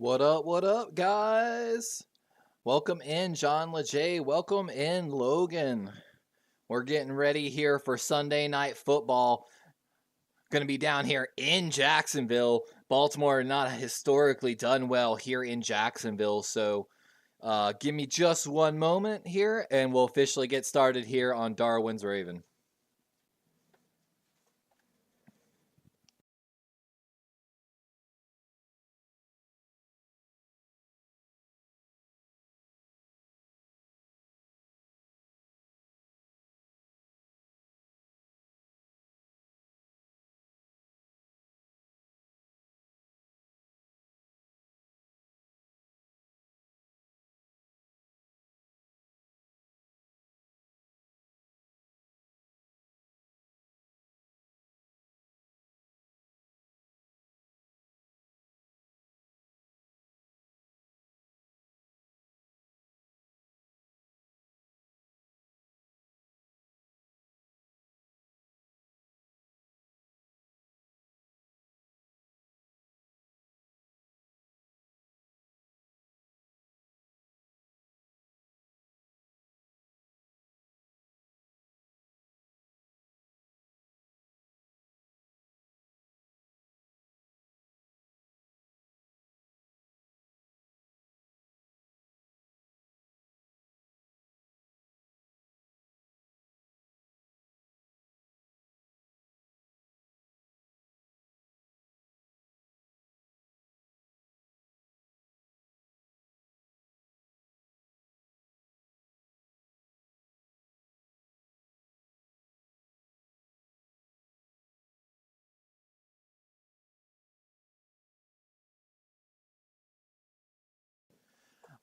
What up, guys? Welcome in, John LeJay. Welcome in, Logan. We're getting ready here for Sunday Night Football. Going to be down here in Jacksonville. Baltimore not historically done well here in Jacksonville, so give me just one moment here, and we'll officially get started here on Darwin's Raven.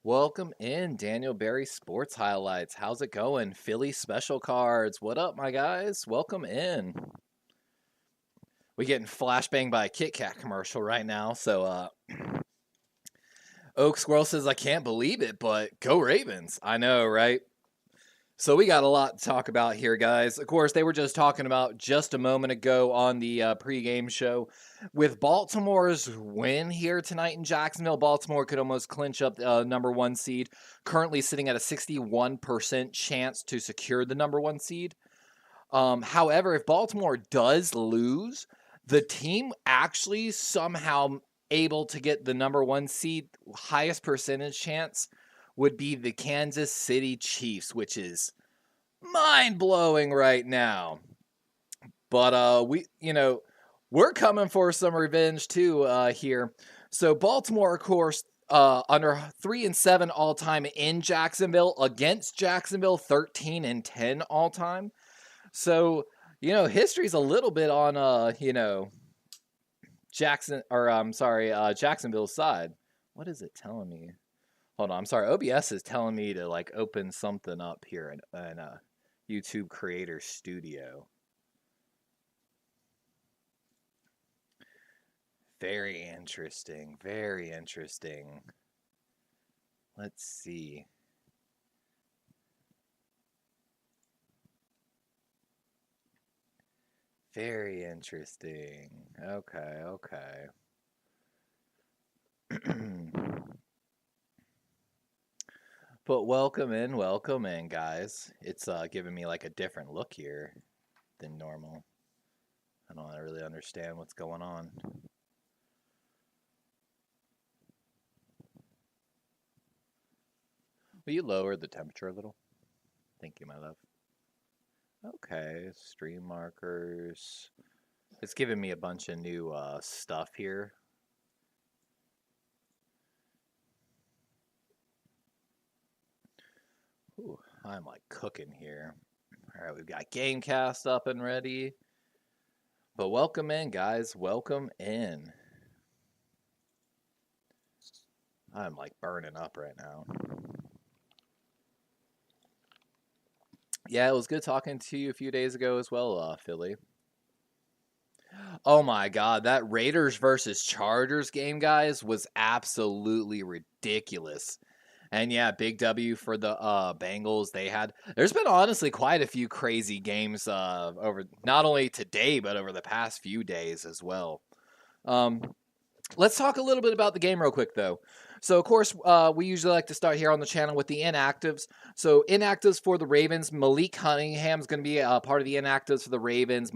Welcome in, Daniel Berry Sports Highlights. How's it going? Philly Special Cards. What up, my guys? Welcome in. We getting flashbanged by a Kit Kat commercial right now. So, Oak Squirrel says, I can't believe it, but go Ravens. I know, right? So we got a lot to talk about here, guys. Of course, they were just talking about just a moment ago on the pregame show. With Baltimore's win here tonight in Jacksonville, Baltimore could almost clinch up the number one seed, currently sitting at a 61% chance to secure the number one seed. However, if Baltimore does lose, the team actually somehow able to get the number one seed, highest percentage chance would be the Kansas City Chiefs, which is mind-blowing right now. But we're coming for some revenge too here. So Baltimore, of course, under 3-7 all-time in Jacksonville, against Jacksonville 13-10 all-time. So, history's a little bit on Jacksonville's side. What is it telling me? Hold on, I'm sorry. OBS is telling me to open something up here in YouTube Creator Studio. Very interesting. Very interesting. Let's see. Very interesting. Okay. But welcome in, guys. It's giving me a different look here than normal. I don't really understand what's going on. Will you lower the temperature a little? Thank you, my love. Okay, stream markers. It's giving me a bunch of new stuff here. Ooh, I'm cooking here. All right, we've got Gamecast up and ready. But welcome in, guys. Welcome in. I'm burning up right now. Yeah, it was good talking to you a few days ago as well, Philly. Oh my God, that Raiders versus Chargers game, guys, was absolutely ridiculous. And yeah, big W for the Bengals. There's been honestly quite a few crazy games over not only today but over the past few days as well. Let's talk a little bit about the game real quick, though. So, of course, we usually like to start here on the channel with the inactives. So, inactives for the Ravens, Malik Cunningham is going to be part of the inactives for the Ravens,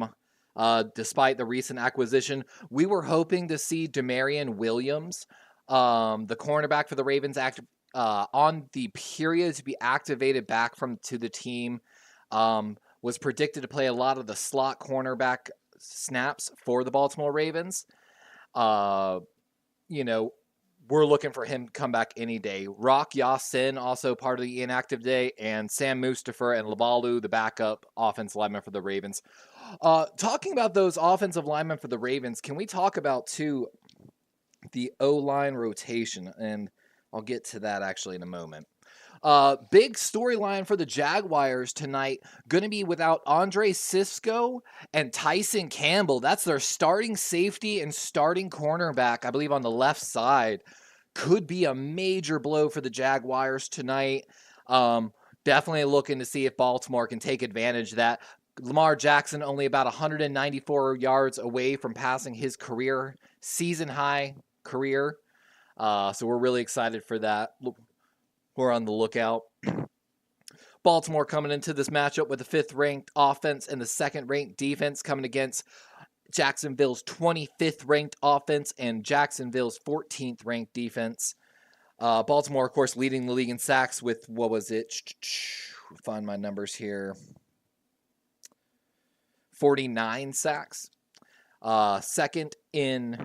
despite the recent acquisition. We were hoping to see Demarion Williams, the cornerback for the Ravens, on the period to be activated back to the team. Was predicted to play a lot of the slot cornerback snaps for the Baltimore Ravens. You know, we're looking for him to come back any day. Rock Ya-Sin, also part of the inactive day, and Sam Mustipher and Labalu, the backup offensive lineman for the Ravens. Talking about those offensive linemen for the Ravens, can we talk about, too, the O-line rotation? And I'll get to that actually in a moment. Big storyline for the Jaguars tonight. Going to be without Andre Cisco and Tyson Campbell. That's their starting safety and starting cornerback, I believe, on the left side. Could be a major blow for the Jaguars tonight. Definitely looking to see if Baltimore can take advantage of that. Lamar Jackson only about 194 yards away from passing his season-high career. So we're really excited for that. We're on the lookout. Baltimore coming into this matchup with the 5th-ranked offense and the 2nd-ranked defense, coming against Jacksonville's 25th-ranked offense and Jacksonville's 14th-ranked defense. Baltimore, of course, leading the league in sacks with, what was it? Find my numbers here. 49 sacks. 2nd in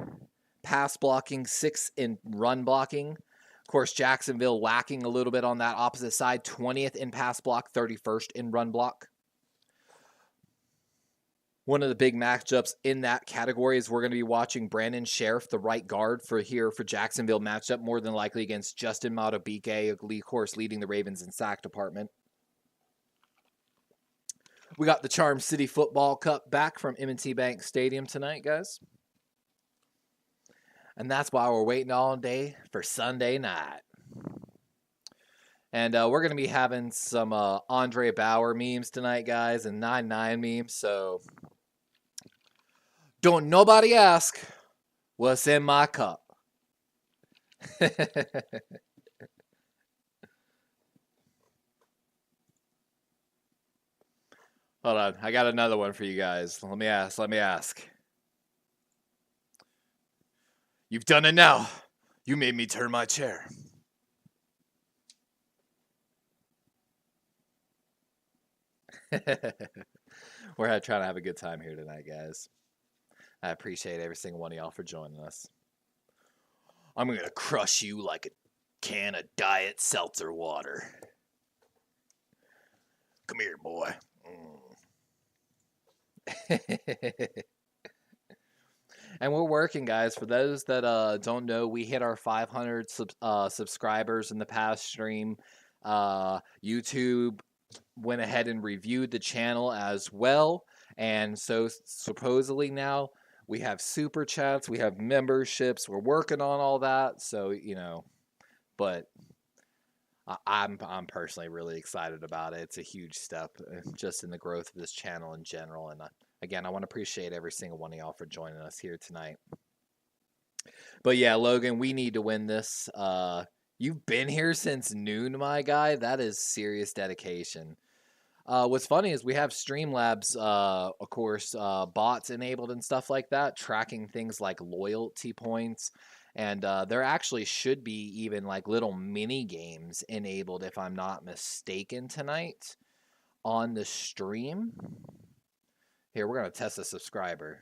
pass blocking, 6th in run blocking. Of course, Jacksonville lacking a little bit on that opposite side. 20th in pass block, 31st in run block. One of the big matchups in that category is we're going to be watching Brandon Sheriff, the right guard for Jacksonville matchup, more than likely against Justin Madubuike, of course, leading the Ravens in sack department. We got the Charm City Football Cup back from M&T Bank Stadium tonight, guys. And that's why we're waiting all day for Sunday night. And we're going to be having some Andre Bauer memes tonight, guys, and 9-9 memes. So don't nobody ask what's in my cup. Hold on. I got another one for you guys. Let me ask. You've done it now. You made me turn my chair. We're trying to have a good time here tonight, guys. I appreciate every single one of y'all for joining us. I'm going to crush you like a can of diet seltzer water. Come here, boy. And we're working, guys. For those that don't know, we hit our 500 subscribers in the past stream. YouTube went ahead and reviewed the channel as well. And so supposedly now we have super chats, we have memberships. We're working on all that. So, but I'm personally really excited about it. It's a huge step just in the growth of this channel in general. And again, I want to appreciate every single one of y'all for joining us here tonight. But yeah, Logan, we need to win this. You've been here since noon, my guy. That is serious dedication. What's funny is we have Streamlabs, of course, bots enabled and stuff like that, tracking things like loyalty points. And there actually should be even like little mini games enabled, if I'm not mistaken, tonight on the stream. Here, we're going to test a subscriber.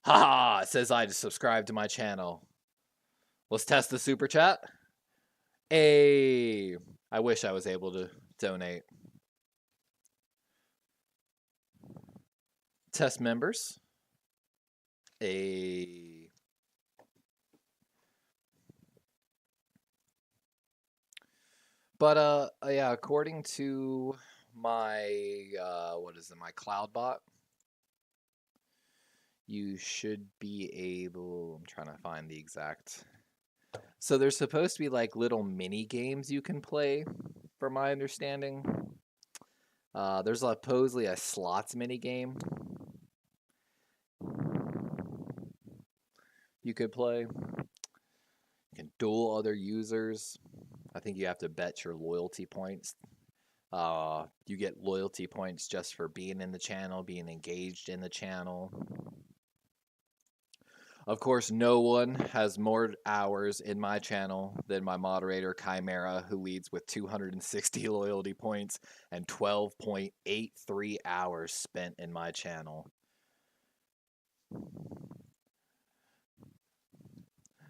Haha, it says I just subscribed to my channel. Let's test the super chat. Hey, I wish I was able to donate. Test members. But yeah, according to my my cloud bot, you should be able, I'm trying to find the exact. So there's supposed to be like little mini games you can play, from my understanding. There's supposedly a slots mini game. you could play. You can duel other users. I think you have to bet your loyalty points. You get loyalty points just for being in the channel, being engaged in the channel. Of course, no one has more hours in my channel than my moderator, Chimera, who leads with 260 loyalty points and 12.83 hours spent in my channel.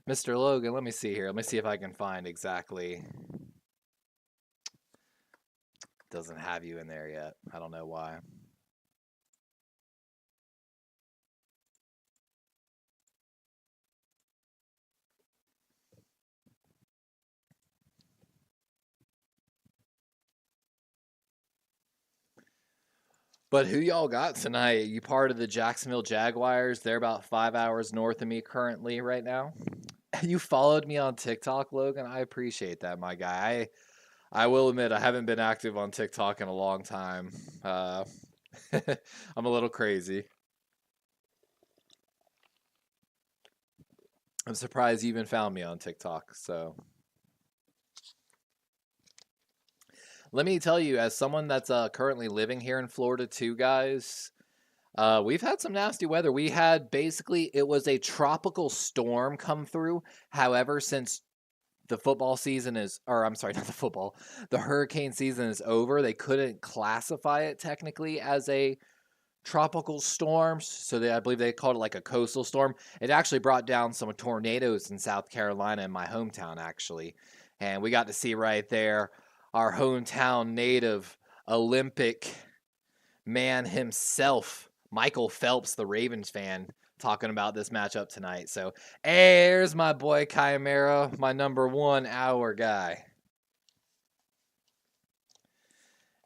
Mr. Logan, let me see here. Let me see if I can find exactly. Doesn't have you in there yet. I don't know why. But who y'all got tonight? You part of the Jacksonville Jaguars? They're about 5 hours north of me currently right now. You followed me on TikTok, Logan. I appreciate that, my guy. I will admit I haven't been active on TikTok in a long time. I'm a little crazy. I'm surprised you even found me on TikTok. So let me tell you, as someone that's currently living here in Florida too, guys, we've had some nasty weather. We had basically, it was a tropical storm come through. However, since the football season is, or I'm sorry, not the football, the hurricane season is over, they couldn't classify it technically as a tropical storm. So I believe they called it like a coastal storm. It actually brought down some tornadoes in South Carolina, in my hometown, actually. And we got to see right there our hometown native Olympic man himself, Michael Phelps, the Ravens fan, talking about this matchup tonight. So, hey, there's my boy Chimera, my number 1 hour guy.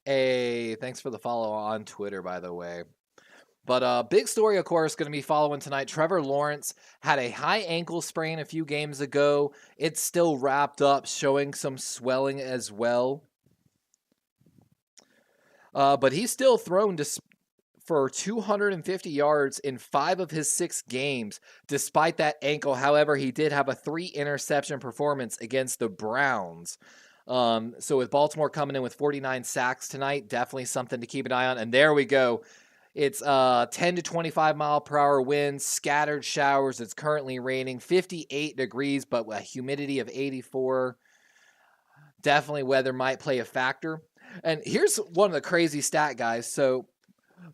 Hey, thanks for the follow on Twitter, by the way. But big story, of course, going to be following tonight. Trevor Lawrence had a high ankle sprain a few games ago. It's still wrapped up, showing some swelling as well. But he's still thrown for 250 yards in 5 of his 6 games, despite that ankle. However, he did have a 3-interception performance against the Browns. So with Baltimore coming in with 49 sacks tonight, definitely something to keep an eye on. And there we go. It's 10 to 25 mile per hour winds, scattered showers. It's currently raining, 58 degrees, but a humidity of 84. Definitely weather might play a factor. And here's one of the crazy stat, guys. So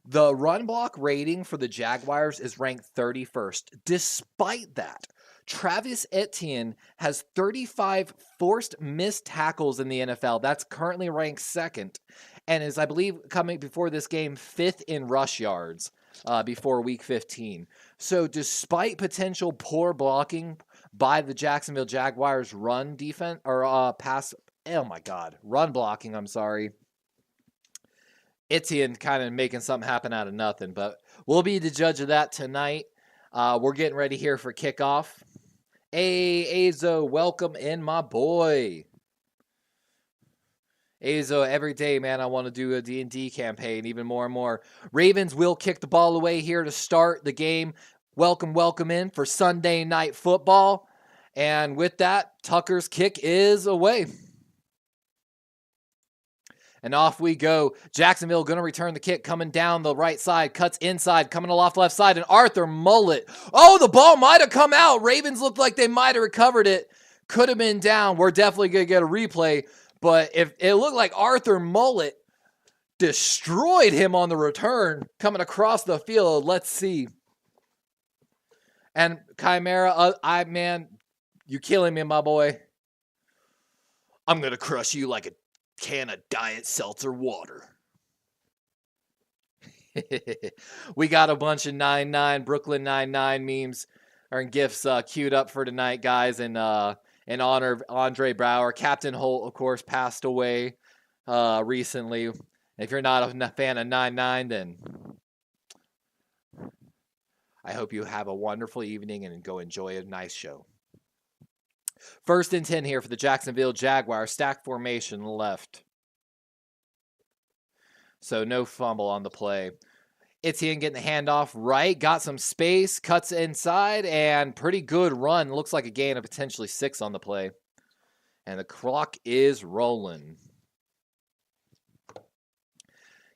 the run block rating for the Jaguars is ranked 31st. Despite that, Travis Etienne has 35 forced missed tackles in the NFL. That's currently ranked 2nd. And is, I believe, coming before this game, 5th in rush yards before Week 15. So despite potential poor blocking by the Jacksonville Jaguars run defense, or run blocking, I'm sorry, Etienne kind of making something happen out of nothing. But we'll be the judge of that tonight. We're getting ready here for kickoff. Hey, Azo, welcome in, my boy. Azo, every day, man, I want to do a D&D campaign even more and more. Ravens will kick the ball away here to start the game. Welcome in for Sunday Night Football. And with that, Tucker's kick is away. And off we go. Jacksonville going to return the kick, coming down the right side, cuts inside, coming aloft left side, and Arthur Mullet. Oh, the ball might have come out. Ravens looked like they might have recovered it. Could have been down. We're definitely going to get a replay. But if it looked like Arthur Mullet destroyed him on the return coming across the field. Let's see. And Chimera, man, you killing me, my boy. I'm going to crush you like a can of Diet Seltzer water. We got a bunch of 9-9, Brooklyn 9-9 memes or gifts queued up for tonight, guys, in honor of Andre Brower. Captain Holt, of course, passed away recently. If you're not a fan of 9-9, then I hope you have a wonderful evening and go enjoy a nice show. 1st and 10 here for the Jacksonville Jaguars. Stack formation left. So no fumble on the play. Etienne getting the handoff right, got some space, cuts inside, and pretty good run. Looks like a gain of potentially 6 on the play. And the clock is rolling.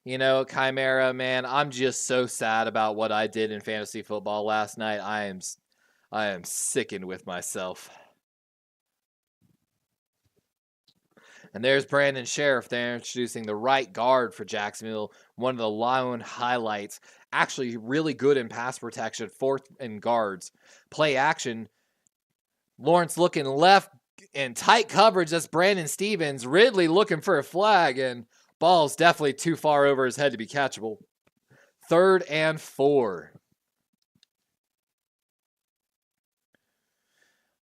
You know, Chimera, man, I'm just so sad about what I did in fantasy football last night. I am sickened with myself. And there's Brandon Sheriff there introducing the right guard for Jacksonville. One of the Lion highlights. Actually, really good in pass protection, fourth in guards. Play action. Lawrence looking left in tight coverage. That's Brandon Stevens. Ridley looking for a flag, and ball's definitely too far over his head to be catchable. 3rd and 4.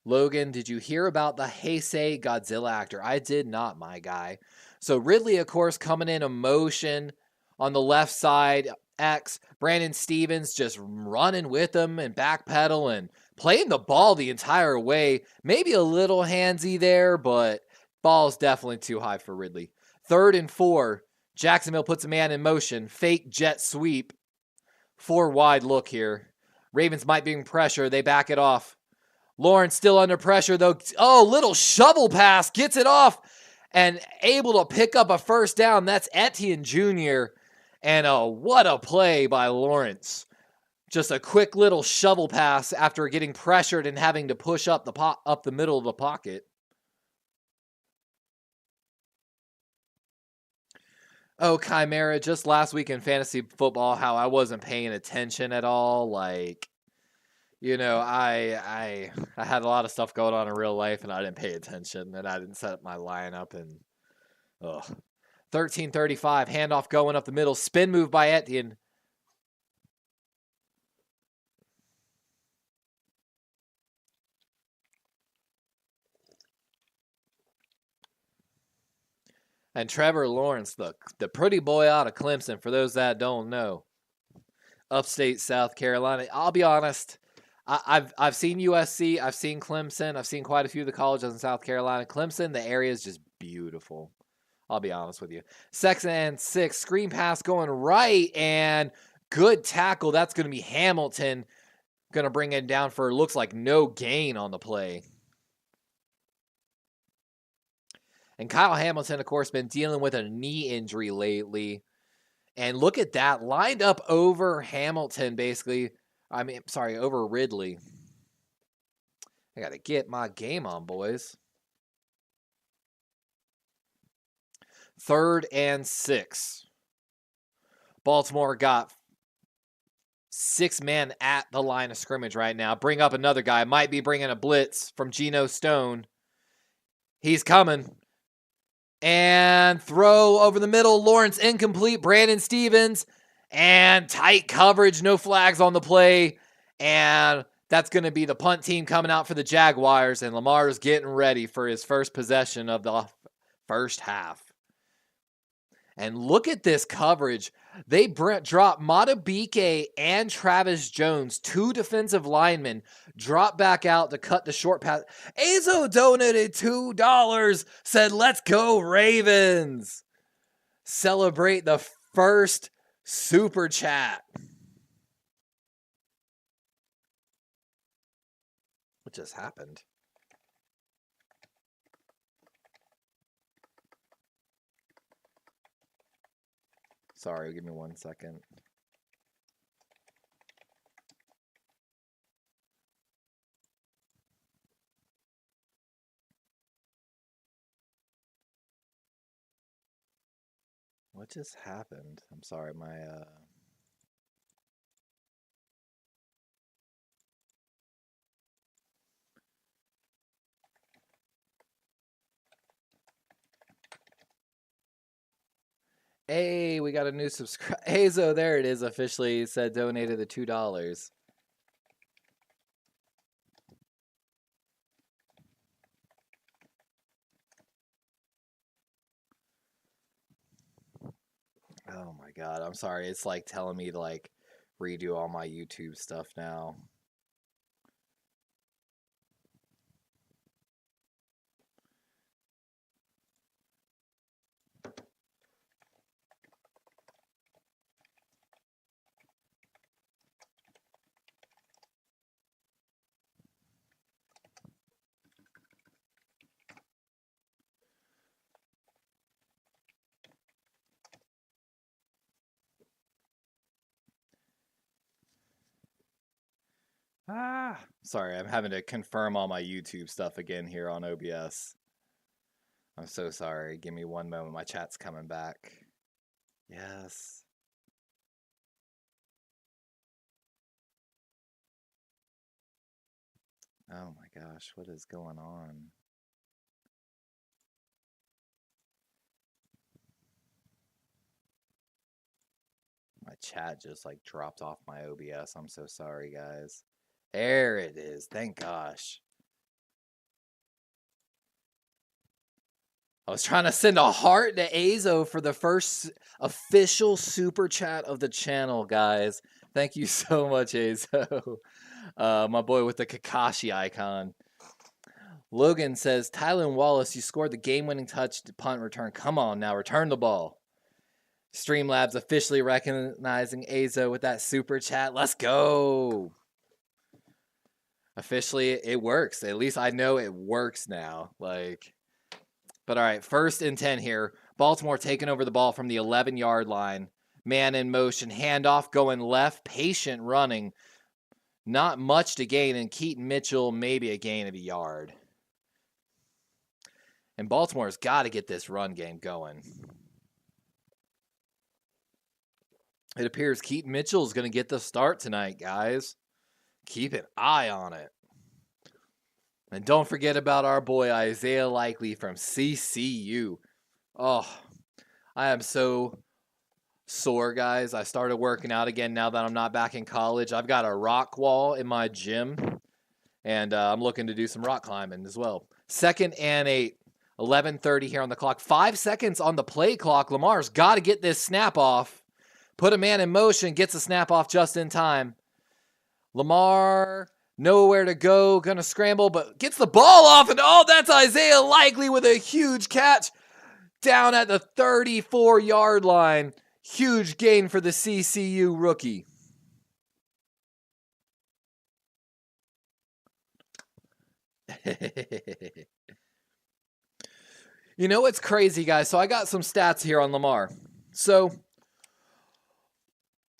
Logan, did you hear about the Heisei Godzilla actor? I did not, my guy. So Ridley, of course, coming in a motion on the left side. X. Brandon Stevens just running with him and backpedaling, playing the ball the entire way. Maybe a little handsy there, but ball's definitely too high for Ridley. 3rd and 4. Jacksonville puts a man in motion. Fake jet sweep. 4 wide look here. Ravens might be in pressure. They back it off. Lawrence still under pressure, though. Oh, little shovel pass. Gets it off and able to pick up a first down. That's Etienne Jr. And what a play by Lawrence. Just a quick little shovel pass after getting pressured and having to push up the middle of the pocket. Oh, Chimera, just last week in fantasy football, how I wasn't paying attention at all. Like, you know, I had a lot of stuff going on in real life, and I didn't pay attention, and I didn't set up my lineup, and 13:35, handoff going up the middle, spin move by Etienne. And Trevor Lawrence, the pretty boy out of Clemson, for those that don't know. Upstate South Carolina. I'll be honest, I've seen USC, I've seen Clemson, I've seen quite a few of the colleges in South Carolina. Clemson, the area is just beautiful. I'll be honest with you. 2nd and 6, screen pass going right, and good tackle. That's going to be Hamilton. Going to bring it down for, looks like, no gain on the play. And Kyle Hamilton, of course, been dealing with a knee injury lately. And look at that, lined up over Hamilton, basically. Over Ridley. I got to get my game on, boys. 3rd and 6. Baltimore got 6 men at the line of scrimmage right now. Bring up another guy. Might be bringing a blitz from Geno Stone. He's coming. And throw over the middle. Lawrence incomplete. Brandon Stevens. And tight coverage. No flags on the play. And that's going to be the punt team coming out for the Jaguars. And Lamar's getting ready for his first possession of the first half. And look at this coverage. They drop Matabike and Travis Jones, 2 defensive linemen, drop back out to cut the short pass. Azo donated $2, said, "Let's go Ravens." Celebrate the first super chat. What just happened? Sorry, give me 1 second. What just happened? I'm sorry, my Hey, we got a new subscriber. Hazo, there it is officially. He said donated the $2. Oh my god, I'm sorry. It's like telling me to like redo all my YouTube stuff now. Sorry, I'm having to confirm all my YouTube stuff again here on OBS. I'm so sorry. Give me one moment. My chat's coming back. Yes. Oh my gosh, what is going on? My chat just like dropped off my OBS. I'm so sorry, guys. There it is. Thank gosh. I was trying to send a heart to Azo for the first official super chat of the channel, guys. Thank you so much, Azo. My boy with the Kakashi icon. Logan says, Tylen Wallace, you scored the game-winning touch to punt return. Come on now, return the ball. Streamlabs officially recognizing Azo with that super chat. Let's go. Officially, it works. At least I know it works now. But all right, 1st and 10 here. Baltimore taking over the ball from the 11-yard line. Man in motion, handoff going left, patient running. Not much to gain, and Keaton Mitchell maybe a gain of a yard. And Baltimore's got to get this run game going. It appears Keaton Mitchell is going to get the start tonight, guys. Keep an eye on it. And don't forget about our boy Isaiah Likely from CCU. Oh, I am so sore, guys. I started working out again now that I'm not back in college. I've got a rock wall in my gym, and I'm looking to do some rock climbing as well. 2nd and 8, 11:30 here on the clock. 5 seconds on the play clock. Lamar's got to get this snap off. Put a man in motion, gets a snap off just in time. Lamar, nowhere to go, gonna scramble, but gets the ball off, and oh, that's Isaiah Likely with a huge catch down at the 34-yard line. Huge gain for the CCU rookie. You know what's crazy, guys? So I got some stats here on Lamar. So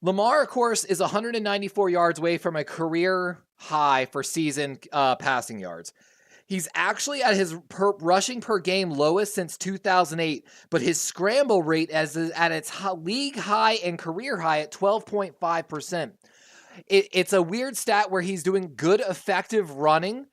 Lamar, of course, is 194 yards away from a career high for season passing yards. He's actually at his rushing per game lowest since 2008, but his scramble rate is at its league high and career high at 12.5%. It's a weird stat where he's doing good, effective running,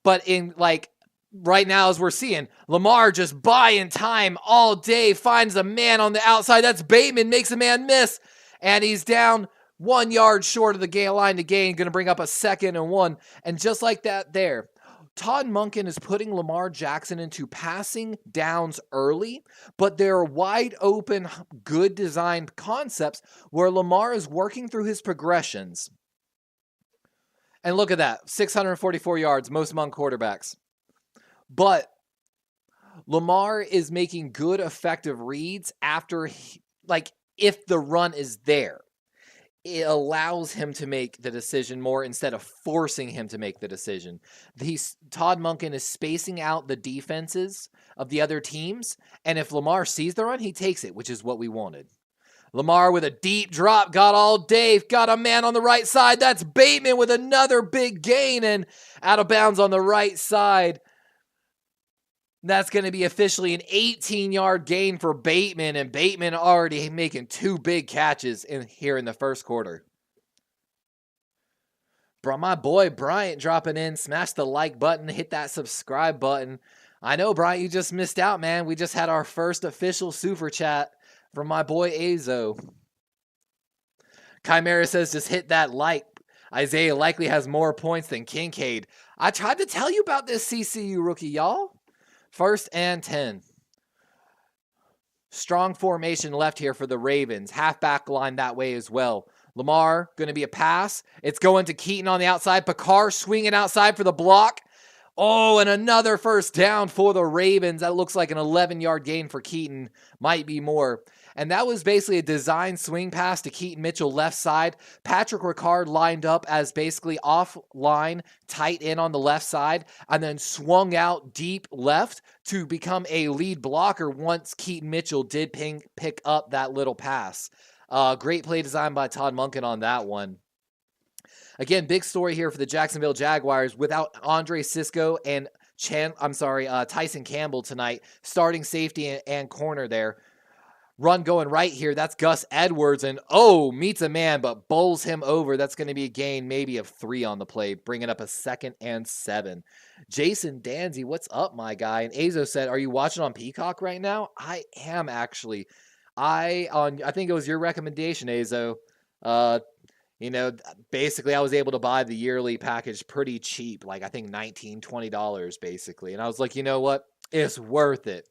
but in right now, as we're seeing, Lamar just buying time all day, finds a man on the outside. That's Bateman, makes a man miss. And he's down 1 yard short of the line to gain, going to bring up a 2nd and 1. And just like that there, Todd Monken is putting Lamar Jackson into passing downs early, but they're wide open, good designed concepts where Lamar is working through his progressions. And look at that, 644 yards, most among quarterbacks. But Lamar is making good, effective reads after, if the run is there. It allows him to make the decision more instead of forcing him to make the decision. Todd Monken is spacing out the defenses of the other teams, and if Lamar sees the run, he takes it, which is what we wanted. Lamar with a deep drop, got all day, got a man on the right side. That's Bateman with another big gain, and out of bounds on the right side. That's going to be officially an 18-yard gain for Bateman, and Bateman already making 2 big catches here in the first quarter. My boy Bryant dropping in, smash the like button, hit that subscribe button. I know, Bryant, you just missed out, man. We just had our first official super chat from my boy Azo. Chimera says, just hit that like. Isaiah Likely has more points than Kincaid. I tried to tell you about this CCU rookie, y'all. 1st and 10. Strong formation left here for the Ravens. Halfback line that way as well. Lamar, going to be a pass. It's going to Keaton on the outside. Picard swinging outside for the block. Oh, and another first down for the Ravens. That looks like an 11-yard gain for Keaton. Might be more. And that was basically a design swing pass to Keaton Mitchell left side. Patrick Ricard lined up as basically offline, tight end on the left side, and then swung out deep left to become a lead blocker once Keaton Mitchell did pick up that little pass. Great play design by Todd Monken on that one. Again, big story here for the Jacksonville Jaguars without Andre Cisco and Tyson Campbell tonight, starting safety and corner there. Run going right here. That's Gus Edwards, and meets a man, but bowls him over. That's going to be a gain maybe of 3 on the play, bringing up a 2nd and 7. Jason Danzy, what's up, my guy? And Azo said, are you watching on Peacock right now? I am, actually. I think it was your recommendation, Azo. Basically I was able to buy the yearly package pretty cheap, like I think $19, $20 basically. And I was like, you know what? It's worth it.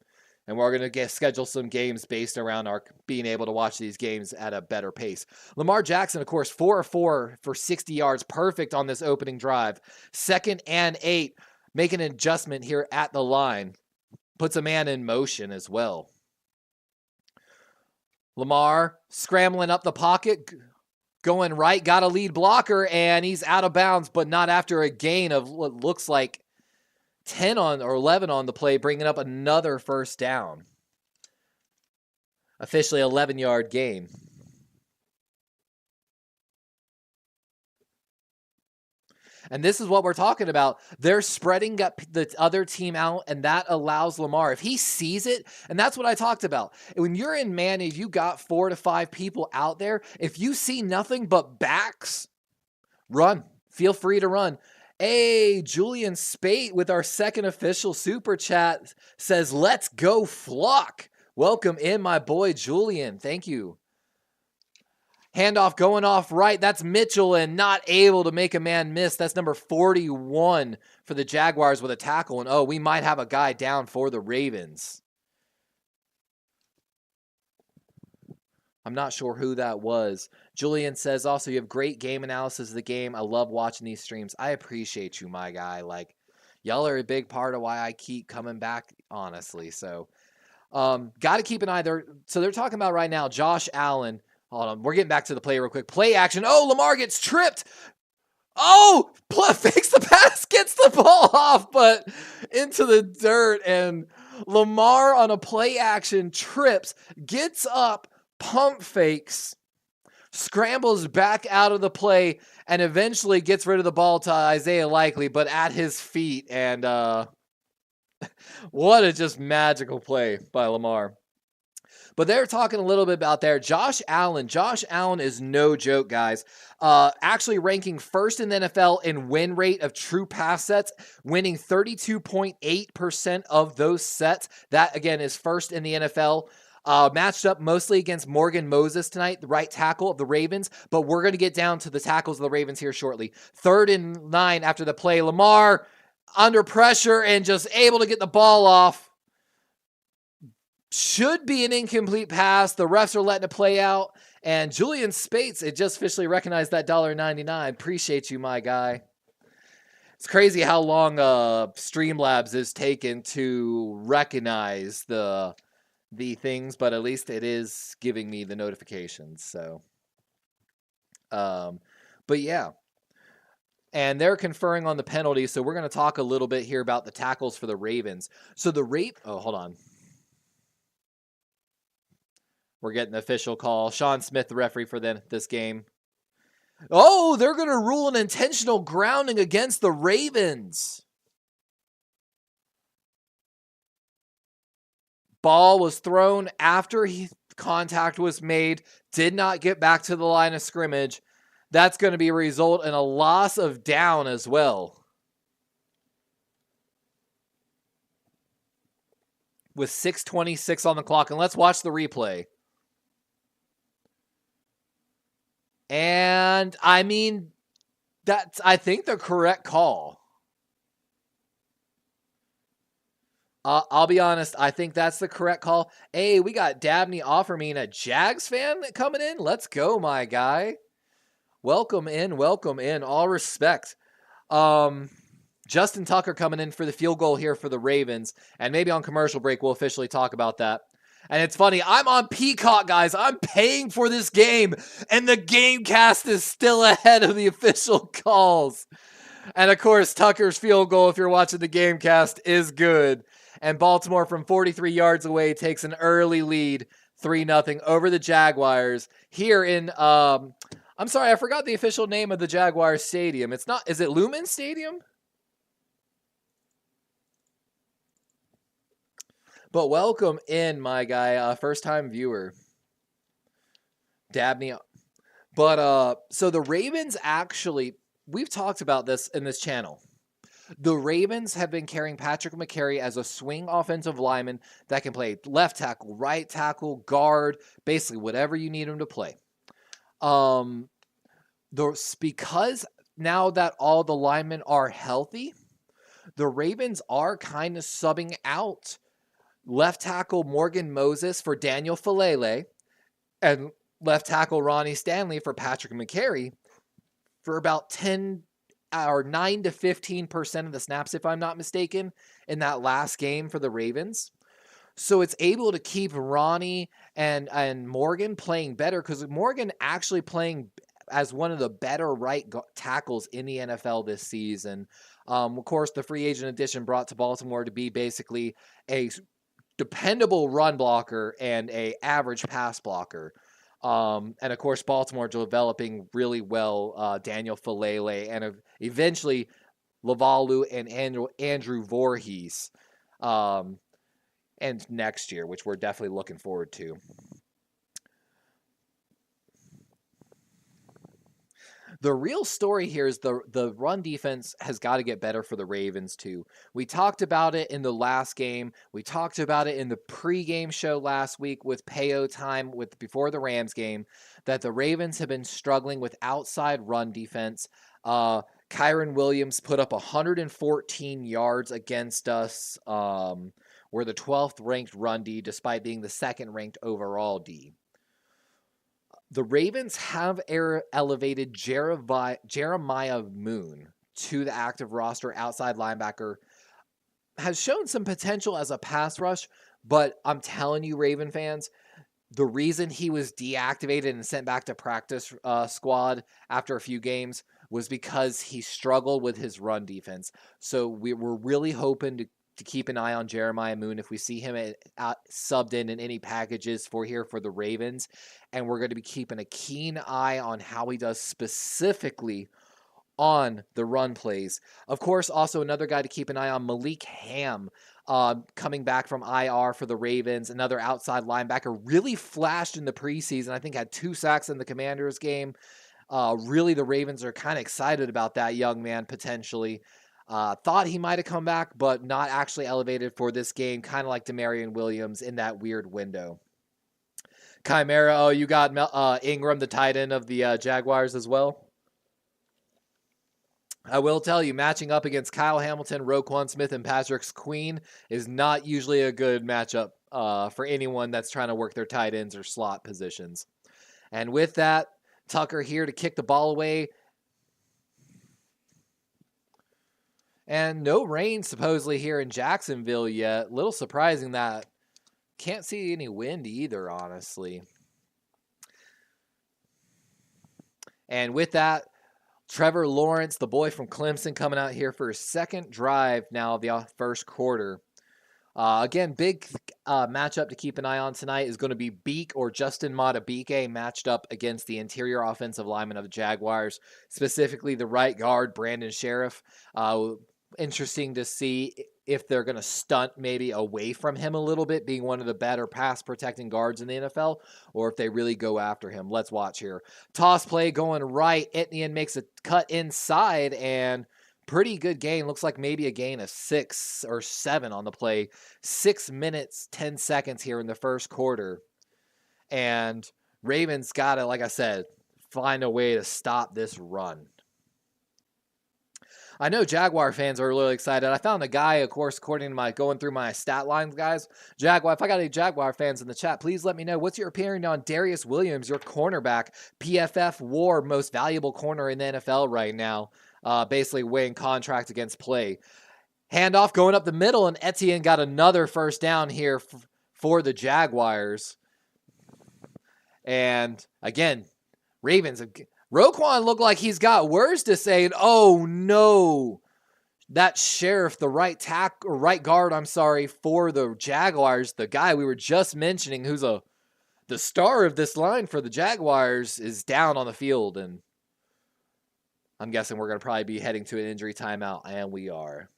And we're going to schedule some games based around our being able to watch these games at a better pace. Lamar Jackson, of course, 4 of 4 for 60 yards. Perfect on this opening drive. 2nd and 8. Make an adjustment here at the line. Puts a man in motion as well. Lamar scrambling up the pocket. Going right. Got a lead blocker. And he's out of bounds, but not after a gain of what looks like 10 or 11 on the play, bringing up another first down. Officially 11-yard gain. And this is what we're talking about. They're spreading the other team out, and that allows Lamar, if he sees it, and that's what I talked about. When you're in man, if you got 4 to 5 people out there, if you see nothing but backs, run. Feel free to run. Hey, Julian Spate with our 2nd official super chat says, let's go Flock. Welcome in, my boy Julian. Thank you. Handoff going off right. That's Mitchell and not able to make a man miss. That's number 41 for the Jaguars with a tackle. And we might have a guy down for the Ravens. I'm not sure who that was. Julian says also, you have great game analysis of the game. I love watching these streams. I appreciate you, my guy. Like, y'all are a big part of why I keep coming back, honestly. So, got to keep an eye there. So they're talking about right now, Josh Allen. Hold on. We're getting back to the play real quick. Play action. Lamar gets tripped. Fakes the pass, gets the ball off, but into the dirt. And Lamar on a play action trips, gets up, pump fakes, scrambles back out of the play, and eventually gets rid of the ball to Isaiah Likely, but at his feet. And what a just magical play by Lamar. But they're talking a little bit about there. Josh Allen. Josh Allen is no joke, guys. Actually ranking 1st in the NFL in win rate of true pass sets, winning 32.8% of those sets. That, again, is 1st in the NFL. Matched up mostly against Morgan Moses tonight, the right tackle of the Ravens, but we're going to get down to the tackles of the Ravens here shortly. 3rd and 9 after the play. Lamar under pressure and just able to get the ball off. Should be an incomplete pass. The refs are letting it play out. And Julian Spates, it just officially recognized that $1.99. Appreciate you, my guy. It's crazy how long Streamlabs is taken to recognize the things, but at least it is giving me the notifications. So, but yeah. And they're conferring on the penalty. So we're going to talk a little bit here about the tackles for the Ravens. So hold on. We're getting the official call. Sean Smith, the referee for this game. They're going to rule an intentional grounding against the Ravens. Ball was thrown after contact was made. Did not get back to the line of scrimmage. That's going to be a result in a loss of down as well. With 6:26 on the clock. And let's watch the replay. And, I mean, that's, I think, the correct call. I'll be honest, I think that's the correct call. Hey, we got Dabney Offermean, a Jags fan coming in. Let's go, my guy. Welcome in. All respect. Justin Tucker coming in for the field goal here for the Ravens. And maybe on commercial break, we'll officially talk about that. And it's funny, I'm on Peacock, guys. I'm paying for this game, and the game cast is still ahead of the official calls. And, of course, Tucker's field goal, if you're watching the game cast, is good. And Baltimore from 43 yards away takes an early lead, 3-0 over the Jaguars here in, I'm sorry, I forgot the official name of the Jaguars stadium. It's not, is it Lumen Stadium? But welcome in, my guy, first time viewer. Dabney. But so the Ravens actually, we've talked about this in this channel. The Ravens have been carrying Patrick McCarry as a swing offensive lineman that can play left tackle, right tackle, guard, basically whatever you need him to play. Because now that all the linemen are healthy, the Ravens are kind of subbing out left tackle Morgan Moses for Daniel Falele and left tackle Ronnie Stanley for Patrick McCarry for about 9 to 15% of the snaps, if I'm not mistaken, in that last game for the Ravens. So it's able to keep Ronnie and Morgan playing better, because Morgan actually playing as one of the better right tackles in the NFL this season. Of course, the free agent addition brought to Baltimore to be basically a dependable run blocker and a average pass blocker. And of course, Baltimore developing really well Daniel Falele and eventually Lavalu and Andrew Voorhees and next year, which we're definitely looking forward to. The real story here is the run defense has got to get better for the Ravens too. We talked about it in the last game. We talked about it in the pregame show last week with Payo time before the Rams game, that the Ravens have been struggling with outside run defense. Kyron Williams put up 114 yards against us. We're the 12th ranked run D despite being the 2nd ranked overall D. The Ravens have elevated Jeremiah Moon to the active roster. Outside linebacker has shown some potential as a pass rush, but I'm telling you, Raven fans, the reason he was deactivated and sent back to practice squad after a few games was because he struggled with his run defense. So we're really hoping to keep an eye on Jeremiah Moon if we see him subbed in any packages for the Ravens. And we're going to be keeping a keen eye on how he does specifically on the run plays. Of course, also another guy to keep an eye on, Malik Ham, coming back from IR for the Ravens, another outside linebacker, really flashed in the preseason. I think had 2 sacks in the Commanders game. Really, the Ravens are kind of excited about that young man potentially. Thought he might have come back, but not actually elevated for this game, kind of like Demarion Williams in that weird window. Chimera, you got Ingram, the tight end of the Jaguars as well? I will tell you, matching up against Kyle Hamilton, Roquan Smith, and Patrick Queen is not usually a good matchup for anyone that's trying to work their tight ends or slot positions. And with that, Tucker here to kick the ball away. And no rain supposedly here in Jacksonville yet. Little surprising that. Can't see any wind either, honestly. And with that, Trevor Lawrence, the boy from Clemson, coming out here for his 2nd drive now of the first quarter. Again, big matchup to keep an eye on tonight is going to be Beak or Justin Madubuike matched up against the interior offensive lineman of the Jaguars, specifically the right guard, Brandon Sheriff. Interesting to see if they're going to stunt maybe away from him a little bit, being one of the better pass protecting guards in the NFL, or if they really go after him. Let's watch here. Toss play going right. Etienne makes a cut inside, and pretty good gain. Looks like maybe a gain of 6 or 7 on the play. 6 minutes, 10 seconds here in the first quarter. And Ravens got to, like I said, find a way to stop this run. I know Jaguar fans are really excited. I found a guy, of course, according to my going through my stat lines, guys. Jaguar, if I got any Jaguar fans in the chat, please let me know. What's your opinion on Darius Williams, your cornerback, PFF WAR, most valuable corner in the NFL right now, basically weighing contract against play. Handoff going up the middle, and Etienne got another first down here for the Jaguars. And again, Ravens. Roquan looked like he's got words to say, and oh no, that Sheriff, the right guard, for the Jaguars, the guy we were just mentioning, who's a the star of this line for the Jaguars is down on the field, and I'm guessing we're going to probably be heading to an injury timeout, and we are.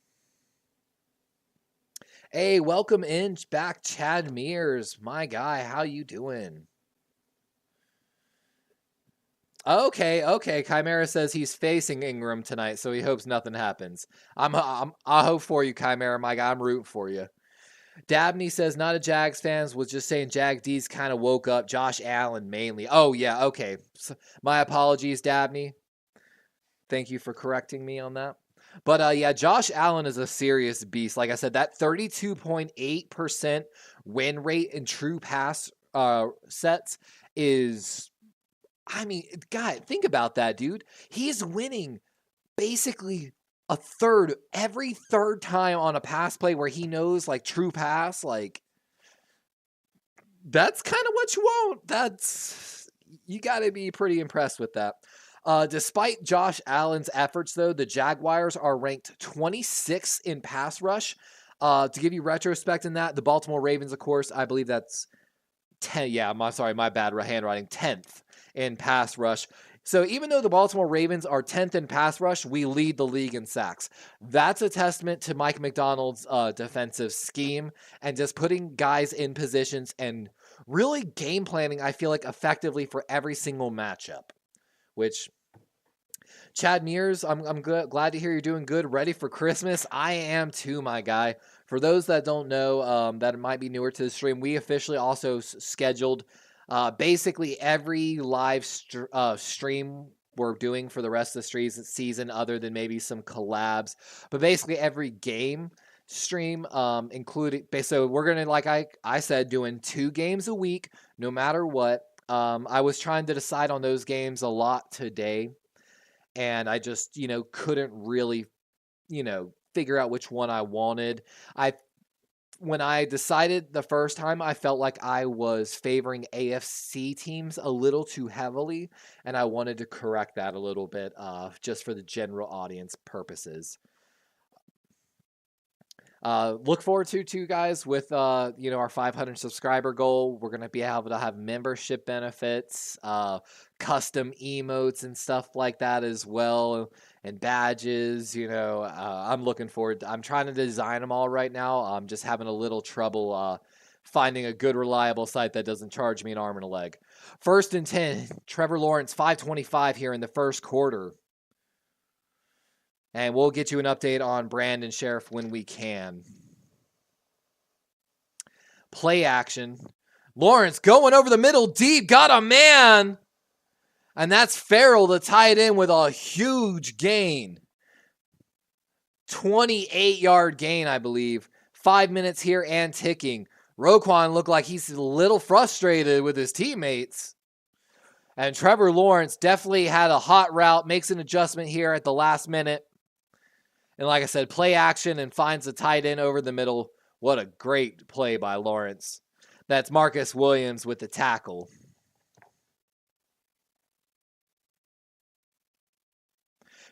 Hey, welcome in back, Chad Mears. My guy, how you doing? Okay. Chimera says he's facing Ingram tonight, so he hopes nothing happens. I hope for you, Chimera, my guy. I'm rooting for you. Dabney says not a Jags fan, was just saying Jag D's kind of woke up. Josh Allen mainly. Oh, yeah, okay. So, my apologies, Dabney. Thank you for correcting me on that. But, yeah, Josh Allen is a serious beast. Like I said, that 32.8% win rate in true pass sets is... I mean, God, think about that, dude. He's winning basically a third every third time on a pass play where he knows, like, true pass. Like, that's kind of what you want. You got to be pretty impressed with that. Despite Josh Allen's efforts, though, the Jaguars are ranked 26th in pass rush. To give you retrospect in that, the Baltimore Ravens, of course, I believe that's 10. Yeah, my bad handwriting. 10th in pass rush. So even though the Baltimore Ravens are 10th in pass rush, we lead the league in sacks. That's a testament to Mike McDonald's defensive scheme and just putting guys in positions and really game planning, I feel like, effectively for every single matchup. Which, Chad Mears, I'm glad to hear you're doing good. Ready for Christmas? I am too, my guy. For those that don't know, that might be newer to the stream, we officially also scheduled basically every live stream we're doing for the rest of the season, other than maybe some collabs. But basically every game stream, including, so we're going to, like I said, doing 2 games a week, no matter what. I was trying to decide on those games a lot today, and I just, couldn't really, figure out which one I wanted. When I decided the first time, I felt like I was favoring AFC teams a little too heavily, and I wanted to correct that a little bit, just for the general audience purposes. Look forward to guys, with our 500 subscriber goal. We're going to be able to have membership benefits, custom emotes and stuff like that as well, and badges. I'm looking forward I'm trying to design them all right now. I'm just having a little trouble finding a good, reliable site that doesn't charge me an arm and a leg. 1st and 10, Trevor Lawrence, 5:25 here in the first quarter. And we'll get you an update on Brandon Sheriff when we can. Play action. Lawrence going over the middle deep. Got a man. And that's Farrell to tie it in with a huge gain. 28-yard gain, I believe. 5 minutes here and ticking. Roquan looked like he's a little frustrated with his teammates. And Trevor Lawrence definitely had a hot route. Makes an adjustment here at the last minute. And like I said, play action and finds the tight end over the middle. What a great play by Lawrence. That's Marcus Williams with the tackle.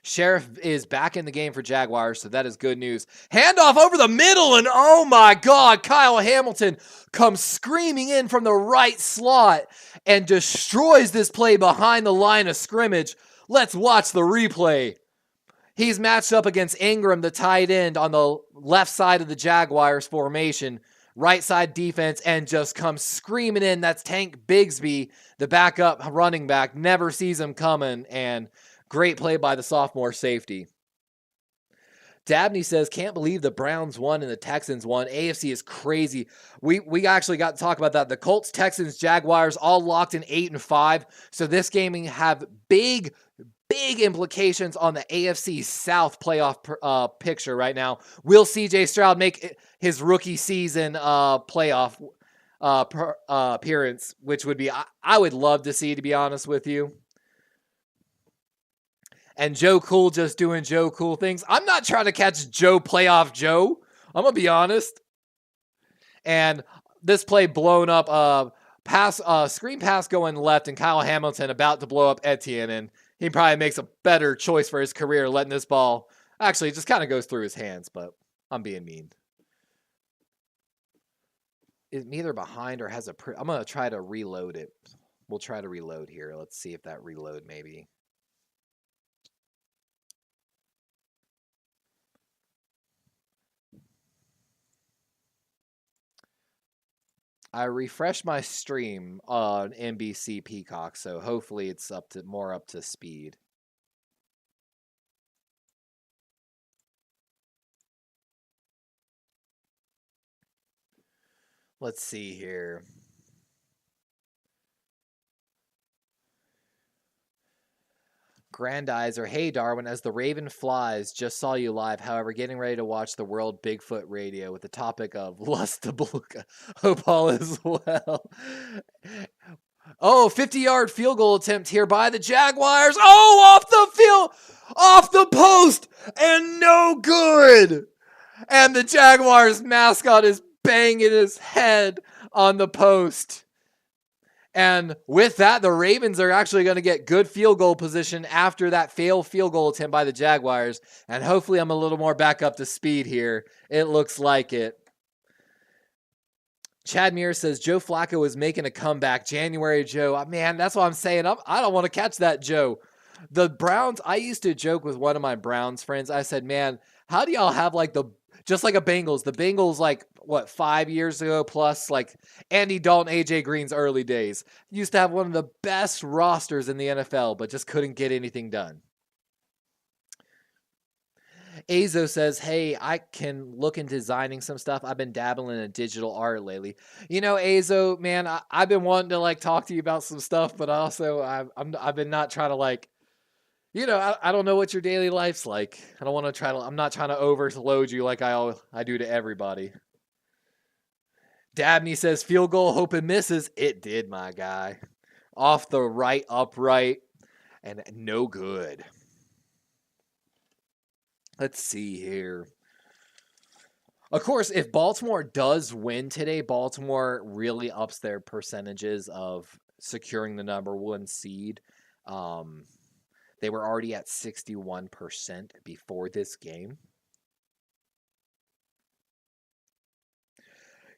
Sheriff is back in the game for Jaguars, so that is good news. Handoff over the middle, and oh my God, Kyle Hamilton comes screaming in from the right slot and destroys this play behind the line of scrimmage. Let's watch the replay. He's matched up against Ingram, the tight end, on the left side of the Jaguars formation, right side defense, and just comes screaming in. That's Tank Bigsby, the backup running back. Never sees him coming, and great play by the sophomore safety. Dabney says, can't believe the Browns won and the Texans won. AFC is crazy. We actually got to talk about that. The Colts, Texans, Jaguars all locked in 8-5. So this gaming have big implications on the AFC South playoff picture right now. Will CJ Stroud make his rookie season playoff appearance, which would be, I would love to see, to be honest with you. And Joe Cool just doing Joe Cool things. I'm not trying to catch Joe playoff Joe. I'm going to be honest. And this play blown up, screen pass going left, and Kyle Hamilton about to blow up Etienne, and he probably makes a better choice for his career letting this ball. Actually, it just kind of goes through his hands, but I'm being mean. is either behind or has a. I'm gonna try to reload it. We'll try to reload here. Let's see if that reload maybe. I refreshed my stream on NBC Peacock, so hopefully it's more up to speed. Let's see here. Grandizer, hey Darwin, as the Raven flies, just saw you live. However, getting ready to watch the World Bigfoot Radio with the topic of Lustabuka. Hope all is well. Oh, 50-yard field goal attempt here by the Jaguars. Oh, off the field, off the post, and no good. And the Jaguars mascot is banging his head on the post. And with that, the Ravens are actually going to get good field goal position after that failed field goal attempt by the Jaguars. And hopefully I'm a little more back up to speed here. It looks like it. Chad Muir says, Joe Flacco is making a comeback. January Joe. Man, that's what I'm saying. I don't want to catch that Joe. The Browns, I used to joke with one of my Browns friends. I said, man, how do y'all have just like a Bengals? The Bengals, 5 years ago plus, Andy Dalton, AJ Green's early days, used to have one of the best rosters in the NFL, but just couldn't get anything done. Azo says, hey, I can look into designing some stuff. I've been dabbling in digital art lately. Azo, man, I've been wanting to talk to you about some stuff, but also I've been not trying to I don't know what your daily life's like. I don't want to I'm not trying to overload you like I do to everybody. Dabney says, field goal, hope it misses. It did, my guy. Off the right upright and no good. Let's see here. Of course, if Baltimore does win today, Baltimore really ups their percentages of securing the number 1 seed. They were already at 61% before this game.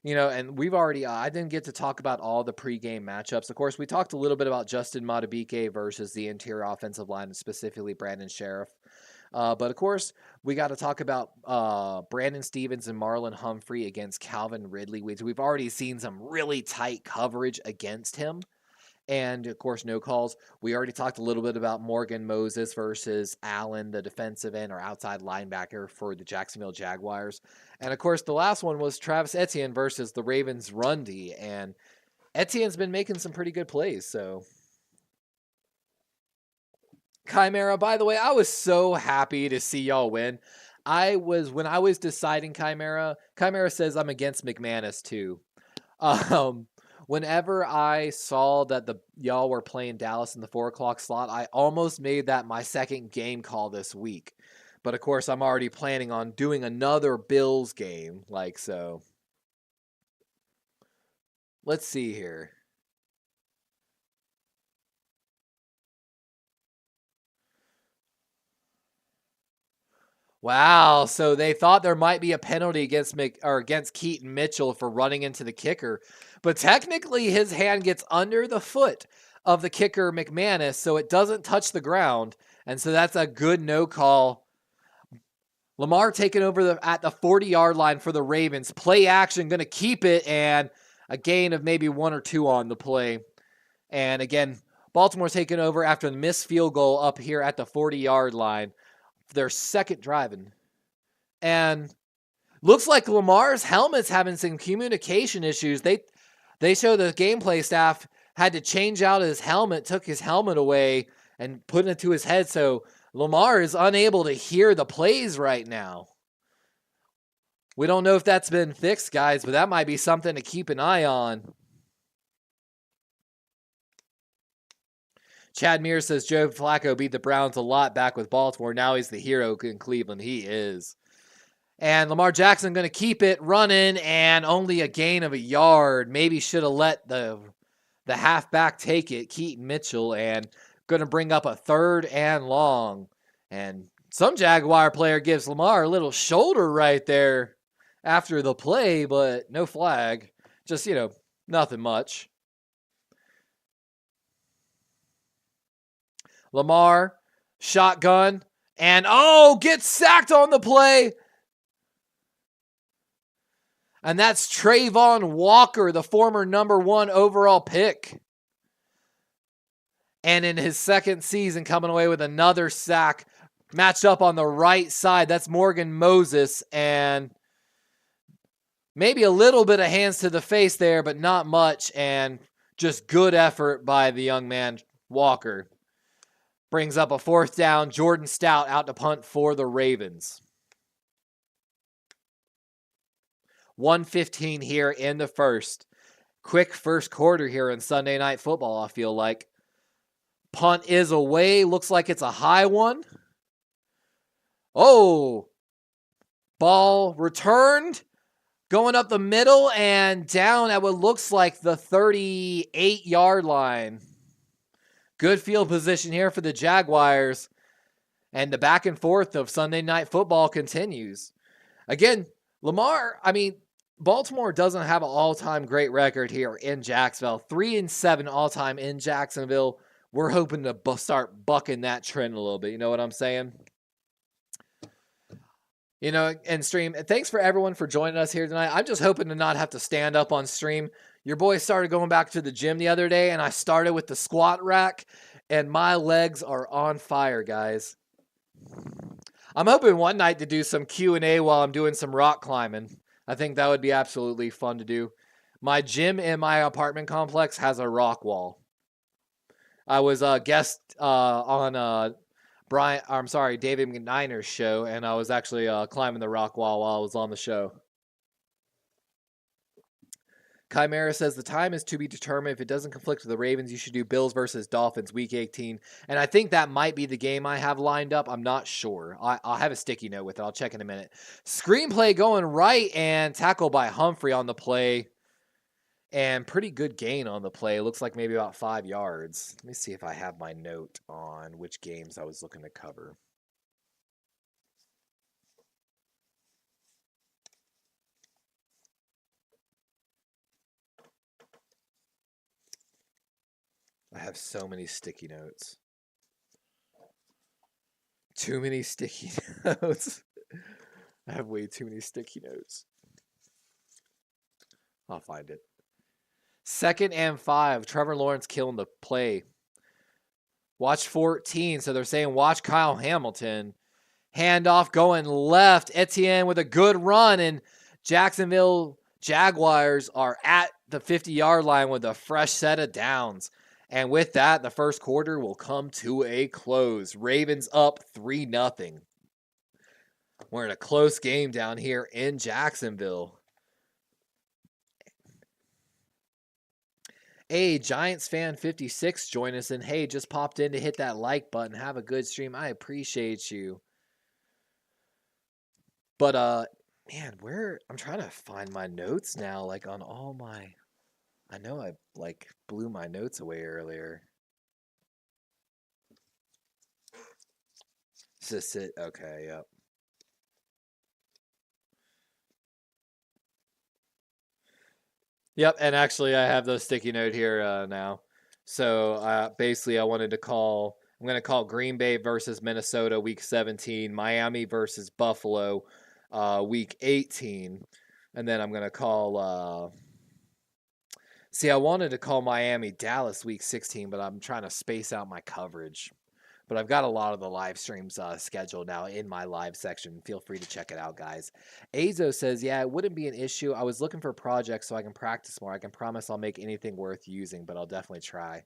And we've already, I didn't get to talk about all the pregame matchups. Of course, we talked a little bit about Justin Madubuike versus the interior offensive line, and specifically Brandon Sheriff. But of course, we got to talk about Brandon Stevens and Marlon Humphrey against Calvin Ridley, which we've already seen some really tight coverage against him. And, of course, no calls. We already talked a little bit about Morgan Moses versus Allen, the defensive end or outside linebacker for the Jacksonville Jaguars. And, of course, the last one was Travis Etienne versus the Ravens run D. And Etienne's been making some pretty good plays, so... Chimera, by the way, I was so happy to see y'all win. When I was deciding Chimera says I'm against McManus too. Whenever I saw that y'all were playing Dallas in the 4:00 slot, I almost made that my second game call this week. But of course, I'm already planning on doing another Bills game, so. Let's see here. Wow, so they thought there might be a penalty against Keaton Mitchell for running into the kicker, but technically his hand gets under the foot of the kicker McManus, so it doesn't touch the ground, and so that's a good no call. Lamar taking over at the 40-yard line for the Ravens. Play action, going to keep it, and a gain of maybe 1 or 2 on the play. And again, Baltimore taking over after the missed field goal up here at the 40-yard line. Their second driving. And looks like Lamar's helmet's having some communication issues. They show the gameplay staff had to change out his helmet, took his helmet away and put it to his head. So Lamar is unable to hear the plays right now. We don't know if that's been fixed, guys, but that might be something to keep an eye on. Chad Muir says Joe Flacco beat the Browns a lot back with Baltimore. Now he's the hero in Cleveland. He is. And Lamar Jackson going to keep it running and only a gain of 1 yard. Maybe should have let the halfback take it, Keaton Mitchell, and going to bring up a 3rd and long. And some Jaguar player gives Lamar a little shoulder right there after the play, but no flag. Just, nothing much. Lamar, shotgun, and gets sacked on the play. And that's Trayvon Walker, the former #1 overall pick. And in his second season, coming away with another sack, matched up on the right side. That's Morgan Moses, and maybe a little bit of hands to the face there, but not much, and just good effort by the young man, Walker. Brings up a 4th down. Jordan Stout out to punt for the Ravens. 1:15 here in the first. Quick first quarter here in Sunday Night Football, I feel like. Punt is away. Looks like it's a high one. Oh! Ball returned. Going up the middle and down at what looks like the 38-yard line. Good field position here for the Jaguars. And the back and forth of Sunday Night Football continues. Again, Baltimore doesn't have an all-time great record here in Jacksonville. 3-7 all-time in Jacksonville. We're hoping to start bucking that trend a little bit. You know what I'm saying? And stream. Thanks for everyone for joining us here tonight. I'm just hoping to not have to stand up on stream. Your boy started going back to the gym the other day, and I started with the squat rack, and my legs are on fire, guys. I'm hoping one night to do some Q&A while I'm doing some rock climbing. I think that would be absolutely fun to do. My gym in my apartment complex has a rock wall. I was a guest on David McNiner's show, and I was actually climbing the rock wall while I was on the show. Chimera says the time is to be determined. If it doesn't conflict with the Ravens, you should do Bills versus Dolphins week 18. And I think that might be the game I have lined up. I'm not sure. I'll have a sticky note with it. I'll check in a minute. Screenplay going right and tackle by Humphrey on the play. And pretty good gain on the play. Looks like maybe about 5 yards. Let me see if I have my note on which games I was looking to cover. I have so many sticky notes. Too many sticky notes. I have way too many sticky notes. I'll find it. 2nd and 5. Trevor Lawrence killing the play. Watch 14. So they're saying watch Kyle Hamilton. Handoff going left. Etienne with a good run. And Jacksonville Jaguars are at the 50-yard line with a fresh set of downs. And with that, the first quarter will come to a close. Ravens up 3-0. We're in a close game down here in Jacksonville. Hey, Giants fan 56, join us. And hey, just popped in to hit that like button. Have a good stream. I appreciate you. But, man, I'm trying to find my notes now, like on all my, I know I blew my notes away earlier. Is this it? Okay, yep. Yep, and actually I have the sticky note here now. So basically I'm going to call Green Bay versus Minnesota week 17, Miami versus Buffalo week 18, and then I'm going to call I wanted to call Miami Dallas week 16, but I'm trying to space out my coverage. But I've got a lot of the live streams scheduled now in my live section. Feel free to check it out, guys. Azo says, yeah, it wouldn't be an issue. I was looking for projects so I can practice more. I can promise I'll make anything worth using, but I'll definitely try.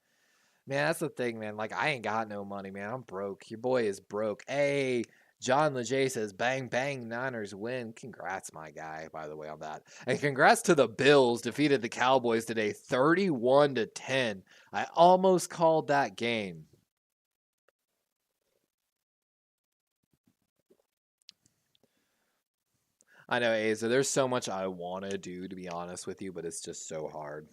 Man, that's the thing, man. Like, I ain't got no money, man. I'm broke. Your boy is broke. Hey, John Leger says, bang, bang, Niners win. Congrats, my guy, by the way, on that. And congrats to the Bills. Defeated the Cowboys today 31-10. I almost called that game. I know, Aza, there's so much I want to do, to be honest with you, but it's just so hard.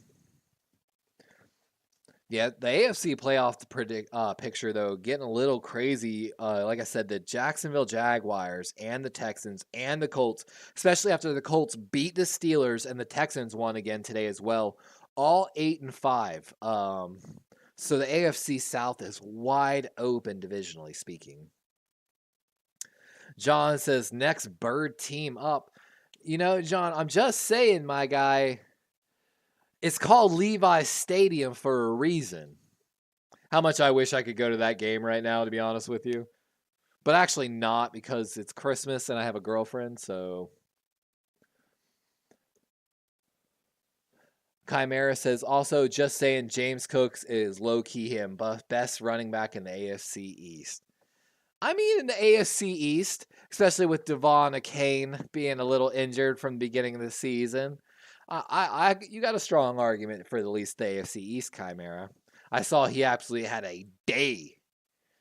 Yeah, the AFC playoff picture, though, getting a little crazy. Like I said, the Jacksonville Jaguars and the Texans and the Colts, especially after the Colts beat the Steelers and the Texans won again today as well, all 8-5. So the AFC South is wide open divisionally speaking. John says, next bird team up. You know, John, I'm just saying, my guy, it's called Levi Stadium for a reason. How much I wish I could go to that game right now, to be honest with you. But actually not, because it's Christmas and I have a girlfriend, so. Chimera says, also just saying James Cooks is low-key him, best running back in the AFC East. I mean, in the AFC East, especially with Devon Achane being a little injured from the beginning of the season, you got a strong argument for at least the AFC East, Chimera. I saw he absolutely had a day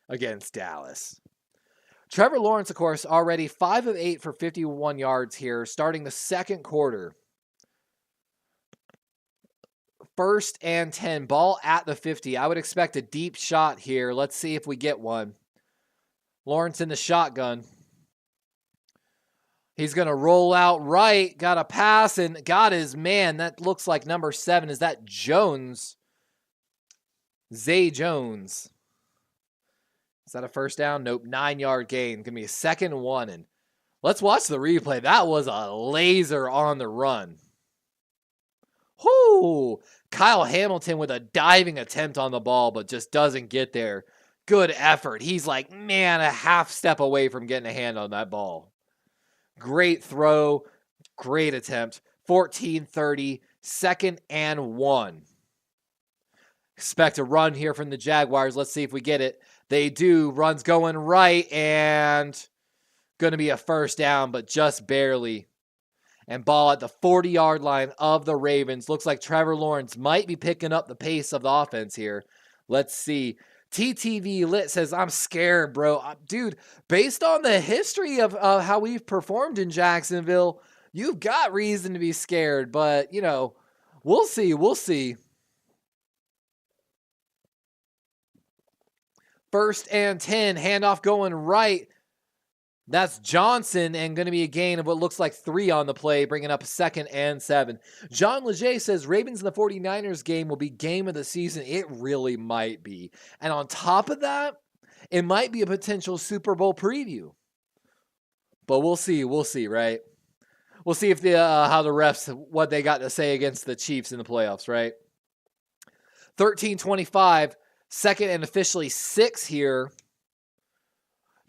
against Dallas. Trevor Lawrence, of course, already 5 of 8 for 51 yards here, starting the second quarter. 1st and 10, ball at the 50. I would expect a deep shot here. Let's see if we get one. Lawrence in the shotgun. He's going to roll out right. Got a pass and got his man. That looks like number 7. Is that Jones? Zay Jones. Is that a first down? Nope. 9-yard gain. Going to be a 2nd and 1. And let's watch the replay. That was a laser on the run. Whoo! Kyle Hamilton with a diving attempt on the ball, but just doesn't get there. Good effort. He's like, man, a half step away from getting a hand on that ball. Great throw. Great attempt. 14-30. 2nd and 1. Expect a run here from the Jaguars. Let's see if we get it. They do. Run's going right and going to be a first down, but just barely. And ball at the 40-yard line of the Ravens. Looks like Trevor Lawrence might be picking up the pace of the offense here. Let's see. TTV Lit says, I'm scared, bro. Dude, based on the history of how we've performed in Jacksonville, you've got reason to be scared. But, you know, we'll see. We'll see. 1st and 10. Handoff going right. That's Johnson, and going to be a gain of what looks like 3 on the play, bringing up 2nd and 7. John Leger says Ravens and the 49ers game will be game of the season. It really might be. And on top of that, it might be a potential Super Bowl preview. But we'll see. We'll see, right? We'll see if how the refs, what they got to say against the Chiefs in the playoffs, right? 13-25, 2nd and officially 6 here.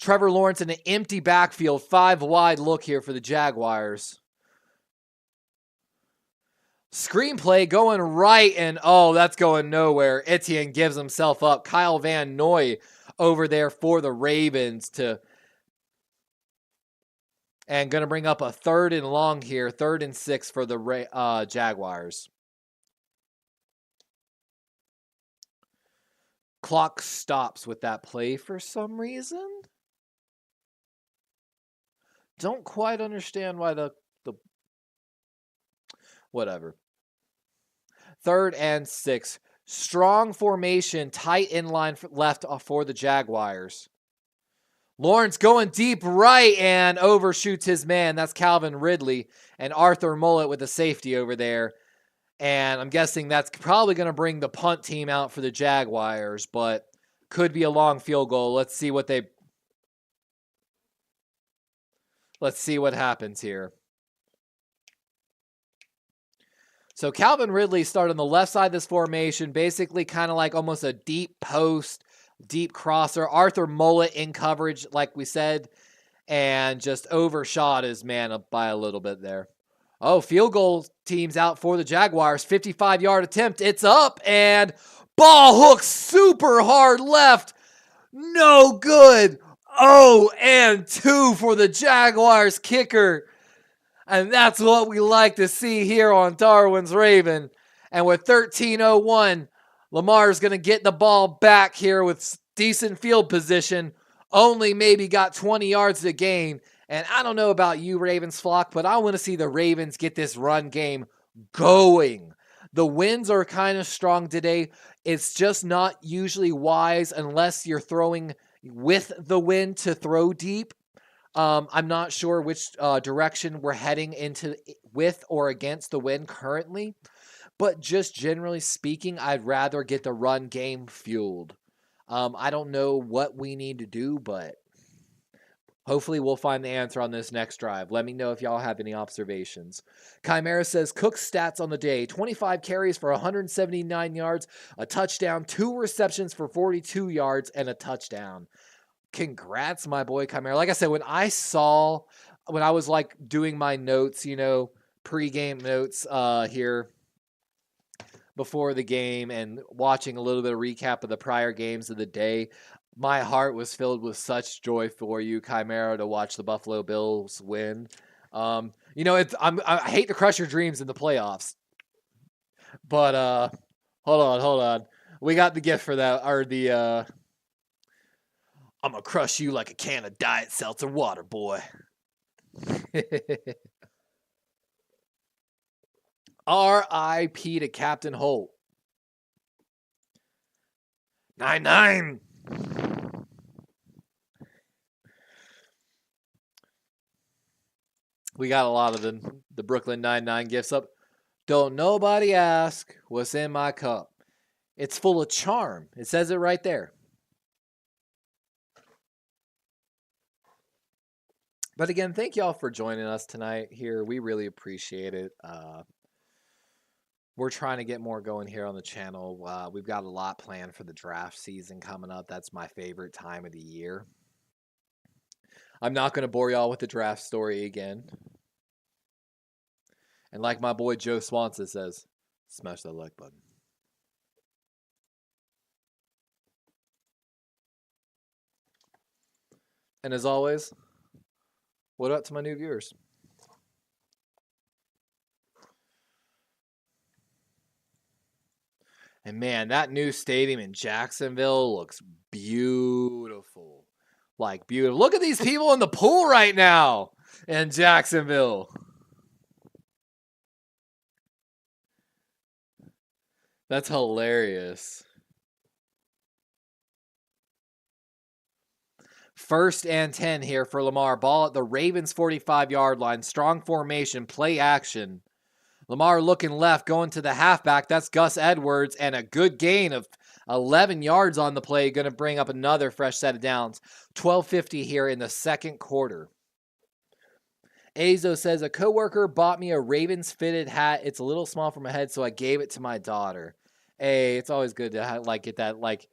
Trevor Lawrence in an empty backfield, 5 wide look here for the Jaguars. Screenplay going right, and oh, that's going nowhere. Etienne gives himself up. Kyle Van Noy over there for the Ravens and going to bring up a 3rd and long here, 3rd and 6 for the Jaguars. Clock stops with that play for some reason. Don't quite understand why the whatever. 3rd and 6. Strong formation, tight in line left for the Jaguars. Lawrence going deep right and overshoots his man. That's Calvin Ridley and Arthur Mullet with a safety over there. And I'm guessing that's probably going to bring the punt team out for the Jaguars, but could be a long field goal. Let's see what happens here. So Calvin Ridley started on the left side of this formation, basically kind of like almost a deep post, deep crosser. Arthur Mullet in coverage, like we said, and just overshot his man up by a little bit there. Oh, field goal team's out for the Jaguars. 55-yard attempt. It's up, and ball hooks super hard left. No good. Oh, and 2 for the Jaguars kicker. And that's what we like to see here on Darwin's Raven. And with 13:01, Lamar's going to get the ball back here with decent field position. Only maybe got 20 yards to gain. And I don't know about you, Ravens flock, but I want to see the Ravens get this run game going. The winds are kind of strong today. It's just not usually wise unless you're throwing with the wind to throw deep. I'm not sure which direction we're heading into with or against the wind currently, but just generally speaking, I'd rather get the run game fueled. I don't know what we need to do, but hopefully we'll find the answer on this next drive. Let me know if y'all have any observations. Chimera says Cook's stats on the day: 25 carries for 179 yards, a touchdown, 2 receptions for 42 yards, and a touchdown. Congrats, my boy Chimera. Like I said, when I was like doing my notes, pregame notes here before the game and watching a little bit of recap of the prior games of the day, my heart was filled with such joy for you, Chimera, to watch the Buffalo Bills win. I hate to crush your dreams in the playoffs, but hold on. We got the gift for that, or the I'm gonna crush you like a can of Diet Seltzer water, boy. R.I.P. to Captain Holt. 9-9. We got a lot of the Brooklyn 9-9 gifts up. Don't nobody ask what's in my cup. It's full of charm. It says it right there. But again, thank y'all for joining us tonight here. We really appreciate it. We're trying to get more going here on the channel. We've got a lot planned for the draft season coming up. That's my favorite time of the year. I'm not going to bore y'all with the draft story again. And like my boy Joe Swanson says, smash that like button. And as always, what up to my new viewers? And man, that new stadium in Jacksonville looks beautiful. Like beautiful. Look at these people in the pool right now in Jacksonville. That's hilarious. 1st and 10 here for Lamar. Ball at the Ravens 45-yard line. Strong formation, play action. Lamar looking left, going to the halfback. That's Gus Edwards, and a good gain of 11 yards on the play. Going to bring up another fresh set of downs. 12:50 here in the second quarter. Azo says, a coworker bought me a Ravens fitted hat. It's a little small for my head, so I gave it to my daughter. Hey, it's always good to get that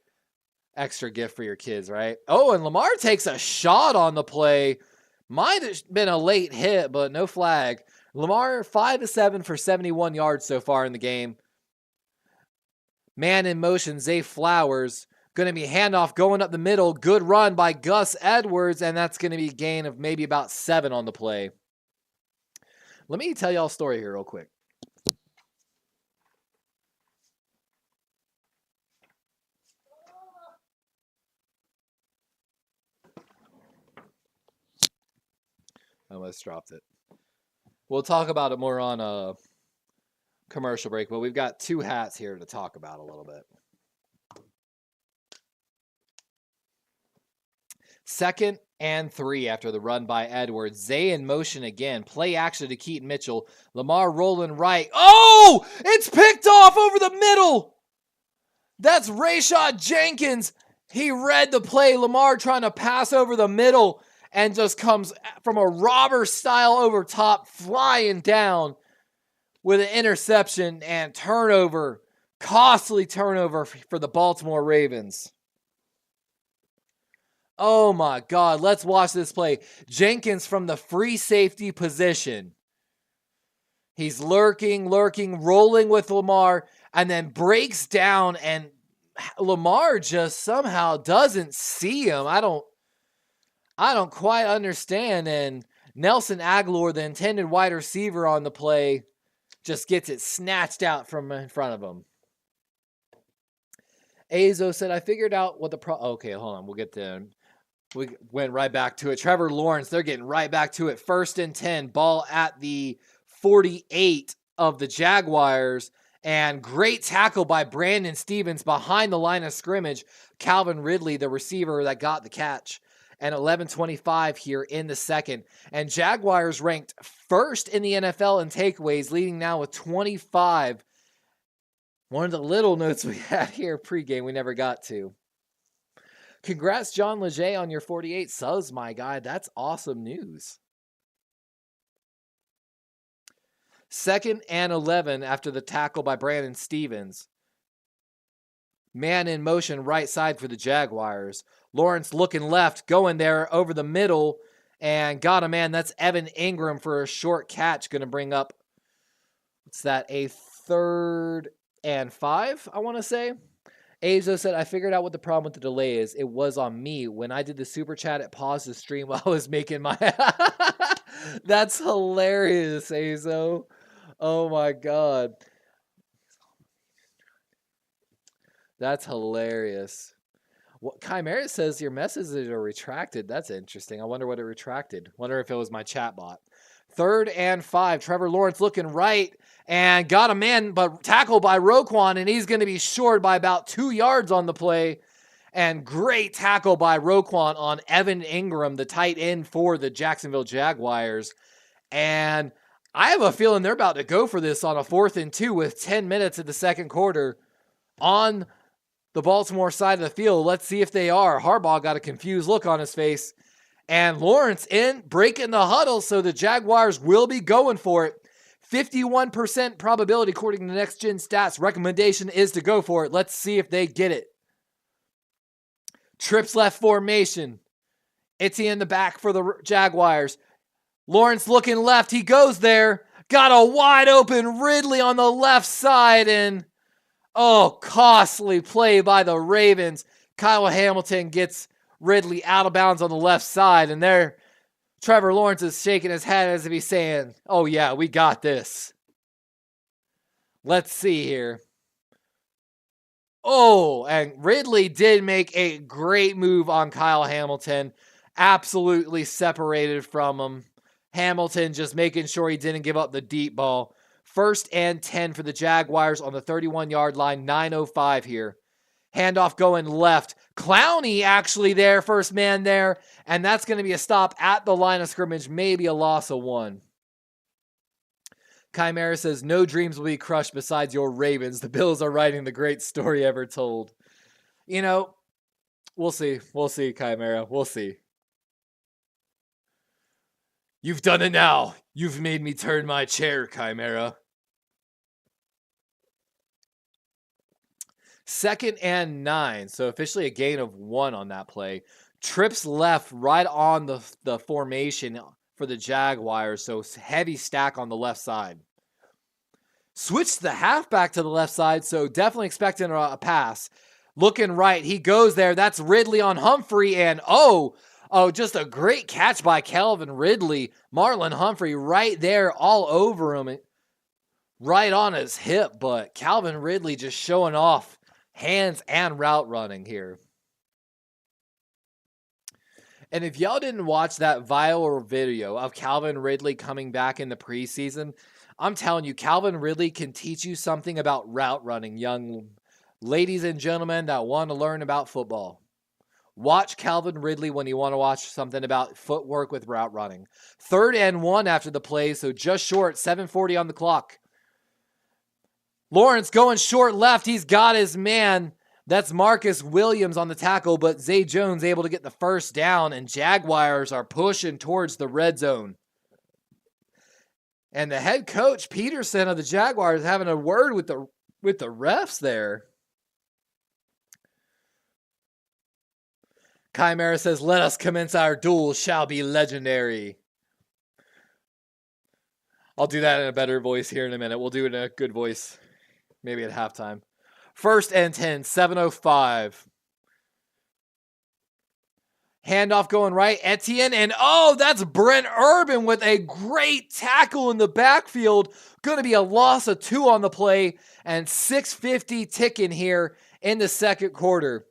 extra gift for your kids, right? Oh, and Lamar takes a shot on the play. Might have been a late hit, but no flag. Lamar 5-7 for 71 yards so far in the game. Man in motion, Zay Flowers. Going to be handoff going up the middle. Good run by Gus Edwards, and that's going to be a gain of maybe about 7 on the play. Let me tell y'all a story here real quick. I almost dropped it. We'll talk about it more on a commercial break, but we've got 2 hats here to talk about a little bit. 2nd and 3 after the run by Edwards. Zay in motion again. Play action to Keaton Mitchell. Lamar rolling right. Oh! It's picked off over the middle! That's Rashad Jenkins. He read the play. Lamar trying to pass over the middle and just comes from a robber style over top, flying down with an interception and turnover. Costly turnover for the Baltimore Ravens. Oh my God, let's watch this play. Jenkins from the free safety position. He's lurking, rolling with Lamar, and then breaks down, and Lamar just somehow doesn't see him. I don't quite understand. And Nelson Aguilar, the intended wide receiver on the play, just gets it snatched out from in front of him. Azo said, I figured out what the okay, hold on. We'll get to We went right back to it. Trevor Lawrence, they're getting right back to it. 1st and 10, ball at the 48 of the Jaguars. And great tackle by Brandon Stevens behind the line of scrimmage. Calvin Ridley, the receiver that got the catch. And 11:25 here in the second. And Jaguars ranked first in the NFL in takeaways, leading now with 25. One of the little notes we had here pregame we never got to. Congrats, John Leger, on your 48 subs, my guy. That's awesome news. 2nd and 11 after the tackle by Brandon Stevens. Man in motion right side for the Jaguars. Lawrence looking left, going there over the middle, and got a man. That's Evan Ingram for a short catch. Going to bring up, what's that, a 3rd and 5, I want to say. Azo said, I figured out what the problem with the delay is. It was on me. When I did the super chat, it paused the stream while I was making my... That's hilarious, Azo. Oh, my God. That's hilarious. What Chimera says your messages are retracted. That's interesting. I wonder what it retracted. Wonder if it was my chat bot. 3rd and 5. Trevor Lawrence looking right and got a man, but tackled by Roquan, and he's going to be short by about 2 yards on the play. And great tackle by Roquan on Evan Ingram, the tight end for the Jacksonville Jaguars. And I have a feeling they're about to go for this on a 4th and 2 with 10 minutes of the second quarter on the Baltimore side of the field. Let's see if they are. Harbaugh got a confused look on his face. And Lawrence in, breaking the huddle, so the Jaguars will be going for it. 51% probability according to Next Gen Stats. Recommendation is to go for it. Let's see if they get it. Trips left formation. Itty in the back for the Jaguars. Lawrence looking left. He goes there. Got a wide open Ridley on the left side. And, costly play by the Ravens. Kyle Hamilton gets Ridley out of bounds on the left side. And there, Trevor Lawrence is shaking his head as if he's saying, oh, yeah, we got this. Let's see here. Oh, and Ridley did make a great move on Kyle Hamilton. Absolutely separated from him. Hamilton just making sure he didn't give up the deep ball. 1st and 10 for the Jaguars on the 31-yard line. 9:05 here. Handoff going left. Clowney actually there, first man there. And that's going to be a stop at the line of scrimmage. Maybe a loss of 1. Chimera says, no dreams will be crushed besides your Ravens. The Bills are writing the great story ever told. You know, we'll see. We'll see, Chimera. We'll see. You've done it now. You've made me turn my chair, Chimera. 2nd and 9. So officially a gain of 1 on that play. Trips left right on the formation for the Jaguars. So heavy stack on the left side. Switched the halfback to the left side. So definitely expecting a pass. Looking right. He goes there. That's Ridley on Humphrey. And just a great catch by Calvin Ridley. Marlon Humphrey right there all over him. Right on his hip. But Calvin Ridley just showing off hands and route running here. And if y'all didn't watch that viral video of Calvin Ridley coming back in the preseason, I'm telling you, Calvin Ridley can teach you something about route running, young ladies and gentlemen that want to learn about football. Watch Calvin Ridley when you want to watch something about footwork with route running. 3rd and 1 after the play, so just short, 7:40 on the clock. Lawrence going short left. He's got his man. That's Marcus Williams on the tackle, but Zay Jones able to get the first down, and Jaguars are pushing towards the red zone. And the head coach, Peterson of the Jaguars, having a word with the refs there. Chimera says, let us commence our duel, shall be legendary. I'll do that in a better voice here in a minute. We'll do it in a good voice, maybe at halftime. 1st and 10, 7:05. Handoff going right. Etienne, and that's Brent Urban with a great tackle in the backfield. Going to be a loss of 2 on the play, and 6:50 ticking here in the second quarter.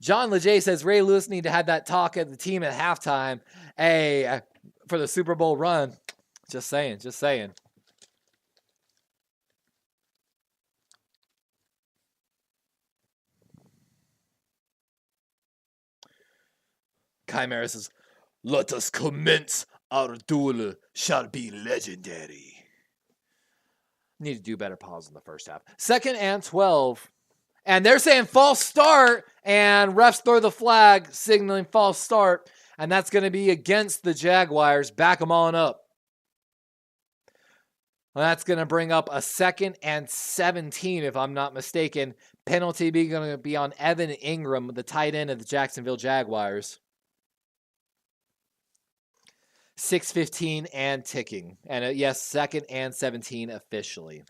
John Leger says Ray Lewis need to have that talk at the team at halftime. Hey, for the Super Bowl run. Just saying. Chimera says, "Let us commence. Our duel shall be legendary." Need to do better pause in the first half. 2nd and 12. And they're saying false start, and refs throw the flag, signaling false start. And that's going to be against the Jaguars. Back them on up. Well, that's going to bring up a 2nd and 17, if I'm not mistaken. Penalty going to be on Evan Ingram, the tight end of the Jacksonville Jaguars. 6:15 and ticking. And yes, 2nd and 17 officially.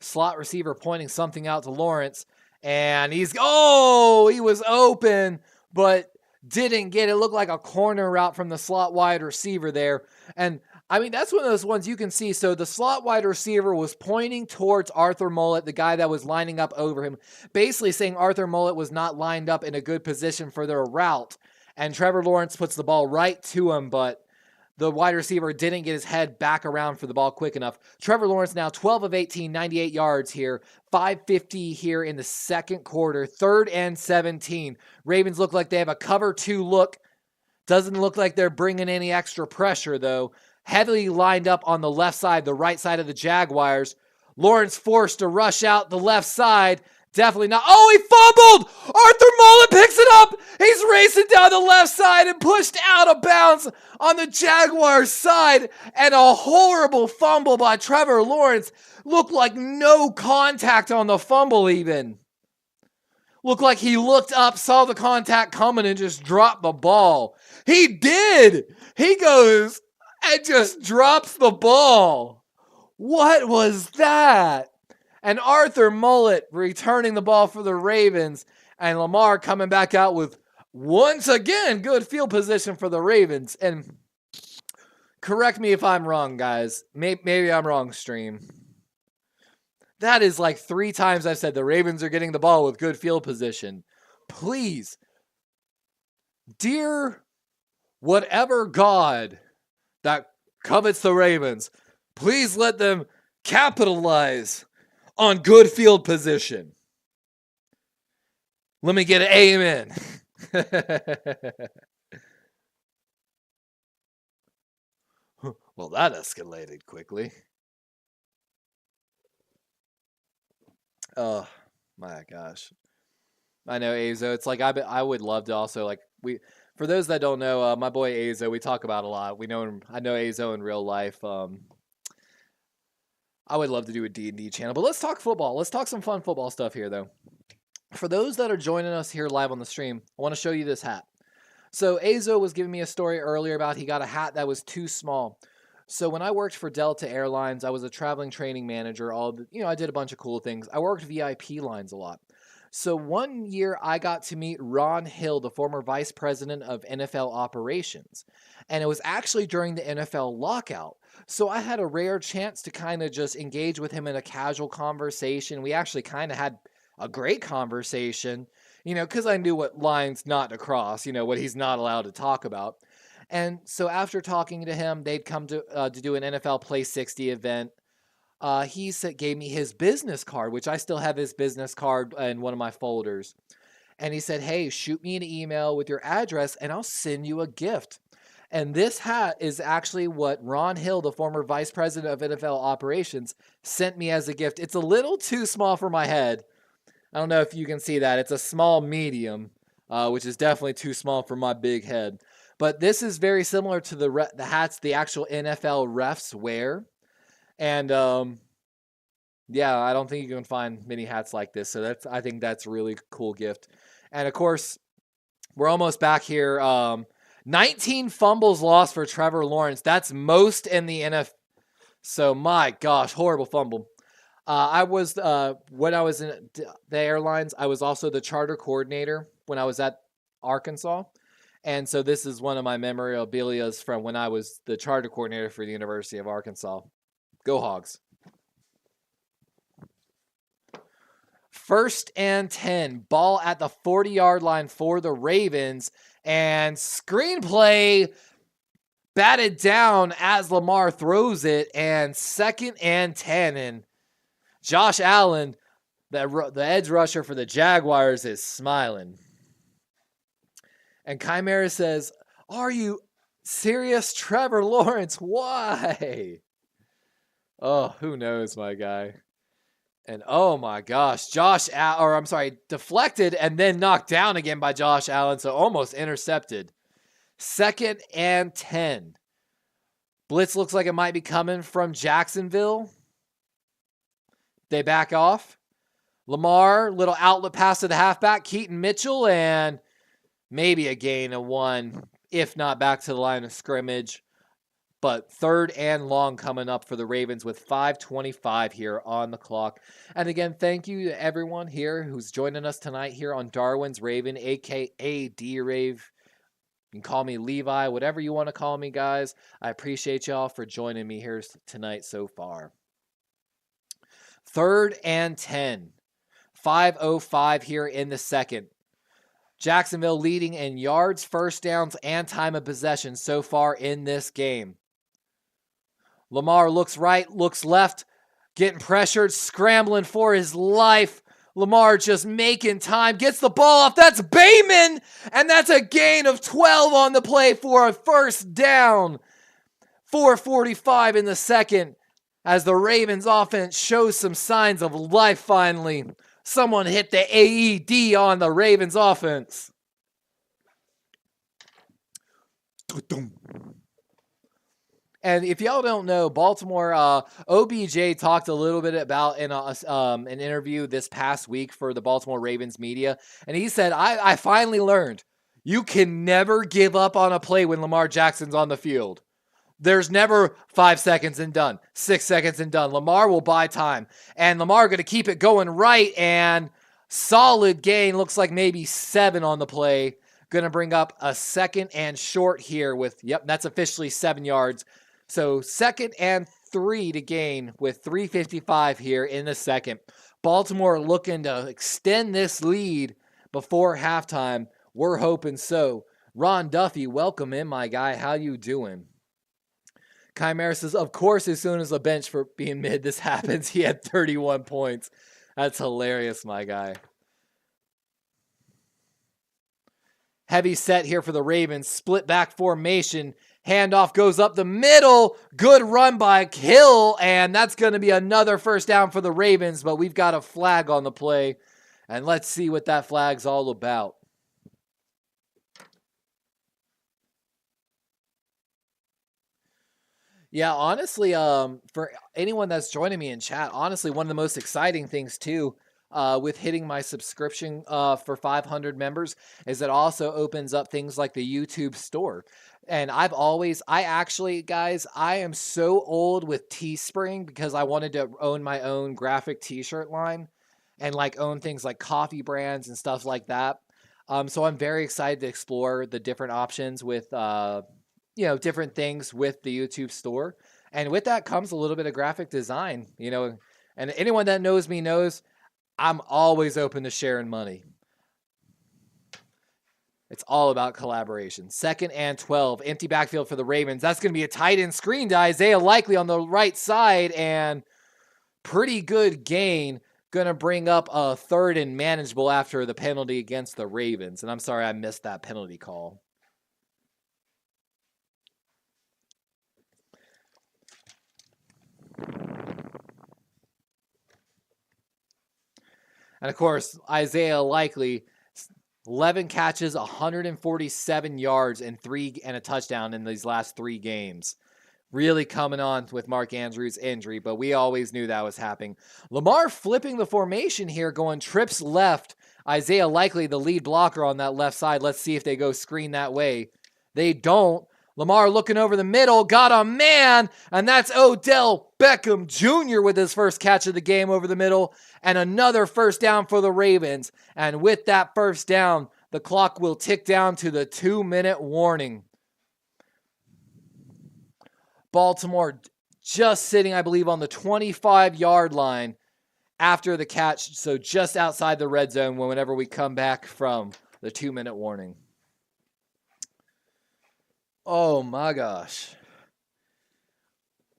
Slot receiver pointing something out to Lawrence, and he was open, but didn't get it. Looked like a corner route from the slot wide receiver there. And I mean, that's one of those ones you can see. So the slot wide receiver was pointing towards Arthur Mullet, the guy that was lining up over him, basically saying Arthur Mullet was not lined up in a good position for their route. And Trevor Lawrence puts the ball right to him, but the wide receiver didn't get his head back around for the ball quick enough. Trevor Lawrence now 12 of 18, 98 yards here. 5:50 here in the second quarter. 3rd and 17. Ravens look like they have a cover 2 look. Doesn't look like they're bringing any extra pressure, though. Heavily lined up on the left side, the right side of the Jaguars. Lawrence forced to rush out the left side. Definitely not. Oh, he fumbled! Arthur Mullet picks it up! He's racing down the left side and pushed out of bounds on the Jaguars side. And a horrible fumble by Trevor Lawrence. Looked like no contact on the fumble even. Looked like he looked up, saw the contact coming, and just dropped the ball. He did! He goes and just drops the ball. What was that? And Arthur Mullet returning the ball for the Ravens. And Lamar coming back out with, once again, good field position for the Ravens. And correct me if I'm wrong, guys. Maybe I'm wrong, stream. That is like 3 times I've said the Ravens are getting the ball with good field position. Please, dear whatever God that covets the Ravens, please let them capitalize on good field position. Let me get an amen. Well, that escalated quickly. Oh my gosh. I know Azo. It's like I would love to also for those that don't know, my boy Azo, we talk about a lot. We know him. I know Azo in real life. I would love to do a D&D channel, but let's talk football. Let's talk some fun football stuff here, though. For those that are joining us here live on the stream, I want to show you this hat. So Azo was giving me a story earlier about he got a hat that was too small. So when I worked for Delta Airlines, I was a traveling training manager. I did a bunch of cool things. I worked VIP lines a lot. So one year I got to meet Ron Hill, the former vice president of NFL operations. And it was actually during the NFL lockout. So I had a rare chance to kind of just engage with him in a casual conversation. We actually kind of had a great conversation, because I knew what lines not to cross, what he's not allowed to talk about. And so after talking to him, they'd come to do an NFL Play 60 event. He gave me his business card, which I still have his business card in one of my folders. And he said, hey, shoot me an email with your address and I'll send you a gift. And this hat is actually what Ron Hill, the former vice president of NFL operations, sent me as a gift. It's a little too small for my head. I don't know if you can see that. It's a small medium, which is definitely too small for my big head. But this is very similar to the hats the actual NFL refs wear. And I don't think you can find many hats like this. So I think that's a really cool gift. And of course, we're almost back here. 19 fumbles lost for Trevor Lawrence. That's most in the NFL. So my gosh, horrible fumble. When I was in the airlines, I was also the charter coordinator when I was at Arkansas. And so this is one of my memorabilias from when I was the charter coordinator for the University of Arkansas. Go Hogs. 1st and 10. Ball at the 40-yard line for the Ravens. And screenplay. batted down as Lamar throws it, and 2nd and 10. And Josh Allen, the edge rusher for the Jaguars, is smiling. And Chimera says, "Are you serious, Trevor Lawrence? Why?" Oh, who knows, my guy. And oh my gosh, deflected and then knocked down again by Josh Allen, so almost intercepted. 2nd and 10. Blitz looks like it might be coming from Jacksonville. They back off. Lamar, little outlet pass to the halfback, Keaton Mitchell, and maybe a gain of 1, if not back to the line of scrimmage. But 3rd and long coming up for the Ravens with 5:25 here on the clock. And again, thank you to everyone here who's joining us tonight here on Darwin's Raven, a.k.a. D-Rave. You can call me Levi, whatever you want to call me, guys. I appreciate y'all for joining me here tonight so far. 3rd and 10. 5:05 here in the second. Jacksonville leading in yards, first downs, and time of possession so far in this game. Lamar looks right, looks left, getting pressured, scrambling for his life. Lamar just making time, gets the ball off. That's Bayman, and that's a gain of 12 on the play for a first down. 4:45 in the second as the Ravens offense shows some signs of life finally. Someone hit the AED on the Ravens offense. And if y'all don't know, Baltimore, OBJ talked a little bit about in an interview this past week for the Baltimore Ravens media. And he said, I finally learned you can never give up on a play when Lamar Jackson's on the field. There's never 5 seconds and done, 6 seconds and done. Lamar will buy time. And Lamar going to keep it going right. And solid gain, looks like maybe 7 on the play. Going to bring up a 2nd and short here with, yep, that's officially 7 yards. So 2nd and 3 to gain with 3:55 here in the second. Baltimore looking to extend this lead before halftime. We're hoping so. Ron Duffy, welcome in, my guy. How you doing? Chimera says, of course, as soon as the bench for being mid this happens, he had 31 points. That's hilarious, my guy. Heavy set here for the Ravens. Split back formation. Handoff goes up the middle. Good run by Hill. And that's going to be another first down for the Ravens. But we've got a flag on the play. And let's see what that flag's all about. Yeah, honestly, for anyone that's joining me in chat, honestly, one of the most exciting things too, with hitting my subscription for 500 members is it also opens up things like the YouTube store. And I actually, guys, I am so old with Teespring because I wanted to own my own graphic t-shirt line and like own things like coffee brands and stuff like that. So I'm very excited to explore the different options with, different things with the YouTube store. And with that comes a little bit of graphic design, and anyone that knows me knows I'm always open to sharing money. It's all about collaboration. 2nd and 12, empty backfield for the Ravens. That's going to be a tight end screen to Isaiah Likely on the right side, and pretty good gain. Going to bring up a 3rd and manageable after the penalty against the Ravens. And I'm sorry I missed that penalty call. And of course, Isaiah Likely, 11 catches, 147 yards, and a touchdown in these last 3 games. Really coming on with Mark Andrews' injury, but we always knew that was happening. Lamar flipping the formation here, going trips left. Isaiah Likely, the lead blocker on that left side. Let's see if they go screen that way. They don't. Lamar looking over the middle, got a man, and that's Odell Beckham Jr. with his first catch of the game over the middle, and another first down for the Ravens. And with that first down, the clock will tick down to the 2-minute warning. Baltimore just sitting, I believe, on the 25-yard line after the catch, so just outside the red zone whenever we come back from the 2-minute warning. Oh my gosh.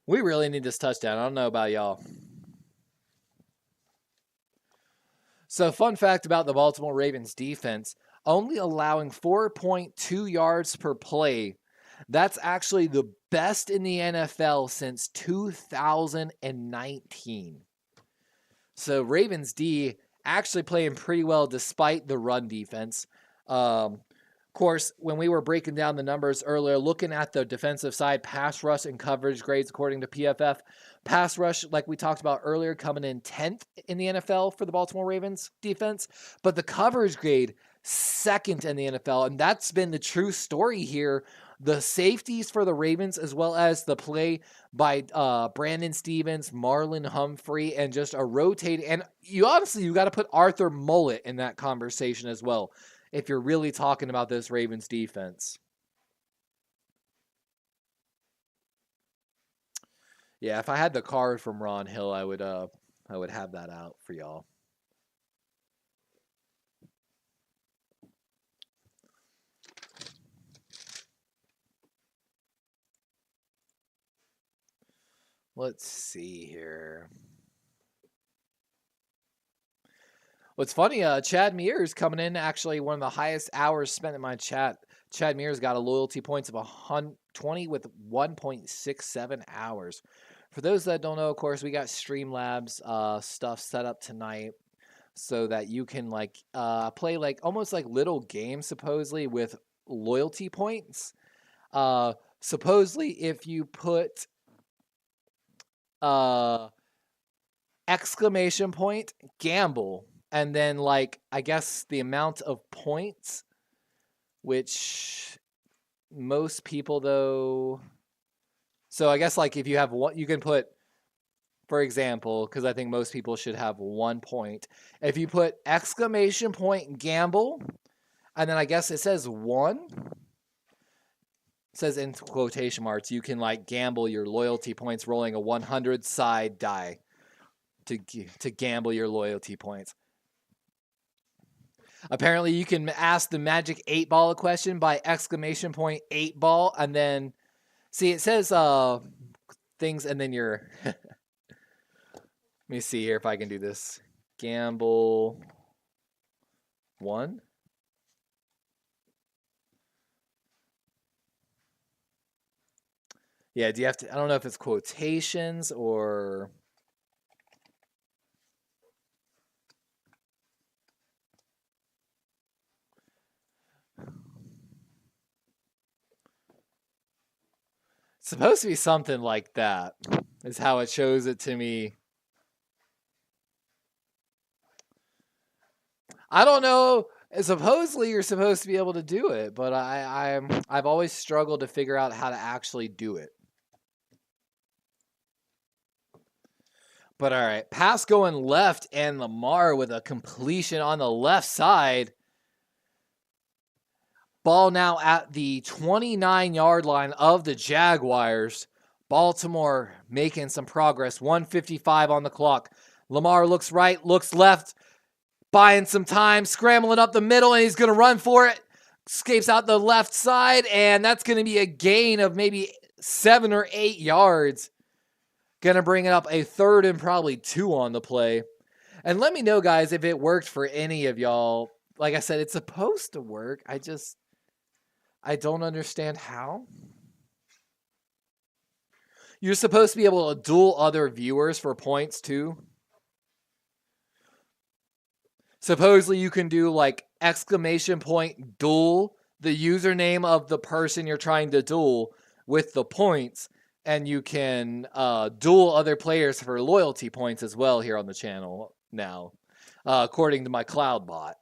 We really need this touchdown. I don't know about y'all. So, fun fact about the Baltimore Ravens defense, only allowing 4.2 yards per play. That's actually the best in the NFL since 2019. So, Ravens D actually playing pretty well despite the run defense. Of course, when we were breaking down the numbers earlier, looking at the defensive side, pass rush and coverage grades according to PFF, pass rush, like we talked about earlier, coming in 10th in the NFL for the Baltimore Ravens defense, but the coverage grade, second in the NFL. And that's been the true story here. The safeties for the Ravens, as well as the play by Brandon Stevens, Marlon Humphrey, and just a rotating. And you got to put Arthur Mullet in that conversation as well, if you're really talking about this Ravens defense. Yeah, if I had the card from Ron Hill, I would have that out for y'all. Let's see here. What's funny, Chad Mears coming in, actually one of the highest hours spent in my chat. Chad Mears got a loyalty points of 120 with 1.67 hours. For those that don't know, of course, we got Streamlabs stuff set up tonight so that you can play like almost like little games supposedly with loyalty points. Supposedly if you put exclamation point gamble, and then I guess the amount of points, which most people though. So I guess if you have one, you can put, for example, because I think most people should have 1 point. If you put exclamation point gamble, and then I guess it says 1. It says in quotation marks, you can gamble your loyalty points rolling a 100 side die to gamble your loyalty points. Apparently, you can ask the magic 8 ball a question by exclamation point 8 ball, and then see it says things, and then you're. Let me see here if I can do this. Gamble 1. Yeah, do you have to? I don't know if it's quotations or. It's supposed to be something like that, is how it shows it to me. I don't know. Supposedly you're supposed to be able to do it, but I've always struggled to figure out how to actually do it. But all right, pass going left, and Lamar with a completion on the left side. Ball now at the 29-yard line of the Jaguars. Baltimore making some progress. 1:55 on the clock. Lamar looks right, looks left, buying some time, scrambling up the middle, and he's going to run for it. Escapes out the left side, and that's going to be a gain of maybe 7 or 8 yards. Going to bring it up a 3rd and probably 2 on the play. And let me know, guys, if it worked for any of y'all. Like I said, it's supposed to work. I don't understand how. You're supposed to be able to duel other viewers for points too. Supposedly you can do exclamation point duel the username of the person you're trying to duel with the points, and you can duel other players for loyalty points as well here on the channel now, according to my cloud bot,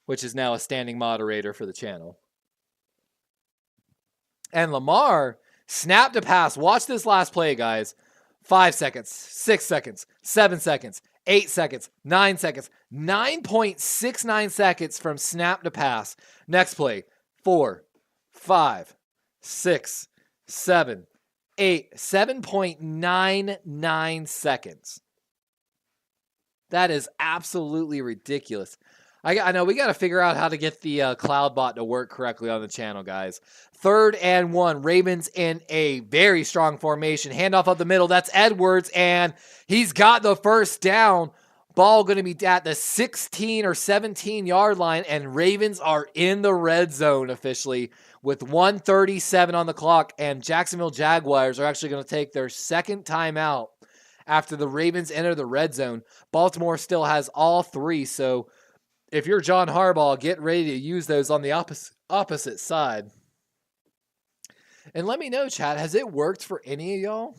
which is now a standing moderator for the channel. And Lamar snapped a pass. Watch this last play, guys. 5 seconds, 6 seconds, 7 seconds, 8 seconds, 9 seconds, 9.69 seconds from snap to pass. Next play, 4, 5, 6, 7, 8, 7.99 seconds. That is absolutely ridiculous. I know we got to figure out how to get the cloud bot to work correctly on the channel, guys. 3rd and 1. Ravens in a very strong formation. Handoff up the middle. That's Edwards, and he's got the first down. Ball going to be at the 16 or 17-yard line, and Ravens are in the red zone officially with 1:37 on the clock, and Jacksonville Jaguars are actually going to take their second timeout after the Ravens enter the red zone. Baltimore still has all 3, so if you're John Harbaugh, get ready to use those on the opposite side. And let me know, chat, has it worked for any of y'all?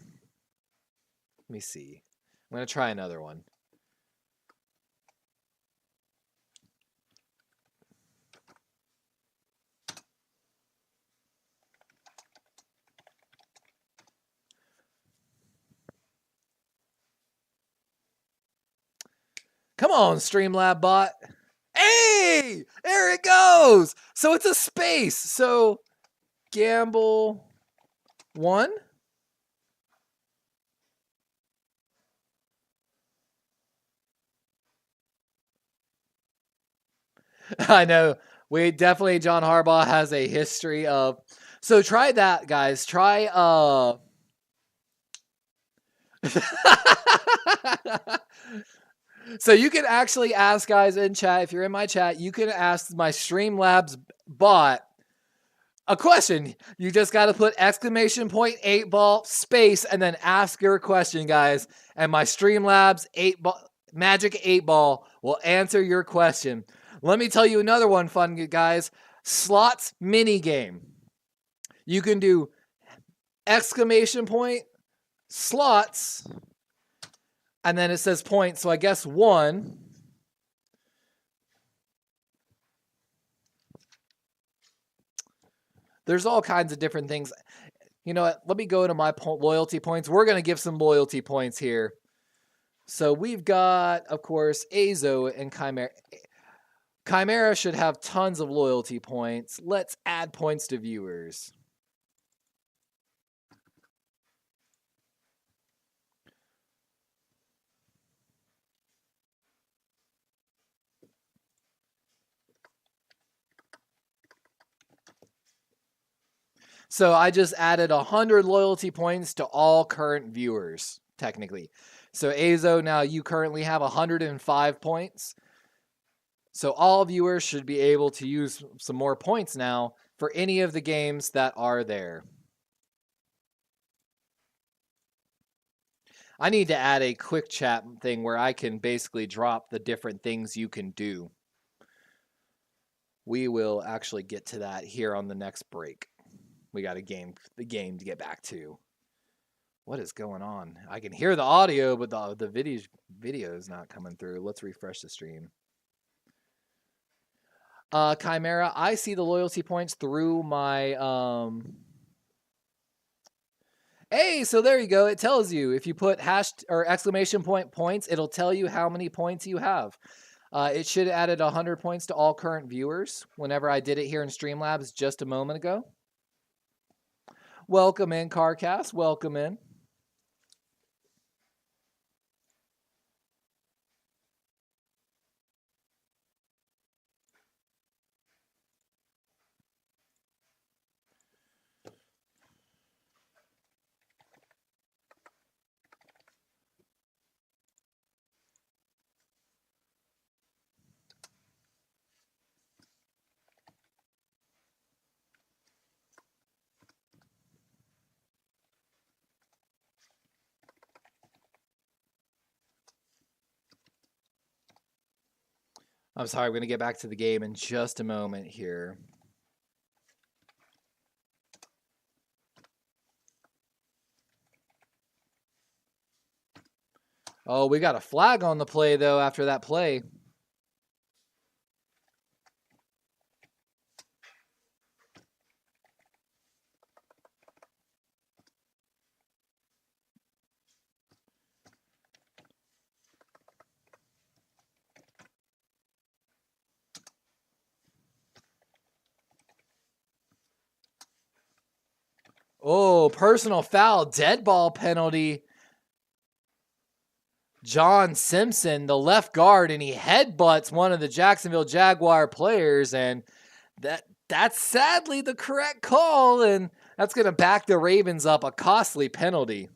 Let me see. I'm going to try another one. Come on, Streamlab bot. Hey, there it goes. So it's a space. So gamble 1. I know. We definitely, John Harbaugh has a history of. So try that, guys. Try So you can actually ask guys in chat, if you're in my chat, you can ask my Streamlabs bot a question. You just got to put exclamation point 8 ball space and then ask your question, guys. And my Streamlabs magic 8 ball will answer your question. Let me tell you another one, fun guys. Slots mini game. You can do exclamation point slots. And then it says point, so I guess 1. There's all kinds of different things. You know what? Let me go to my loyalty points. We're going to give some loyalty points here. So we've got, of course, Azo and Chimera. Chimera should have tons of loyalty points. Let's add points to viewers. So I just added 100 loyalty points to all current viewers, technically. So Azo, now you currently have 105 points. So all viewers should be able to use some more points now for any of the games that are there. I need to add a quick chat thing where I can basically drop the different things you can do. We will actually get to that here on the next break. We got the game to get back to. What is going on? I can hear the audio, but the video is not coming through. Let's refresh the stream. Chimera, I see the loyalty points through my Hey, so there you go. It tells you if you put hash or exclamation point points, it'll tell you how many points you have. It should have added 100 points to all current viewers whenever I did it here in Streamlabs just a moment ago. Welcome in, CarCast. Welcome in. I'm sorry, we're going to get back to the game in just a moment here. Oh, we got a flag on the play, though, after that play. Oh, personal foul, dead ball penalty. John Simpson, the left guard, and he headbutts one of the Jacksonville Jaguar players, and that's sadly the correct call, and that's going to back the Ravens up a costly penalty.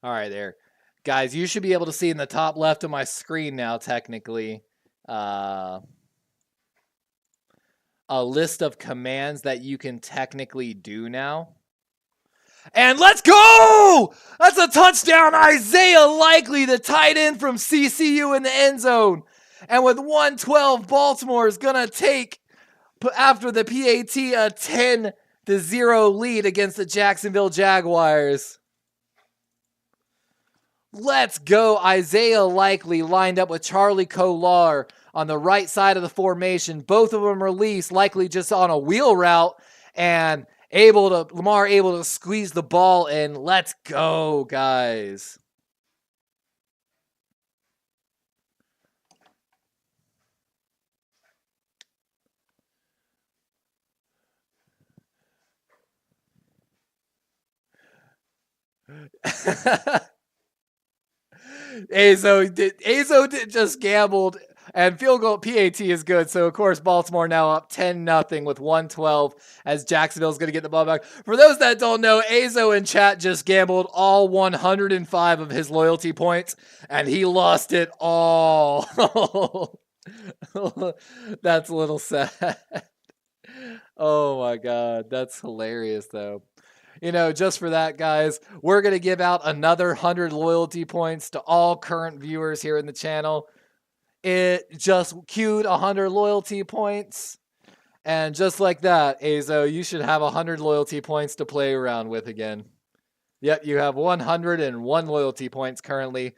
All right, there. Guys, you should be able to see in the top left of my screen now, technically, a list of commands that you can technically do now. And let's go! That's a touchdown. Isaiah Likely, the tight end from CCU in the end zone. And with 112, Baltimore is going to take, after the PAT, a 10-0 lead against the Jacksonville Jaguars. Let's go. Isaiah Likely lined up with Charlie Kolar on the right side of the formation. Both of them released, Likely just on a wheel route, and Lamar able to squeeze the ball in. Let's go, guys. Azo just gambled, and field goal PAT is good. So, of course, Baltimore now up 10-0 with 112 as Jacksonville's going to get the ball back. For those that don't know, Azo in chat just gambled all 105 of his loyalty points, and he lost it all. That's a little sad. Oh, my God. That's hilarious, though. You know, just for that, guys, we're going to give out another 100 loyalty points to all current viewers here in the channel. It just queued 100 loyalty points. And just like that, Azo, you should have 100 loyalty points to play around with again. Yep, you have 101 loyalty points currently.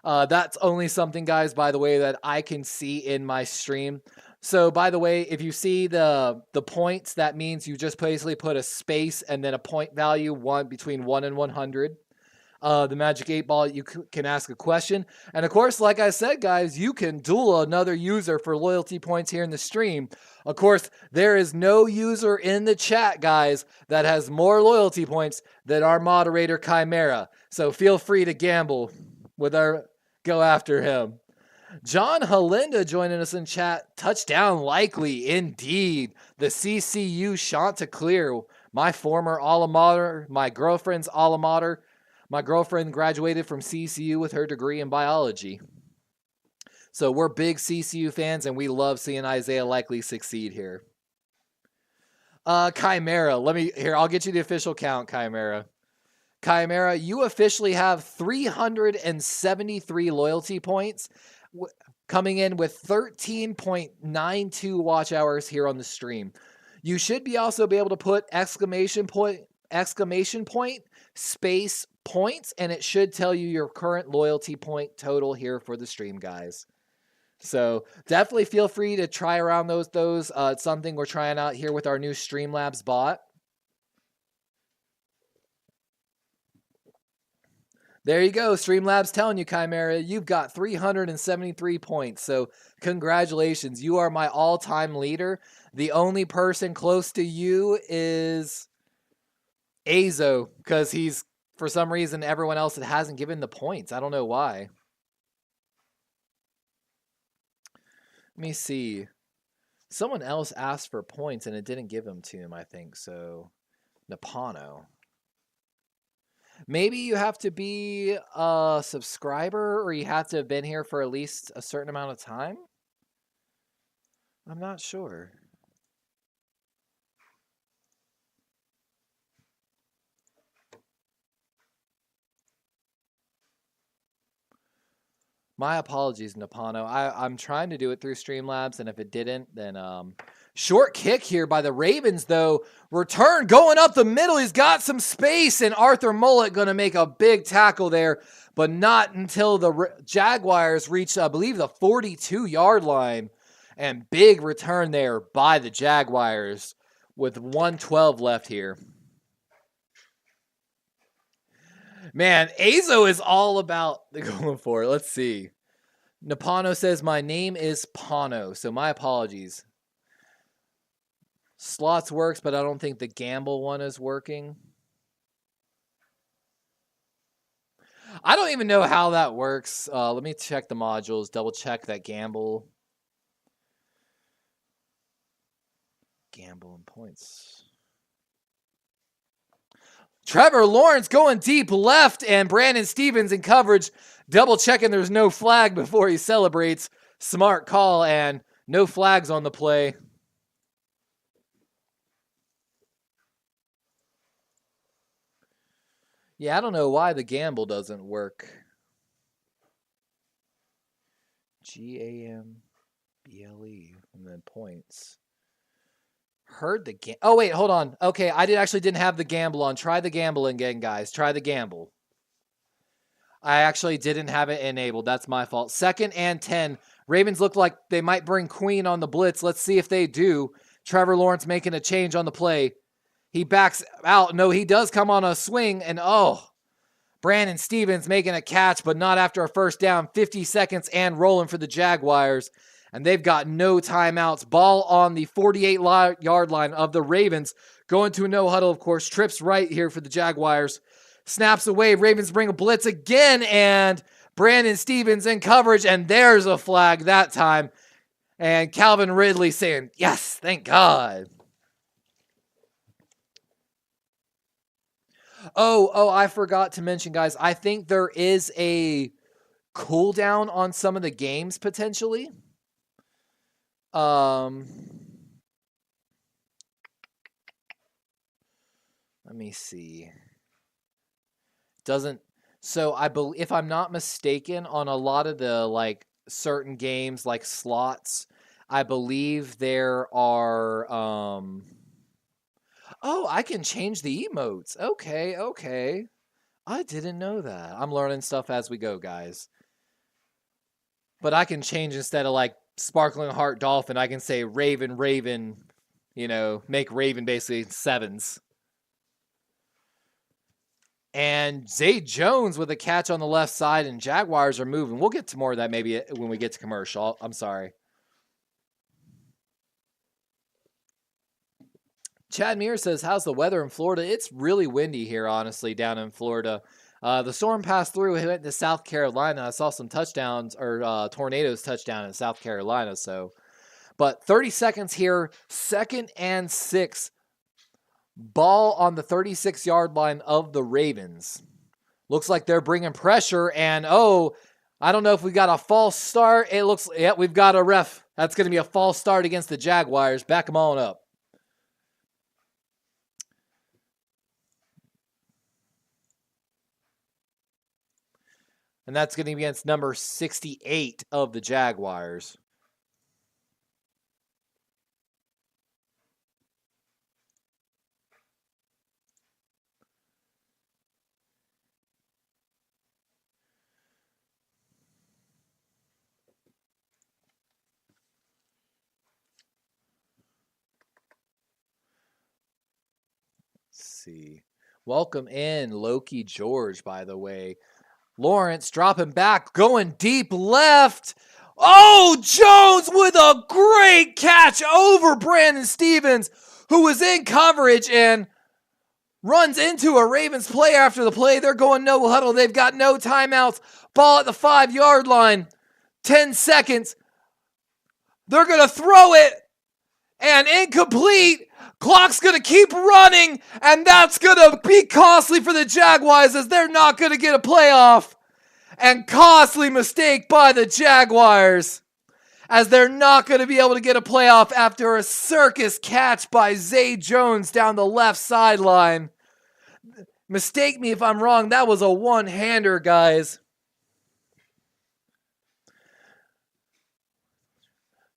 That's only something, guys, by the way, that I can see in my stream. So, by the way, if you see the points, that means you just basically put a space and then a point value between 1 and 100. The Magic 8 Ball, you can ask a question. And, of course, like I said, guys, you can duel another user for loyalty points here in the stream. Of course, there is no user in the chat, guys, that has more loyalty points than our moderator, Chimera. So feel free to gamble go after him. John Halinda joining us in chat. Touchdown likely, indeed. The CCU Chanticleer, my former alma mater, my girlfriend's alma mater. My girlfriend graduated from CCU with her degree in biology. So we're big CCU fans, and we love seeing Isaiah Likely succeed here. Chimera, I'll get you the official count, Chimera. Chimera, you officially have 373 loyalty points, coming in with 13.92 watch hours here on the stream. You should also be able to put exclamation point, space, points, and it should tell you your current loyalty point total here for the stream, guys. So definitely feel free to try around those. It's something we're trying out here with our new Streamlabs bot. There you go. Streamlabs telling you, Chimera, you've got 373 points. So congratulations. You are my all-time leader. The only person close to you is Azo, because he's, for some reason, everyone else that hasn't given the points. I don't know why. Let me see. Someone else asked for points and it didn't give them to him, I think. So, Napano. Maybe you have to be a subscriber, or you have to have been here for at least a certain amount of time. I'm not sure. My apologies, Napano. I'm trying to do it through Streamlabs, and if it didn't, then short kick here by the Ravens, though. Return going up the middle. He's got some space, and Arthur Mullet going to make a big tackle there, but not until the Jaguars reach, I believe, the 42-yard line. And big return there by the Jaguars with 1:12 left here. Man, Azo is all about going for it. Let's see. Napano says, my name is Pano, so my apologies. Slots works, but I don't think the gamble one is working. I don't even know how that works. Let me check the modules, double check that gamble. Gamble and points. Trevor Lawrence going deep left, and Brandon Stevens in coverage, double checking there's no flag before he celebrates. Smart call, and no flags on the play. Yeah, I don't know why the gamble doesn't work. GAMBLE and then points. Heard the game. Oh, wait, hold on. Okay, I didn't have the gamble on. Try the gamble again, guys. Try the gamble. I actually didn't have it enabled. That's my fault. 2nd and 10. Ravens look like they might bring Queen on the blitz. Let's see if they do. Trevor Lawrence making a change on the play. He backs out. No, he does come on a swing. And Brandon Stevens making a catch, but not after a first down. 50 seconds and rolling for the Jaguars. And they've got no timeouts. Ball on the 48-yard line of the Ravens. Going to a no huddle, of course. Trips right here for the Jaguars. Snaps away. Ravens bring a blitz again. And Brandon Stevens in coverage. And there's a flag that time. And Calvin Ridley saying, yes, thank God. Oh, I forgot to mention, guys. I think there is a cooldown on some of the games potentially. Let me see. So I believe, if I'm not mistaken, on a lot of the certain games like slots, I believe there are I can change the emotes. Okay. I didn't know that. I'm learning stuff as we go, guys. But I can change, instead of sparkling heart dolphin, I can say Raven, make Raven basically 7s. And Zay Jones with a catch on the left side, and Jaguars are moving. We'll get to more of that maybe when we get to commercial. I'm sorry. Chad Mears says, how's the weather in Florida? It's really windy here, honestly, down in Florida. The storm passed through. It went to South Carolina. I saw some touchdowns or tornadoes touchdown in South Carolina. But 30 seconds here, 2nd and 6. Ball on the 36-yard line of the Ravens. Looks like they're bringing pressure. And, I don't know if we got a false start. It looks, we've got a ref. That's going to be a false start against the Jaguars. Back them on up. And that's going to be against number 68 of the Jaguars. Let's see. Welcome in, Loki George, by the way. Lawrence dropping back, going deep left. Jones with a great catch over Brandon Stevens, who was in coverage and runs into a Ravens play after the play. They're going no huddle. They've got no timeouts. Ball at the 5-yard line. 10 seconds. They're going to throw it. And incomplete. Clock's going to keep running, and that's going to be costly for the Jaguars, as they're not going to get a playoff. And costly mistake by the Jaguars, as they're not going to be able to get a playoff after a circus catch by Zay Jones down the left sideline. Mistake me if I'm wrong, that was a one-hander, guys.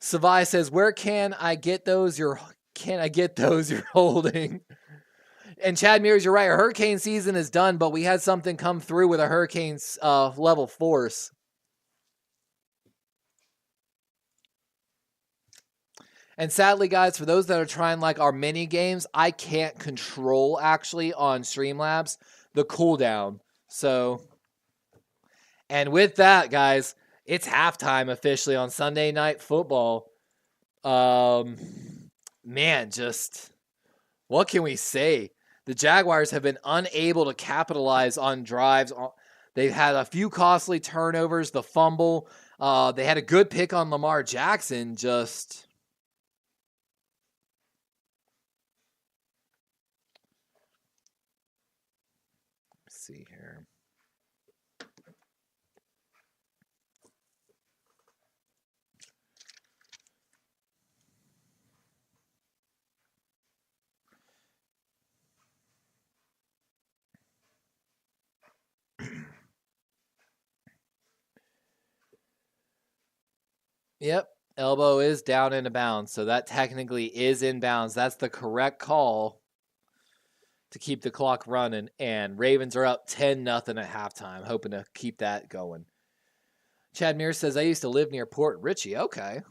Savai says, where can I get those you're holding? And Chad Mears, you're right. Our hurricane season is done, but we had something come through with a hurricane's level force. And sadly, guys, for those that are trying like our mini games, I can't control actually on Streamlabs the cooldown. So, and with that, guys, it's halftime officially on Sunday Night Football. Man, just what can we say? The Jaguars have been unable to capitalize on drives. They've had a few costly turnovers, the fumble. They had a good pick on Lamar Jackson. Just let's see here. Yep, elbow is down into bounds, so that technically is in bounds. That's the correct call to keep the clock running, and Ravens are up 10-0 at halftime, hoping to keep that going. Chad Mears says, I used to live near Port Richey. Okay.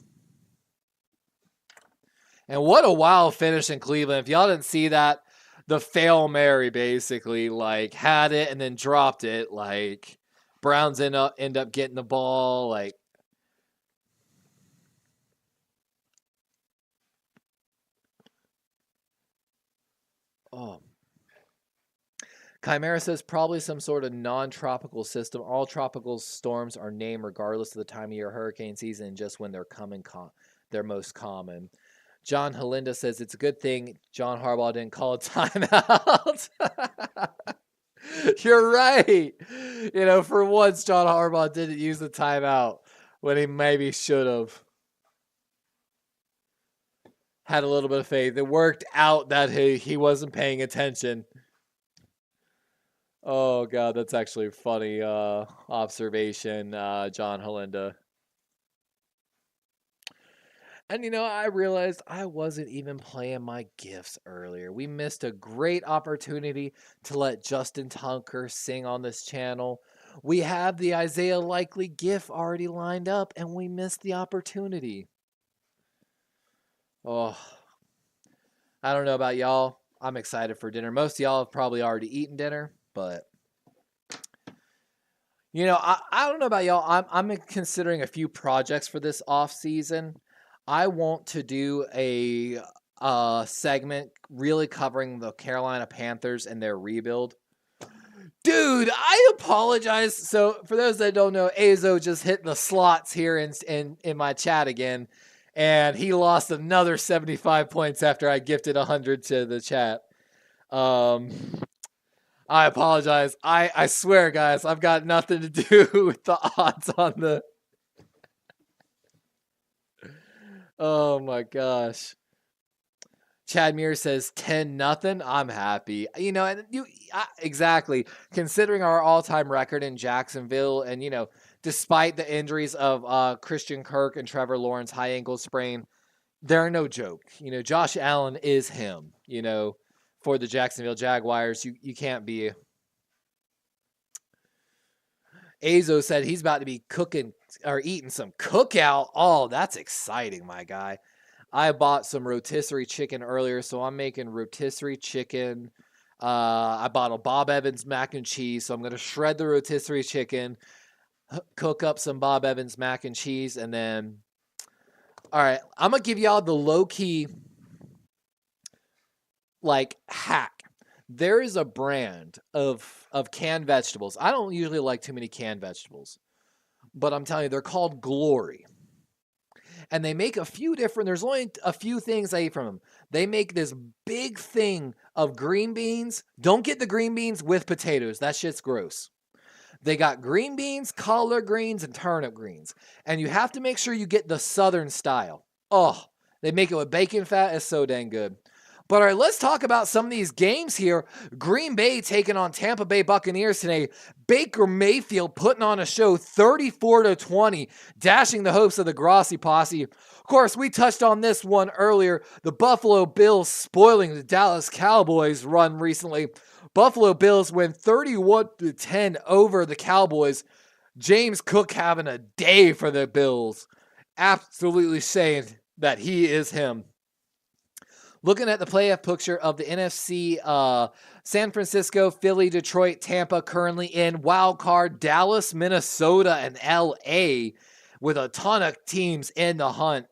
And what a wild finish in Cleveland. If y'all didn't see that, the Fail Mary basically like had it and then dropped it. Like Browns end up getting the ball. Like, oh. Chimera says probably some sort of non-tropical system. All tropical storms are named regardless of the time of year, hurricane season, and just when they're they're most common. John Halinda says it's a good thing John Harbaugh didn't call a timeout. You're right. You know, for once, John Harbaugh didn't use the timeout when he maybe should have. Had a little bit of faith. It worked out that he wasn't paying attention. Oh, God, that's actually a funny observation, John Halinda. And, you know, I realized I wasn't even playing my gifts earlier. We missed a great opportunity to let Justin Tunker sing on this channel. We have the Isaiah Likely gif already lined up, and we missed the opportunity. Oh, I don't know about y'all. I'm excited for dinner. Most of y'all have probably already eaten dinner, but... You know, I don't know about y'all. I'm considering a few projects for this off season. I want to do a segment really covering the Carolina Panthers and their rebuild. Dude, I apologize. So for those that don't know, Azo just hit the slots here in my chat again, and he lost another 75 points after I gifted 100 to the chat. I apologize. I swear, guys, I've got nothing to do with the odds on the... Oh, my gosh. Chad Muir says 10-0. I'm happy. You know, and exactly. Considering our all-time record in Jacksonville and, you know, despite the injuries of Christian Kirk and Trevor Lawrence high ankle sprain, they're no joke. You know, Josh Allen is him, you know. For the Jacksonville Jaguars, you can't be. Azo said he's about to be cooking or eating some cookout. Oh, that's exciting, my guy. I bought some rotisserie chicken earlier, so I'm making rotisserie chicken. I bought a Bob Evans mac and cheese, so I'm going to shred the rotisserie chicken, cook up some Bob Evans mac and cheese, and then, all right, I'm going to give y'all the low-key like hack. There is a brand of canned vegetables. I don't usually like too many canned vegetables, but I'm telling you, they're called Glory. And they make a few different, there's only a few things I eat from them. They make this big thing of green beans. Don't get the green beans with potatoes. That shit's gross. They got green beans, collard greens, and turnip greens. And you have to make sure you get the southern style. Oh, they make it with bacon fat. It's so dang good. But all right, let's talk about some of these games here. Green Bay taking on Tampa Bay Buccaneers today. Baker Mayfield putting on a show 34-20, dashing the hopes of the Grossi posse. Of course, we touched on this one earlier. The Buffalo Bills spoiling the Dallas Cowboys run recently. Buffalo Bills win 31-10 over the Cowboys. James Cook having a day for the Bills. Absolutely saying that he is him. Looking at the playoff picture of the NFC, San Francisco, Philly, Detroit, Tampa currently in. Wild card, Dallas, Minnesota, and LA with a ton of teams in the hunt.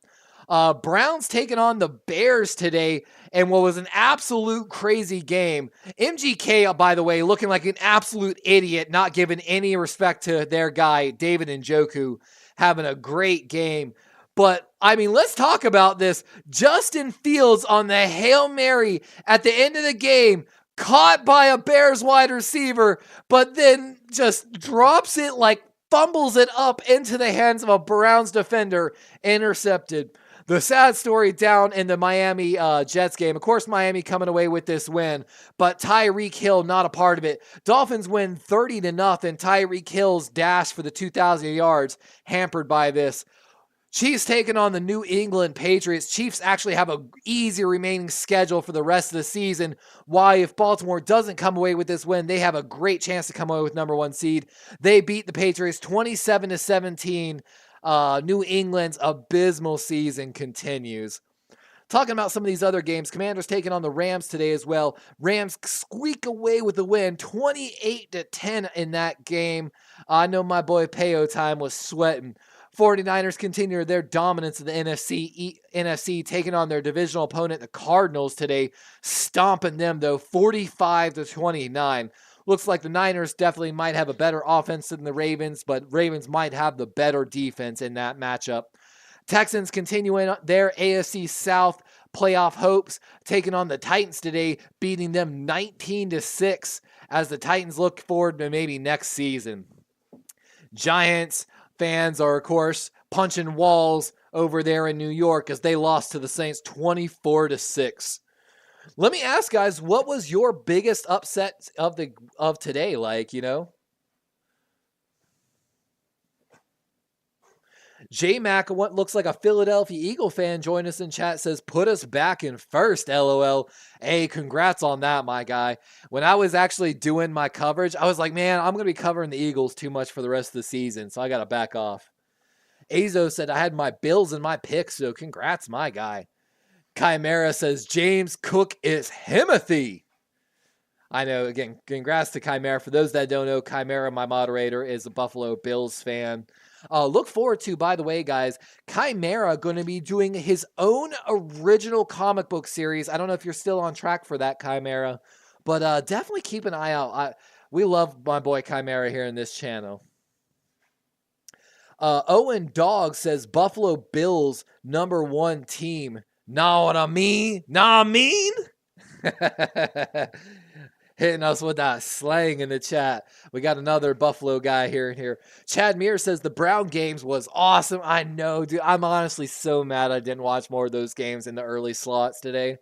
Browns taking on the Bears today in what was an absolute crazy game. MGK, by the way, looking like an absolute idiot, not giving any respect to their guy, David Njoku, having a great game. But, I mean, let's talk about this. Justin Fields on the Hail Mary at the end of the game, caught by a Bears wide receiver, but then just drops it, like fumbles it up into the hands of a Browns defender, intercepted. The sad story down in the Miami Jets game. Of course, Miami coming away with this win, but Tyreek Hill not a part of it. Dolphins win 30-0. Tyreek Hill's dash for the 2,000 yards hampered by this. Chiefs taking on the New England Patriots. Chiefs actually have an easy remaining schedule for the rest of the season. Why, if Baltimore doesn't come away with this win, they have a great chance to come away with number 1 seed. They beat the Patriots 27-17. New England's abysmal season continues. Talking about some of these other games, Commanders taking on the Rams today as well. Rams squeak away with the win, 28-10 in that game. I know my boy Peo Time was sweating. 49ers continue their dominance of the NFC, taking on their divisional opponent, the Cardinals today, stomping them, though, 45-29. Looks like the Niners definitely might have a better offense than the Ravens, but Ravens might have the better defense in that matchup. Texans continuing their AFC South playoff hopes, taking on the Titans today, beating them 19-6 as the Titans look forward to maybe next season. Giants fans are, of course, punching walls over there in New York as they lost to the Saints 24-6. Let me ask, guys, what was your biggest upset of today? Like, you know, J Mac, what looks like a Philadelphia Eagle fan, join us in chat, says, put us back in first, LOL. Hey, congrats on that, my guy. When I was actually doing my coverage, I was like, man, I'm going to be covering the Eagles too much for the rest of the season, so I got to back off. Azo said, I had my Bills in my picks, so congrats, my guy. Chimera says, James Cook is Himothy. I know, again, congrats to Chimera. For those that don't know, Chimera, my moderator, is a Buffalo Bills fan. Look forward to, by the way, guys, Chimera going to be doing his own original comic book series. I don't know if you're still on track for that, Chimera, but definitely keep an eye out. We love my boy Chimera here in this channel. Owen Dog says, Buffalo Bills #1 team. Know what I mean? Know what I mean? Hitting us with that slang in the chat. We got another Buffalo guy here. Chad Mears says the Brown games was awesome. I know, dude. I'm honestly so mad I didn't watch more of those games in the early slots today.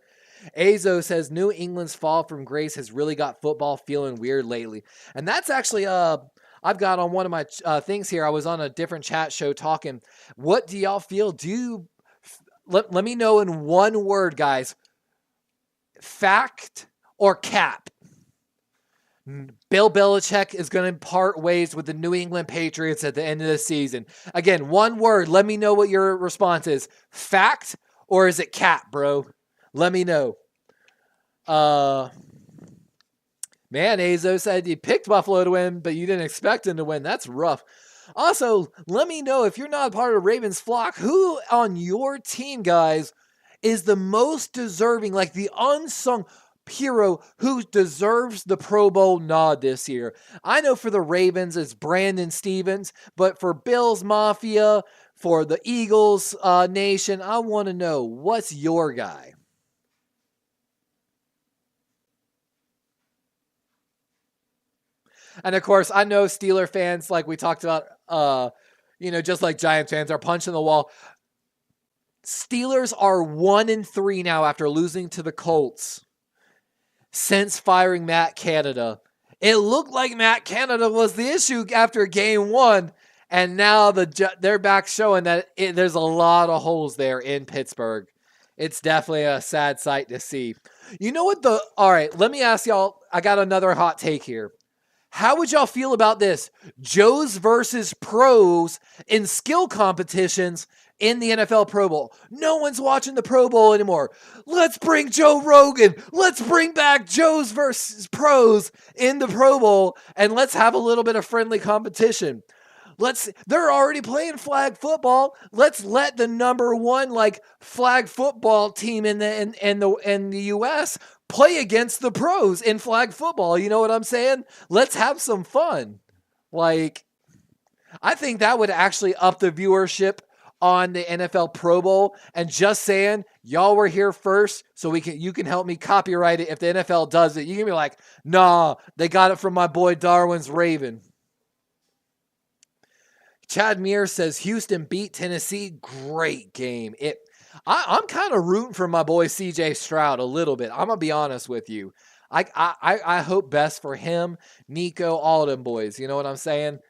Azo says New England's fall from grace has really got football feeling weird lately. And that's actually, I've got on one of my things here. I was on a different chat show talking. What do y'all feel? Let me know in one word, guys. Fact or cap? Bill Belichick is going to part ways with the New England Patriots at the end of the season. Again, one word. Let me know what your response is. Fact or is it cap, bro? Let me know. Man, Azo said you picked Buffalo to win, but you didn't expect him to win. That's rough. Also, let me know if you're not a part of Ravens flock, who on your team, guys, is the most deserving, like the unsung hero who deserves the Pro Bowl nod this year. I know for the Ravens it's Brandon Stevens, but for Bills Mafia, for the Eagles Nation, I want to know, what's your guy? And of course, I know Steeler fans, like we talked about, just like Giants fans, are punching the wall. Steelers are 1-3 now after losing to the Colts since firing Matt Canada. It looked like Matt Canada was the issue after game 1, and now they're back showing that there's a lot of holes there in Pittsburgh. It's definitely a sad sight to see. You know what all right, let me ask y'all, I got another hot take here. How would y'all feel about this? Joes versus pros in skill competitions in the NFL Pro Bowl. No one's watching the Pro Bowl anymore. Let's bring Joe Rogan. Let's bring back Joe's versus pros in the Pro Bowl, and let's have a little bit of friendly competition. They're already playing flag football. Let's let the number one flag football team in the US play against the pros in flag football. You know what I'm saying? Let's have some fun. I think that would actually up the viewership on the NFL Pro Bowl. And just saying, y'all were here first, so you can help me copyright it if the NFL does it. You can be like, nah, they got it from my boy Darwin's Raven. Chad Mears says Houston beat Tennessee. Great game. I'm kind of rooting for my boy CJ Stroud a little bit. I'm gonna be honest with you. I hope best for him, Nico, all them boys. You know what I'm saying?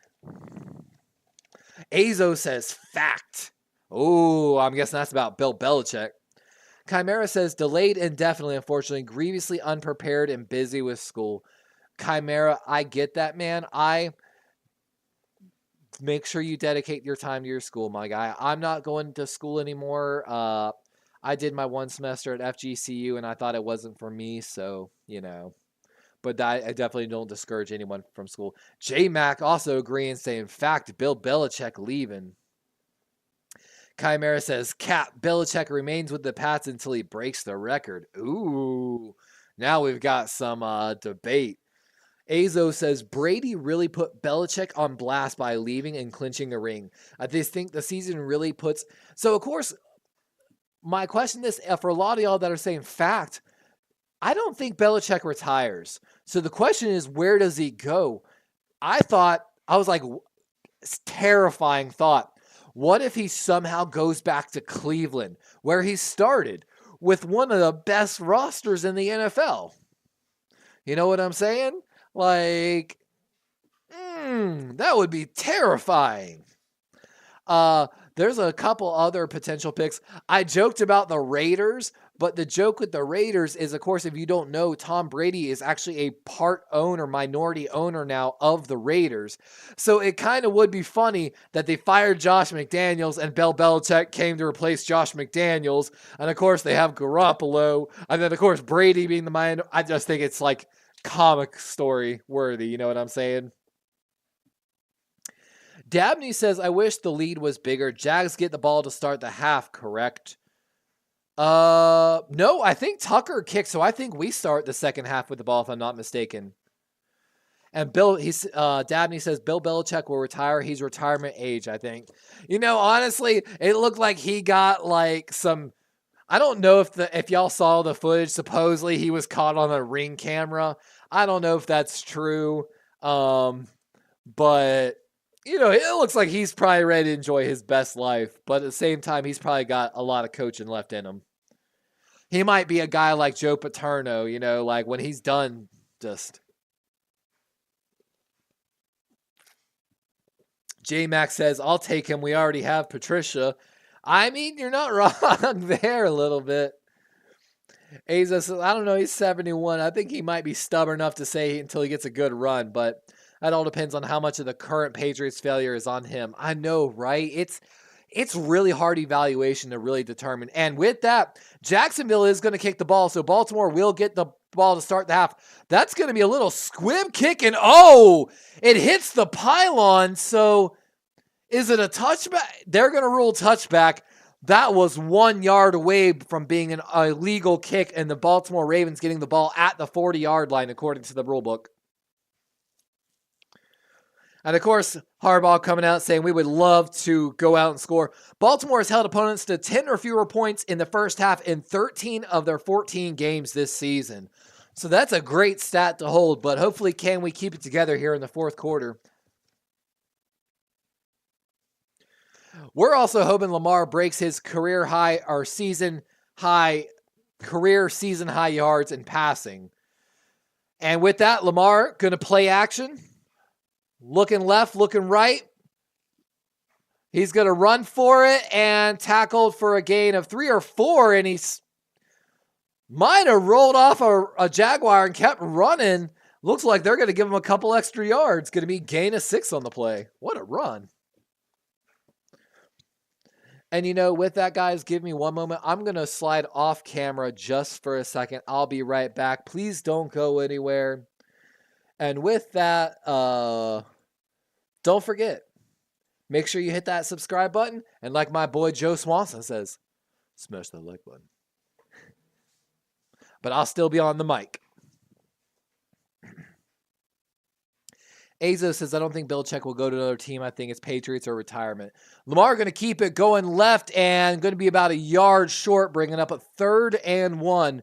Azo says fact. Oh, I'm guessing that's about Bill Belichick. Chimera says delayed indefinitely, unfortunately, grievously unprepared and busy with school. Chimera, I get that, man. Make sure you dedicate your time to your school, my guy. I'm not going to school anymore. I did my one semester at FGCU, and I thought it wasn't for me, so, But I definitely don't discourage anyone from school. J-Mac also agreeing, saying, fact, Bill Belichick leaving. Chimera says, Cap, Belichick remains with the Pats until he breaks the record. Ooh, now we've got some debate. Azo says, Brady really put Belichick on blast by leaving and clinching a ring. I just think the season really puts... So, of course, my question is, for a lot of y'all that are saying fact, I don't think Belichick retires. So the question is, where does he go? I was like, terrifying thought. What if he somehow goes back to Cleveland, where he started, with one of the best rosters in the NFL? You know what I'm saying? That would be terrifying. There's a couple other potential picks. I joked about the Raiders, but the joke with the Raiders is, of course, if you don't know, Tom Brady is actually a minority owner now of the Raiders. So it kind of would be funny that they fired Josh McDaniels and Bill Belichick came to replace Josh McDaniels. And, of course, they have Garoppolo. And then, of course, Brady being the minor. I just think it's comic story worthy. You know what I'm saying? Dabney says, I wish the lead was bigger. Jags get the ball to start the half, correct? No, I think Tucker kicked, so I think we start the second half with the ball, if I'm not mistaken. And Dabney says, Bill Belichick will retire. He's retirement age, I think. Honestly, it looked like he got some... I don't know if y'all saw the footage. Supposedly he was caught on a Ring camera. I don't know if that's true. But... it looks like he's probably ready to enjoy his best life, but at the same time, he's probably got a lot of coaching left in him. He might be a guy like Joe Paterno, when he's done, just... J-Mac says, I'll take him. We already have Patricia. I mean, you're not wrong there a little bit. Aza says, I don't know, he's 71. I think he might be stubborn enough to say until he gets a good run, but... That all depends on how much of the current Patriots failure is on him. I know, right? It's really hard evaluation to really determine. And with that, Jacksonville is going to kick the ball, so Baltimore will get the ball to start the half. That's going to be a little squib kick, and it hits the pylon. So is it a touchback? They're going to rule touchback. That was 1 yard away from being an illegal kick, and the Baltimore Ravens getting the ball at the 40-yard line, according to the rule book. And, of course, Harbaugh coming out saying we would love to go out and score. Baltimore has held opponents to 10 or fewer points in the first half in 13 of their 14 games this season. So that's a great stat to hold, but hopefully can we keep it together here in the fourth quarter. We're also hoping Lamar breaks his career season high yards in passing. And with that, Lamar going to play action. Looking left, looking right. He's going to run for it and tackled for a gain of 3 or 4, and he's might have rolled off a Jaguar and kept running. Looks like they're going to give him a couple extra yards. Going to be gain of 6 on the play. What a run. And, with that, guys, give me one moment. I'm going to slide off camera just for a second. I'll be right back. Please don't go anywhere. And with that, don't forget, make sure you hit that subscribe button. And like my boy Joe Swanson says, smash that like button. But I'll still be on the mic. Azo says, I don't think Belichick will go to another team. I think it's Patriots or retirement. Lamar going to keep it going left and going to be about a yard short, bringing up a 3rd and 1.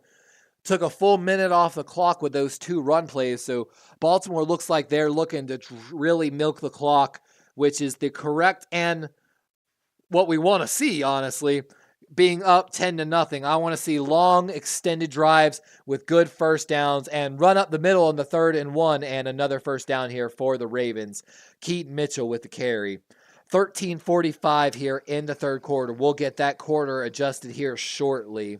Took a full minute off the clock with those 2 run plays. So Baltimore looks like they're looking to really milk the clock, which is the correct and what we want to see, honestly. Being up 10-0. I want to see long, extended drives with good first downs and run up the middle in the 3rd and 1 and another first down here for the Ravens. Keaton Mitchell with the carry. 13:45 here in the 3rd quarter. We'll get that quarter adjusted here shortly.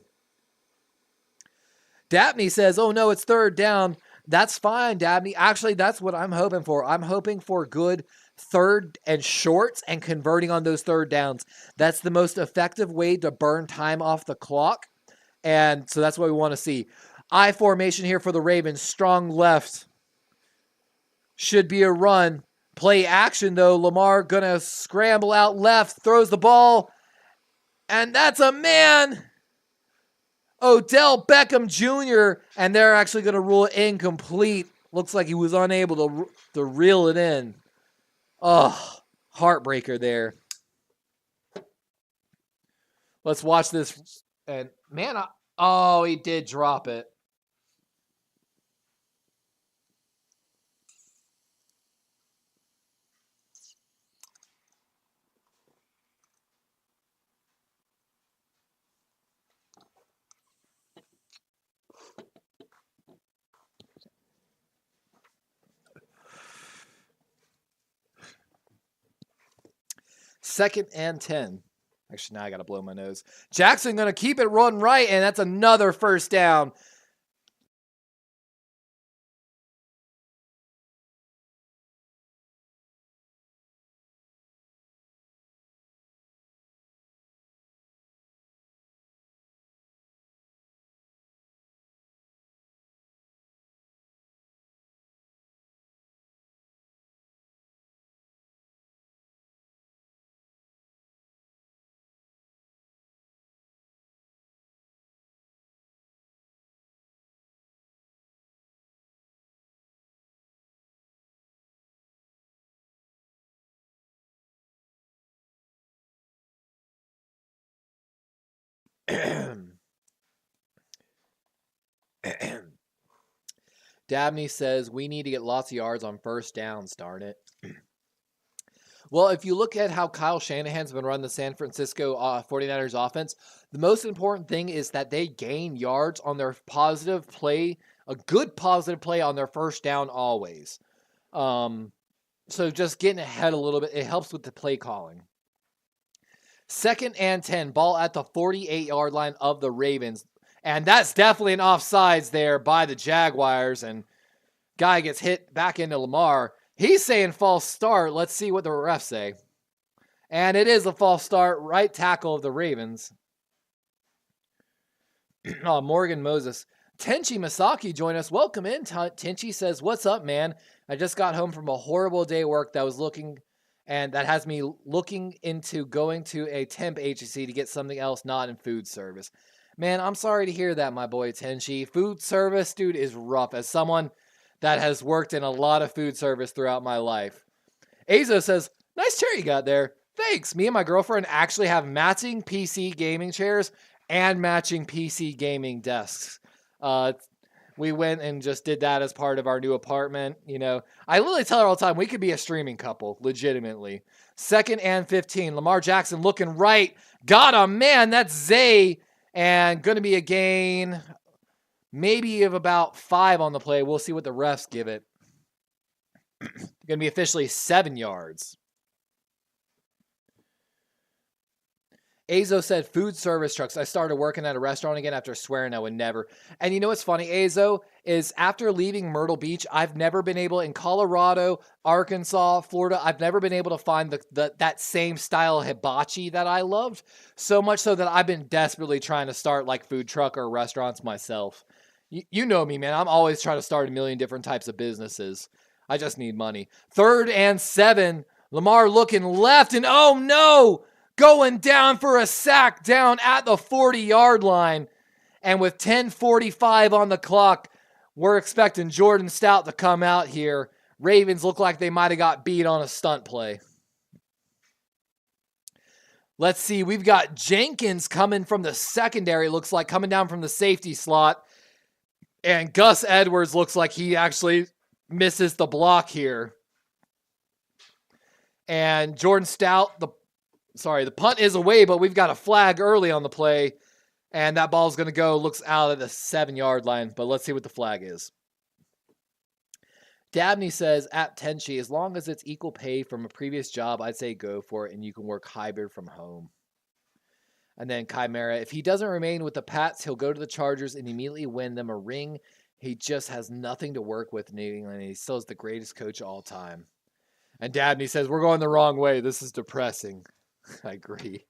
Dabney says, oh no, it's 3rd down. That's fine, Dabney. Actually, that's what I'm hoping for. I'm hoping for good 3rd and shorts and converting on those 3rd downs. That's the most effective way to burn time off the clock. And so that's what we want to see. I formation here for the Ravens. Strong left. Should be a run. Play action, though. Lamar going to scramble out left. Throws the ball. And that's a man. Odell Beckham Jr. And they're actually going to rule it incomplete. Looks like he was unable to reel it in. Oh, heartbreaker there. Let's watch this. And man, he did drop it. Second and 10. Actually, now I got to blow my nose. Jackson going to keep it run right, and that's another first down. Dabney says, we need to get lots of yards on first downs, darn it. Well, if you look at how Kyle Shanahan's been running the San Francisco 49ers offense, the most important thing is that they gain yards on their positive play, a good positive play on their first down always. So just getting ahead a little bit, it helps with the play calling. 2nd and 10, ball at the 48-yard line of the Ravens. And that's definitely an offsides there by the Jaguars. And guy gets hit back into Lamar. He's saying false start. Let's see what the refs say. And it is a false start. Right tackle of the Ravens. Morgan Moses. Tenchi Masaki joined us. Welcome in. Tenchi says, what's up, man? I just got home from a horrible day of work that has me looking into going to a temp agency to get something else not in food service. Man, I'm sorry to hear that, my boy Tenchi. Food service, dude, is rough. As someone that has worked in a lot of food service throughout my life. Azo says, nice chair you got there. Thanks. Me and my girlfriend actually have matching PC gaming chairs and matching PC gaming desks. We went and just did that as part of our new apartment. I literally tell her all the time, we could be a streaming couple, legitimately. 2nd and 15. Lamar Jackson looking right. Got him, man. That's Zay. And going to be a gain maybe of about 5 on the play. We'll see what the refs give it. Going to be officially 7 yards. Azo said food service trucks. I started working at a restaurant again after swearing I would never. And you know what's funny, Azo, is after leaving Myrtle Beach, I've never been able, in Colorado, Arkansas, Florida, I've never been able to find that same style hibachi that I loved. So much so that I've been desperately trying to start like food truck or restaurants myself. You know me, man. I'm always trying to start a million different types of businesses. I just need money. 3rd and 7. Lamar looking left, and oh no! Going down for a sack down at the 40-yard line. And with 10:45 on the clock, we're expecting Jordan Stout to come out here. Ravens look like they might have got beat on a stunt play. Let's see. We've got Jenkins coming from the secondary, looks like, coming down from the safety slot. And Gus Edwards looks like he actually misses the block here. And Jordan Stout, the punt is away, but we've got a flag early on the play. And that ball's going to go, looks out at the 7-yard line. But let's see what the flag is. Dabney says, at Tenchi, as long as it's equal pay from a previous job, I'd say go for it, and you can work hybrid from home. And then Chimera, if he doesn't remain with the Pats, he'll go to the Chargers and immediately win them a ring. He just has nothing to work with in New England, and he still is the greatest coach of all time. And Dabney says, we're going the wrong way. This is depressing. I agree.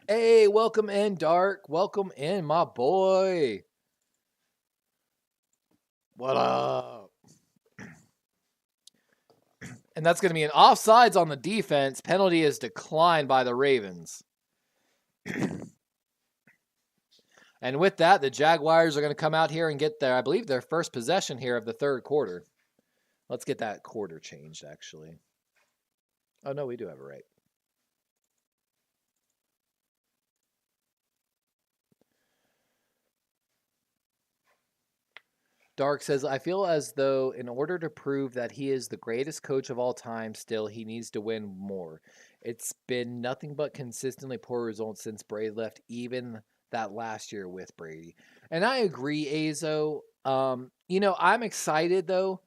Hey, welcome in, Dark. Welcome in, my boy. What up? And that's going to be an offsides on the defense. Penalty is declined by the Ravens. And with that, the Jaguars are going to come out here and get their, I believe, their first possession here of the 3rd quarter. Let's get that quarter changed, actually. Oh, no, we do have it right. Dark says, I feel as though in order to prove that he is the greatest coach of all time, still, he needs to win more. It's been nothing but consistently poor results since Brady left, even that last year with Brady. And I agree, Azo. I'm excited, though,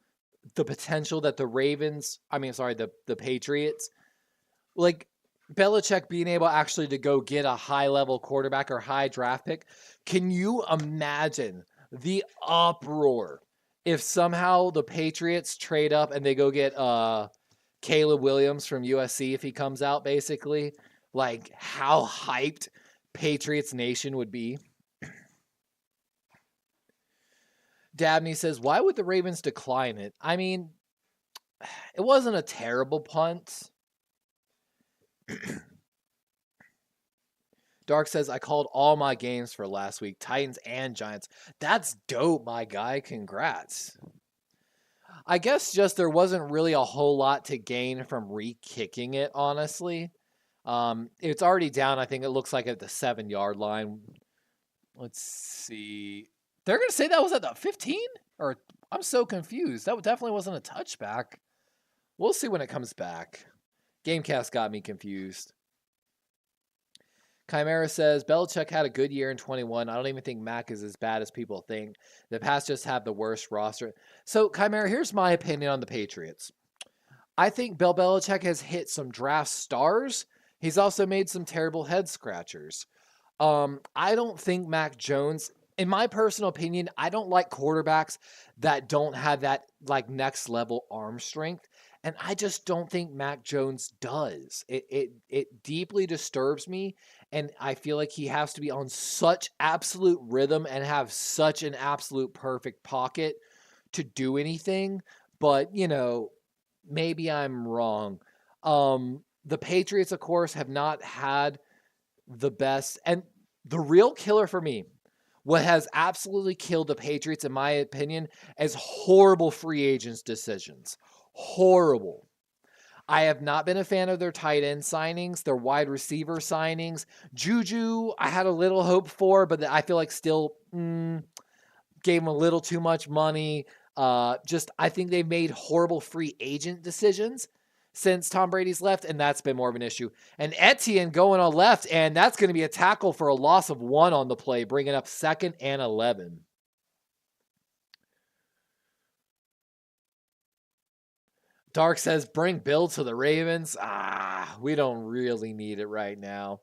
the potential that the Patriots, like Belichick being able actually to go get a high-level quarterback or high draft pick. Can you imagine the uproar if somehow the Patriots trade up and they go get Caleb Williams from USC if he comes out, basically? Like, how hyped Patriots Nation would be. Dabney says, why would the Ravens decline it? I mean, it wasn't a terrible punt. Dark says, I called all my games for last week, Titans and Giants. That's dope, my guy. Congrats. I guess just there wasn't really a whole lot to gain from re-kicking it, honestly. It's already down, I think it looks like at the 7-yard line. Let's see. They're going to say that was at the 15? Or I'm so confused. That definitely wasn't a touchback. We'll see when it comes back. Gamecast got me confused. Chimera says, Belichick had a good year in 21. I don't even think Mac is as bad as people think. The Pats just have the worst roster. So, Chimera, here's my opinion on the Patriots. I think Bill Belichick has hit some draft stars. He's also made some terrible head scratchers. I don't think Mac Jones, in my personal opinion, I don't like quarterbacks that don't have that like next level arm strength. And I just don't think Mac Jones does. It deeply disturbs me. And I feel like he has to be on such absolute rhythm and have such an absolute perfect pocket to do anything. But, maybe I'm wrong. The Patriots, of course, have not had the best. And the real killer for me, what has absolutely killed the Patriots, in my opinion, is horrible free agents decisions. Horrible. I have not been a fan of their tight end signings, their wide receiver signings. Juju, I had a little hope for, but I feel like still gave him a little too much money. I think they've made horrible free agent decisions since Tom Brady's left, and that's been more of an issue. And Etienne going on left, and that's going to be a tackle for a loss of 1 on the play, bringing up 2nd and 11. Dark says, bring Bill to the Ravens. We don't really need it right now.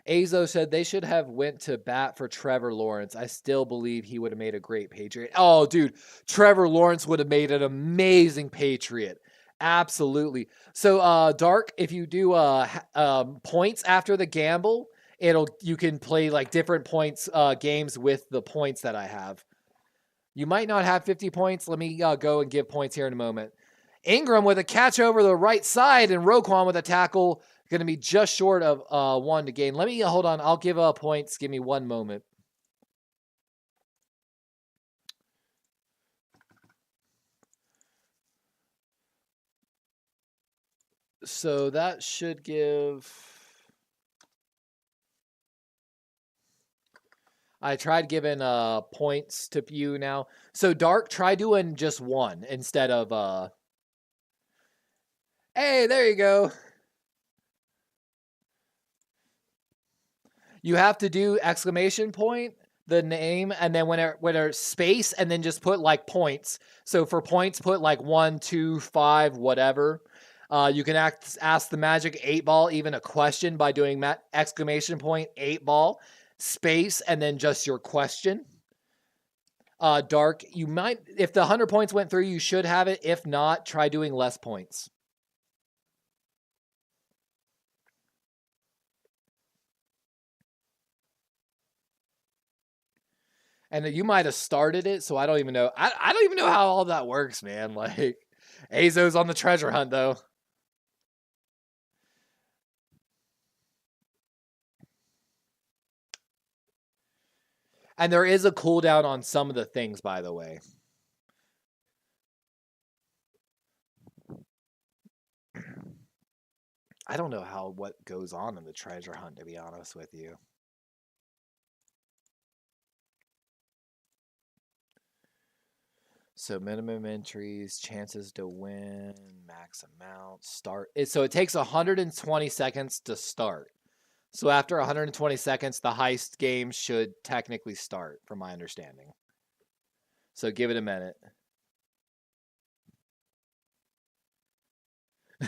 Azo said they should have went to bat for Trevor Lawrence. I still believe he would have made a great Patriot. Oh, dude, Trevor Lawrence would have made an amazing Patriot. Absolutely. So, Dark, if you do points after the gamble, you can play like different points games with the points that I have. You might not have 50 points. Let me go and give points here in a moment. Ingram with a catch over the right side and Roquan with a tackle. Going to be just short of 1 to gain. Let me hold on. I'll give points. Give me 1 moment. So that should give... I tried giving points to you now. So Dark, try doing just 1 instead of... Hey, there you go. You have to do exclamation point, the name, and then when there's space, and then just put like points. So for points, put like 1, 2, 5, whatever. You can ask the Magic 8 Ball even a question by doing exclamation point 8 Ball, space, and then just your question. Dark, you might, if the 100 points went through, you should have it. If not, try doing less points. And you might have started it, so I don't even know. I don't even know how all that works, man. Like, Azo's on the treasure hunt, though. And there is a cooldown on some of the things, by the way. I don't know what goes on in the treasure hunt, to be honest with you. So minimum entries, chances to win, max amount, start. So it takes 120 seconds to start. So after 120 seconds, the heist game should technically start, from my understanding. So give it a minute.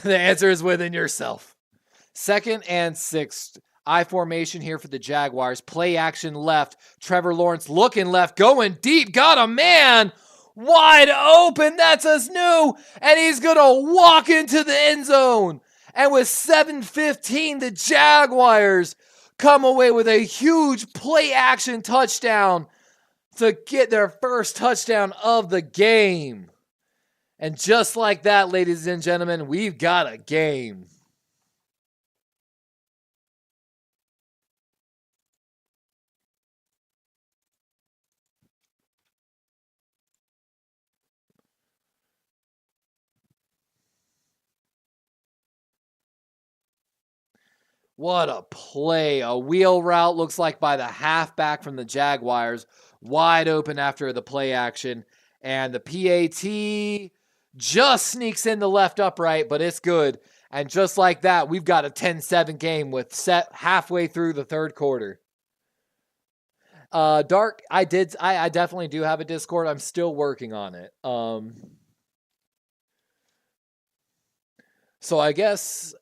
The answer is within yourself. 2nd and 6th. I formation here for the Jaguars. Play action left. Trevor Lawrence looking left, going deep. Got a man wide open. That's us new. And he's going to walk into the end zone. And with 7:15, the Jaguars come away with a huge play action touchdown to get their first touchdown of the game. And just like that, ladies and gentlemen, we've got a game. What a play. A wheel route looks like by the halfback from the Jaguars. Wide open after the play action. And the PAT just sneaks in the left upright, but it's good. And just like that, we've got a 10-7 game with set halfway through the 3rd quarter. Dark, I definitely do have a Discord. I'm still working on it. So I guess...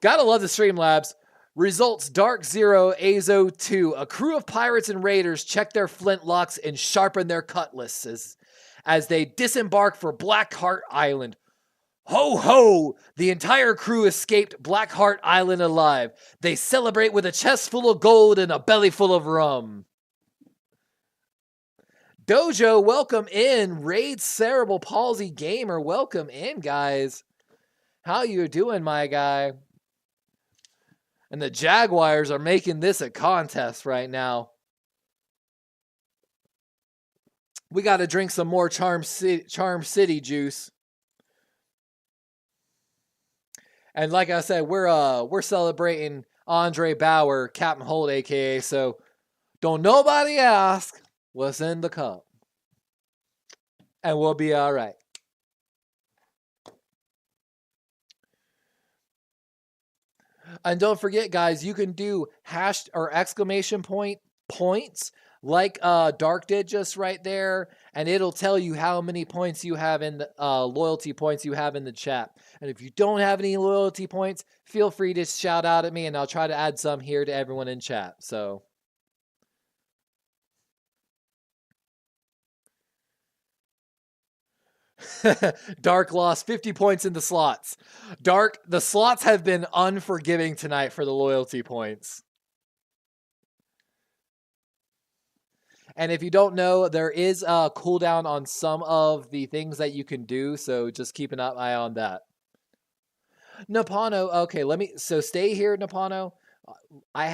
Gotta love the Streamlabs. Results: Dark 0, Azo 2. A crew of pirates and raiders check their flintlocks and sharpen their cutlasses as they disembark for Blackheart Island. Ho ho! The entire crew escaped Blackheart Island alive. They celebrate with a chest full of gold and a belly full of rum. Dojo, welcome in. Raid Cerebral Palsy Gamer, welcome in, guys. How you doing, my guy? And the Jaguars are making this a contest right now. We got to drink some more Charm City juice. And like I said, we're celebrating Andre Bauer, Captain Holt, aka. So don't nobody ask what's in the cup, and we'll be all right. And don't forget, guys, you can do hash or exclamation point points like Dark did just right there, and it'll tell you how many points you have in the loyalty points you have in the chat. And if you don't have any loyalty points, feel free to shout out at me, and I'll try to add some here to everyone in chat. So. Dark lost 50 points in the slots. Dark, the slots have been unforgiving tonight for the loyalty points. And if you don't know, there is a cooldown on some of the things that you can do, so just keep an eye on that. Napano, okay, so stay here, Napano. What I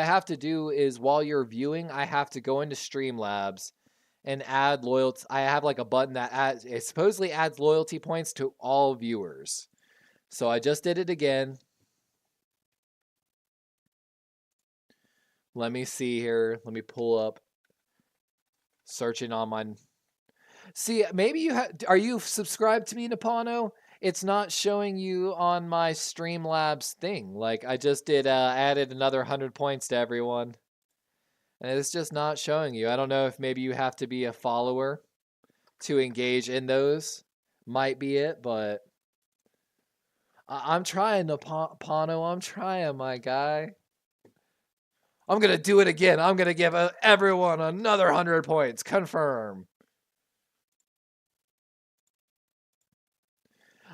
have to do is while you're viewing, I have to go into Streamlabs and add loyalty. I have like a button that it supposedly adds loyalty points to all viewers. So I just did it again. Let me see here. Let me pull up. Searching on my. See, maybe are you subscribed to me, Napano? It's not showing you on my Streamlabs thing. Like I just did, added another 100 points to everyone. And it's just not showing you. I don't know if maybe you have to be a follower to engage in those. Might be it, but I'm trying, Pano. I'm trying, my guy. I'm going to do it again. I'm going to give everyone another 100 points. Confirm.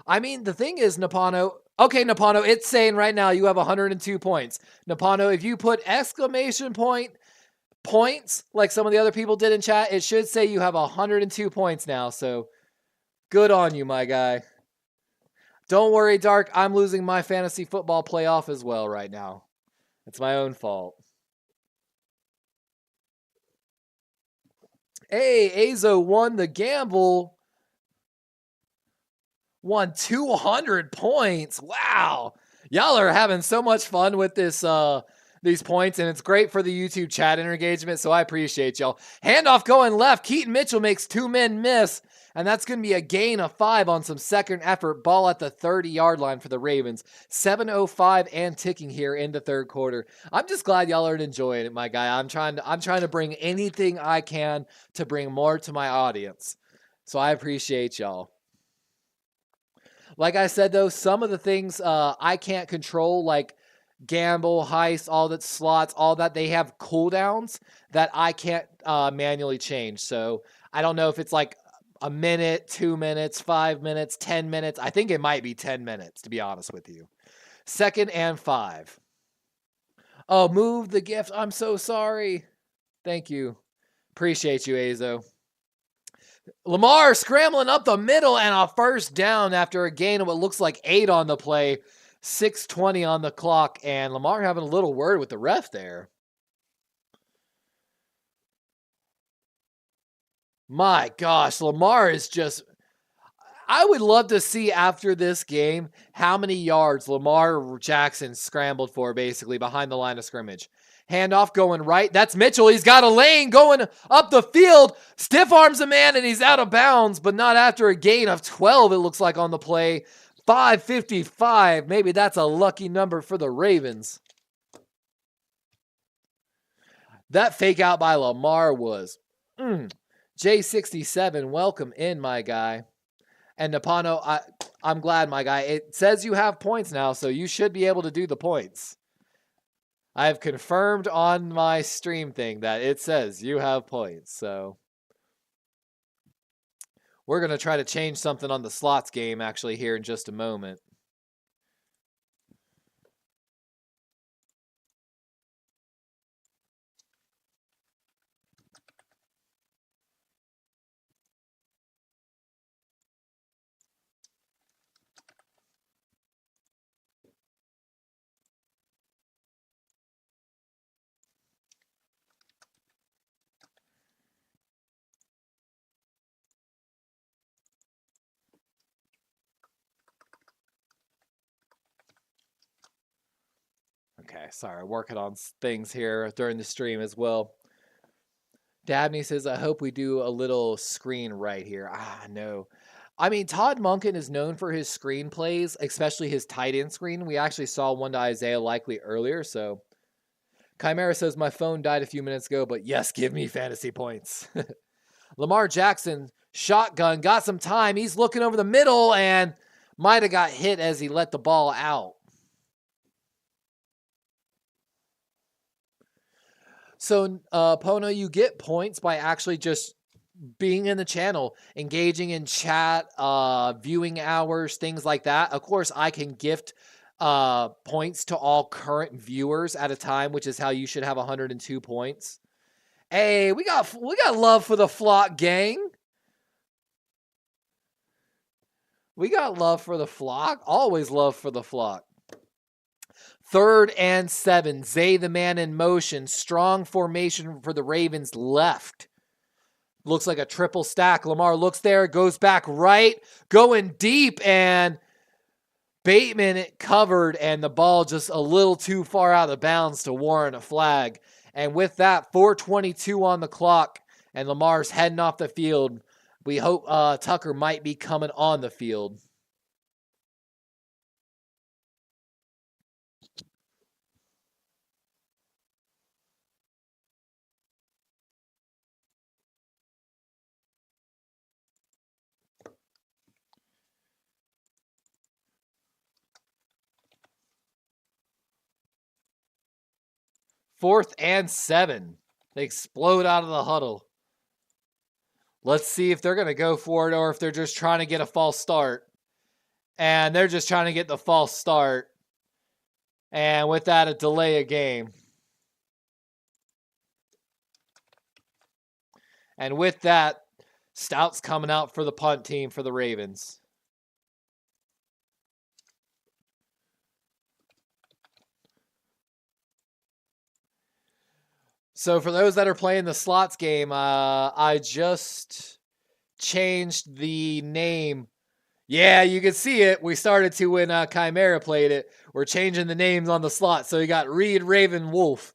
I mean, the thing is, Napano. Okay, Napano, it's saying right now you have 102 points. Napano, if you put exclamation point points like some of the other people did in chat, it should say you have 102 points now. So good on you, my guy. Don't worry, Dark. I'm losing my fantasy football playoff as well right now. It's my own fault. Hey, Azo won the gamble. Won 200 points. Wow. Y'all are having so much fun with this these points, and it's great for the YouTube chat engagement, so I appreciate y'all. Handoff going left. Keaton Mitchell makes 2 men miss, and that's going to be a gain of 5 on some second effort. Ball at the 30-yard line for the Ravens. 7:05 and ticking here in the third quarter. I'm just glad y'all are enjoying it, my guy. I'm trying to bring anything I can to bring more to my audience, so I appreciate y'all. Like I said, though, some of the things I can't control, like gamble, heist, all that slots, all that, they have cooldowns that I can't manually change. So I don't know if it's like a minute, 2 minutes, 5 minutes, 10 minutes. I think it might be 10 minutes, to be honest with you. 2nd and 5. Oh, move the gift. I'm so sorry. Thank you. Appreciate you, Azo. Lamar scrambling up the middle and a first down after a gain of what looks like 8 on the play. 6:20 on the clock, and Lamar having a little word with the ref there. My gosh, Lamar is just... I would love to see after this game how many yards Lamar Jackson scrambled for, basically, behind the line of scrimmage. Handoff going right. That's Mitchell. He's got a lane going up the field. Stiff arms a man, and he's out of bounds, but not after a gain of 12, it looks like, on the play. 5:55. Maybe that's a lucky number for the Ravens. That fake out by Lamar was... J67, welcome in, my guy. And Napano, I'm glad, my guy. It says you have points now, so you should be able to do the points. I have confirmed on my stream thing that it says you have points, so... We're going to try to change something on the slots game, actually, here in just a moment. Okay, sorry, working on things here during the stream as well. Dabney says, I hope we do a little screen right here. No. I mean, Todd Monken is known for his screenplays, especially his tight end screen. We actually saw one to Isaiah Likely earlier, so Chimera says, my phone died a few minutes ago, but yes, give me fantasy points. Lamar Jackson, shotgun, got some time. He's looking over the middle and might have got hit as he let the ball out. So, Pono, you get points by actually just being in the channel, engaging in chat, viewing hours, things like that. Of course, I can gift points to all current viewers at a time, which is how you should have 102 points. Hey, we got love for the flock, gang. We got love for the flock. Always love for the flock. 3rd and 7. Zay the man in motion. Strong formation for the Ravens left. Looks like a triple stack. Lamar looks there, goes back right, going deep, and Bateman covered, and the ball just a little too far out of bounds to warrant a flag. And with that, 4:22 on the clock, and Lamar's heading off the field. We hope Tucker might be coming on the field. Fourth and 7. They explode out of the huddle. Let's see if they're going to go for it or if they're just trying to get a false start. And they're just trying to get the false start. And with that, a delay of game. And with that, Stout's coming out for the punt team for the Ravens. So for those that are playing the slots game, I just changed the name. Yeah, you can see it. We started to when Chimera played it. We're changing the names on the slot. So you got Reed, Raven, Wolf.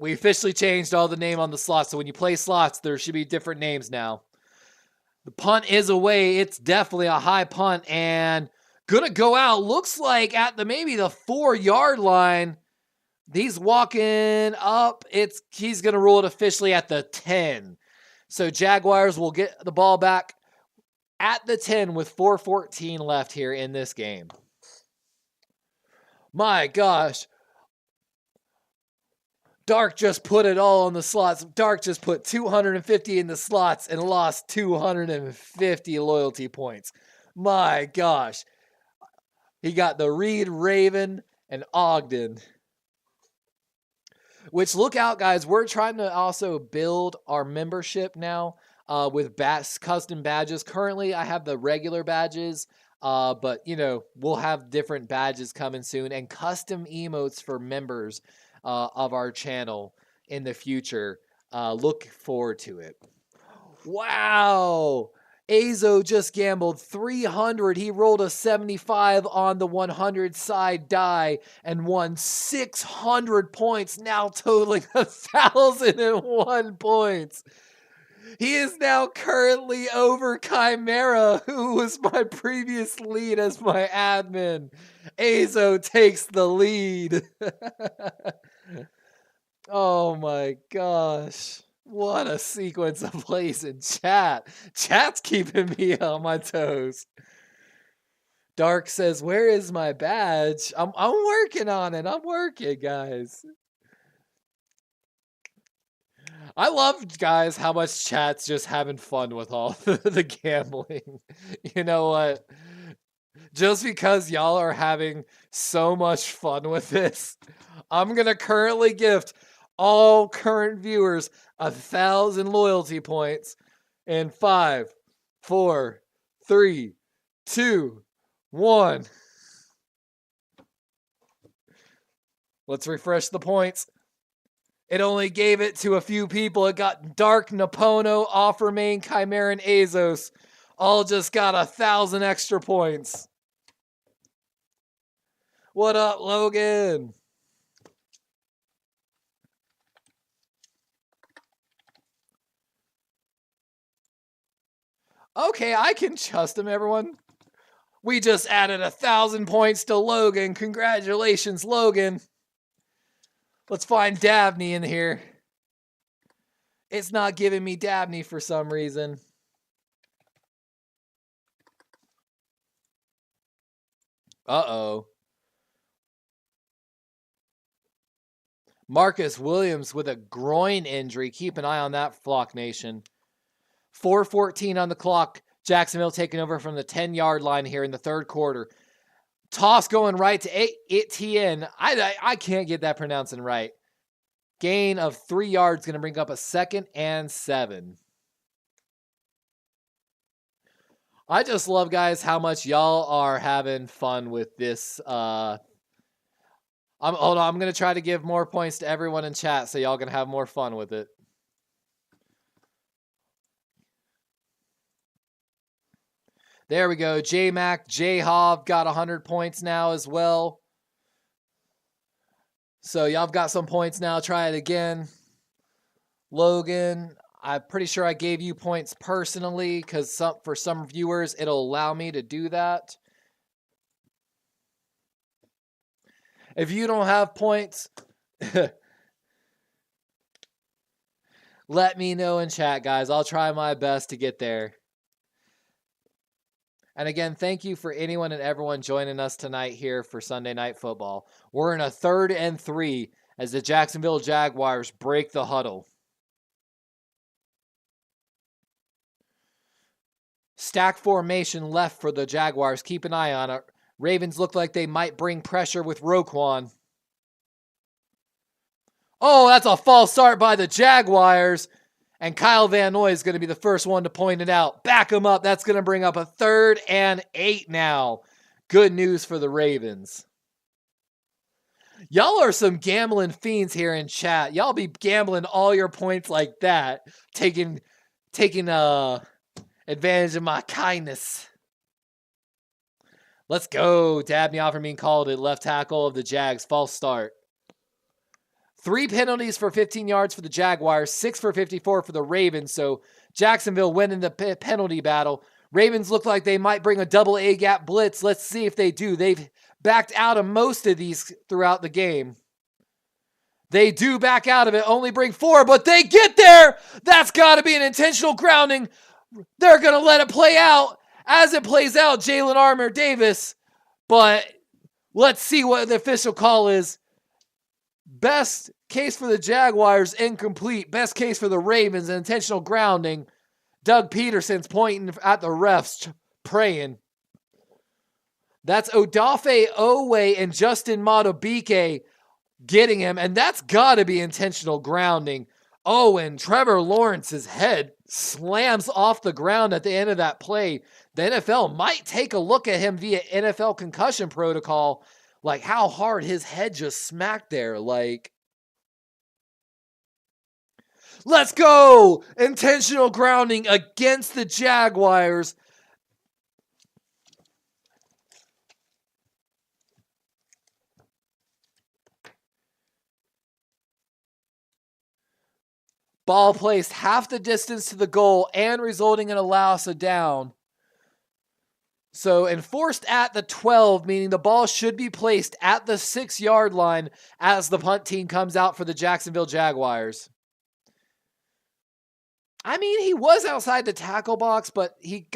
We officially changed all the name on the slots. So when you play slots, there should be different names now. The punt is away. It's definitely a high punt and gonna go out. Looks like at maybe the 4-yard line. He's walking up. He's going to rule it officially at the 10. So Jaguars will get the ball back at the 10 with 4:14 left here in this game. My gosh. Dark just put it all on the slots. Dark just put 250 in the slots and lost 250 loyalty points. My gosh. He got the Reed, Raven, and Ogden. Which, look out, guys. We're trying to also build our membership now with custom badges. Currently, I have the regular badges, but, we'll have different badges coming soon and custom emotes for members of our channel in the future. Look forward to it. Wow. Azo just gambled 300. He rolled a 75 on the 100 side die and won 600 points, now totaling 1,001 points. He is now currently over Chimera, who was my previous lead as my admin. Azo takes the lead. Oh my gosh. What a sequence of plays in chat. Chat's keeping me on my toes. Dark says, where is my badge? I'm working on it. I'm working, guys. I love, guys, how much chat's just having fun with all the gambling. You know what? Just because y'all are having so much fun with this, I'm going to currently gift all current viewers 1,000 loyalty points in 5, 4, 3, 2, 1. Let's refresh the points. It only gave it to a few people. It got Dark, Napono, Offermain, Chimera, and Azos. All just got 1,000 extra points. What up, Logan? Okay, I can trust him, everyone. We just added 1,000 points to Logan. Congratulations, Logan. Let's find Dabney in here. It's not giving me Dabney for some reason. Uh-oh. Marcus Williams with a groin injury. Keep an eye on that, Flock Nation. 4:14 on the clock. Jacksonville taking over from the 10-yard line here in the third quarter. Toss going right to Etienne. I can't get that pronouncing right. Gain of 3 yards, going to bring up a 2nd and 7. I just love, guys, how much y'all are having fun with this. Hold on, I'm going to try to give more points to everyone in chat so y'all can have more fun with it. There we go. J-Mac, J-Hov got 100 points now as well. So y'all have got some points now. Try it again. Logan, I'm pretty sure I gave you points personally because for some viewers, it'll allow me to do that. If you don't have points, let me know in chat, guys. I'll try my best to get there. And again, thank you for anyone and everyone joining us tonight here for Sunday Night Football. We're in a 3rd and 3 as the Jacksonville Jaguars break the huddle. Stack formation left for the Jaguars. Keep an eye on it. Ravens look like they might bring pressure with Roquan. Oh, that's a false start by the Jaguars. And Kyle Van Noy is going to be the first one to point it out. Back him up. That's going to bring up a 3rd and 8 now. Good news for the Ravens. Y'all are some gambling fiends here in chat. Y'all be gambling all your points like that. Taking advantage of my kindness. Let's go. Dabney Offerman called it. Left tackle of the Jags. False start. 3 penalties for 15 yards for the Jaguars, 6 for 54 for the Ravens. So Jacksonville winning the penalty battle. Ravens look like they might bring a double A-gap blitz. Let's see if they do. They've backed out of most of these throughout the game. They do back out of it, only bring 4, but they get there. That's got to be an intentional grounding. They're going to let it play out. As it plays out, Jalen Armour Davis. But let's see what the official call is. Best case for the Jaguars, incomplete. Best case for the Ravens, intentional grounding. Doug Peterson's pointing at the refs, praying. That's Odafe Owe and Justin Madubuike getting him, and that's got to be intentional grounding. Oh, and Trevor Lawrence's head slams off the ground at the end of that play. The NFL might take a look at him via NFL concussion protocol. Like how hard his head just smacked there. Like, let's go! Intentional grounding against the Jaguars. Ball placed half the distance to the goal and resulting in a loss of down. So enforced at the 12, meaning the ball should be placed at the 6-yard line as the punt team comes out for the Jacksonville Jaguars. I mean, he was outside the tackle box, but he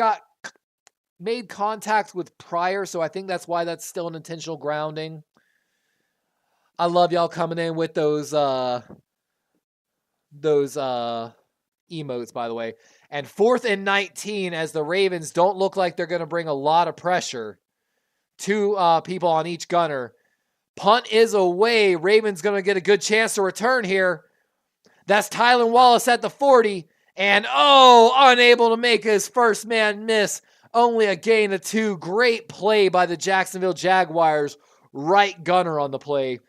made contact with Pryor, so I think that's why that's still an intentional grounding. I love y'all coming in with those emotes, by the way. And 4th and 19 as the Ravens don't look like they're going to bring a lot of pressure. 2 people on each gunner. Punt is away. Ravens going to get a good chance to return here. That's Tylan Wallace at the 40. And unable to make his first man miss. Only a gain of 2. Great play by the Jacksonville Jaguars. Right gunner on the play.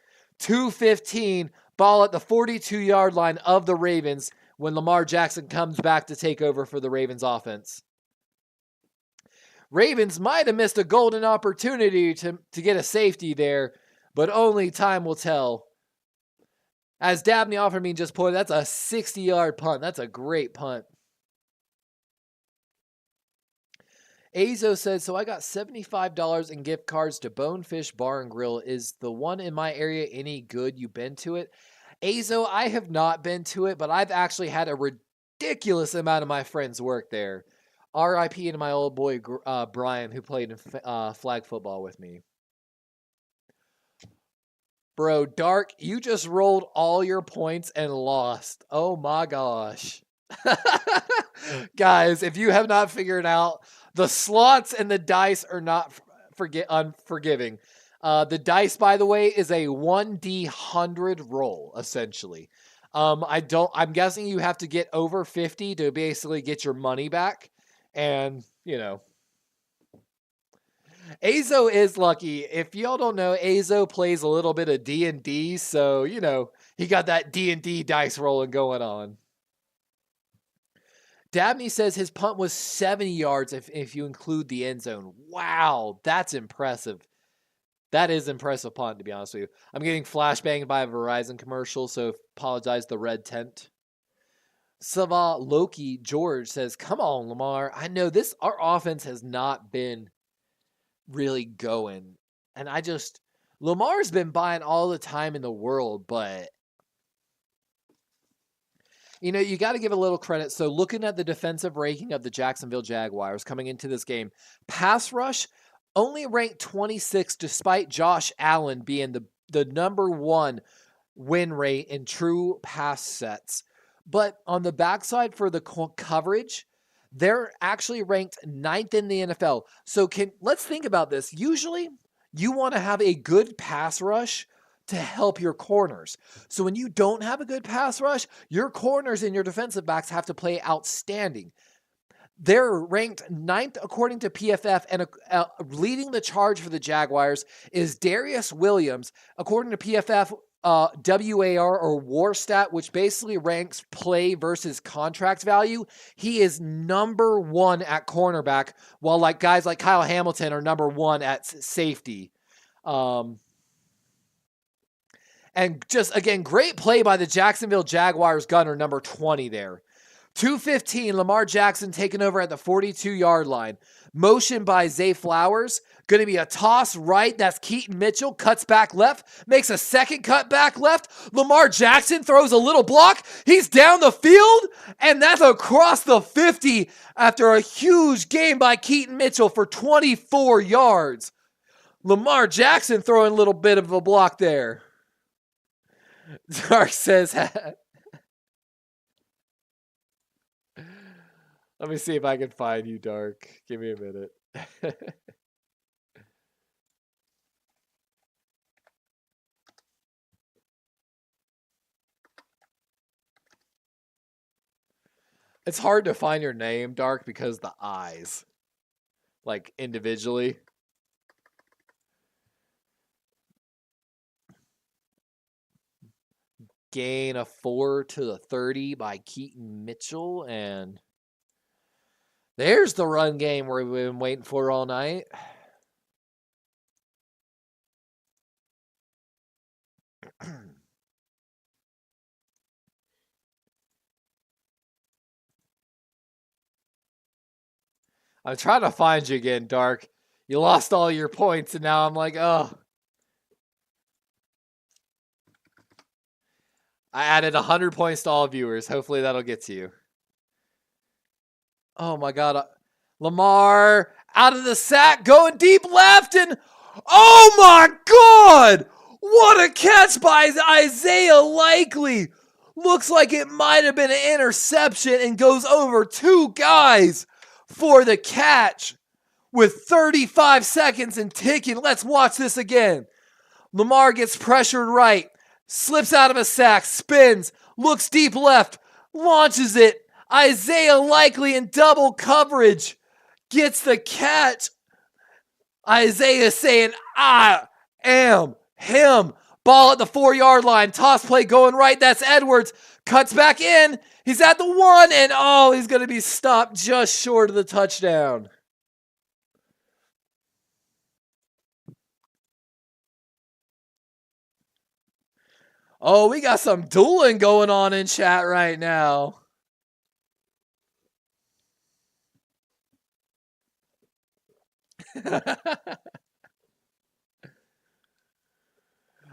2:15. Ball at the 42-yard line of the Ravens when Lamar Jackson comes back to take over for the Ravens offense. Ravens might have missed a golden opportunity to get a safety there, but only time will tell. As Dabney Offerman just pointed, that's a 60-yard punt. That's a great punt. Azo said, so I got $75 in gift cards to Bonefish Bar and Grill. Is the one in my area any good? You been to it? Azo, I have not been to it, but I've actually had a ridiculous amount of my friends work there. RIP to my old boy Brian, who played in flag football with me. Bro, Dark, you just rolled all your points and lost. Oh my gosh. Guys, if you have not figured out, the slots and the dice are not unforgiving. The dice, by the way, is a 1d100 roll, essentially. I'm guessing you have to get over 50 to basically get your money back. And, Azo is lucky. If y'all don't know, Azo plays a little bit of D&D, so, he got that D&D dice rolling going on. Dabney says his punt was 70 yards if you include the end zone. Wow, that's impressive. That is impressive punt, to be honest with you. I'm getting flashbanged by a Verizon commercial, so apologize the red tent. Sava Loki George says, come on, Lamar. I know our offense has not been really going. And Lamar's been buying all the time in the world, but you got to give a little credit. So looking at the defensive ranking of the Jacksonville Jaguars coming into this game, pass rush only ranked 26 despite Josh Allen being the number one win rate in true pass sets. But on the backside for the coverage, they're actually ranked 9th in the NFL. So let's think about this. Usually you want to have a good pass rush to help your corners. So when you don't have a good pass rush, your corners and your defensive backs have to play outstanding. They're ranked 9th according to PFF, and leading the charge for the Jaguars is Darius Williams. According to PFF, WAR or WAR stat, which basically ranks play versus contract value, he is number 1 at cornerback, while guys like Kyle Hamilton are number 1 at safety. And just, again, great play by the Jacksonville Jaguars gunner, number 20 there. 2:15, Lamar Jackson taking over at the 42-yard line. Motion by Zay Flowers. Going to be a toss right. That's Keaton Mitchell. Cuts back left. Makes a second cut back left. Lamar Jackson throws a little block. He's down the field. And that's across the 50 after a huge gain by Keaton Mitchell for 24 yards. Lamar Jackson throwing a little bit of a block there. Dark says... Let me see if I can find you, Dark. Give me a minute. It's hard to find your name, Dark, because the eyes. Individually. Gain of 4 to the 30 by Keaton Mitchell, and... there's the run game we've been waiting for all night. I'm trying to find you again, Dark. You lost all your points, and now I'm like, oh. I added 100 points to all viewers. Hopefully that'll get to you. Oh my God. Lamar out of the sack, going deep left, and oh my God! What a catch by Isaiah Likely! Looks like it might have been an interception and goes over 2 guys for the catch with 35 seconds and ticking. Let's watch this again. Lamar gets pressured right, slips out of a sack, spins, looks deep left, launches it. Isaiah Likely in double coverage gets the catch. Isaiah saying, I am him. Ball at the 4-yard line. Toss play going right. That's Edwards. Cuts back in. He's at the 1, and he's going to be stopped just short of the touchdown. Oh, we got some dueling going on in chat right now.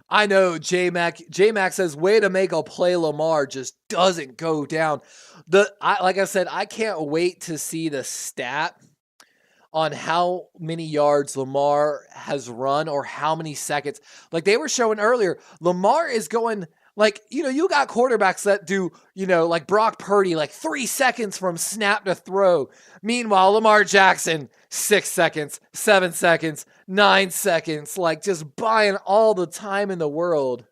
I know J-Mac says, way to make a play. Lamar just doesn't go down. Like I said, I can't wait to see the stat on how many yards Lamar has run or how many seconds. Like they were showing earlier, Lamar is going like, you got quarterbacks that do, like Brock Purdy, like 3 seconds from snap to throw. Meanwhile, Lamar Jackson, 6 seconds, 7 seconds, 9 seconds, like just buying all the time in the world.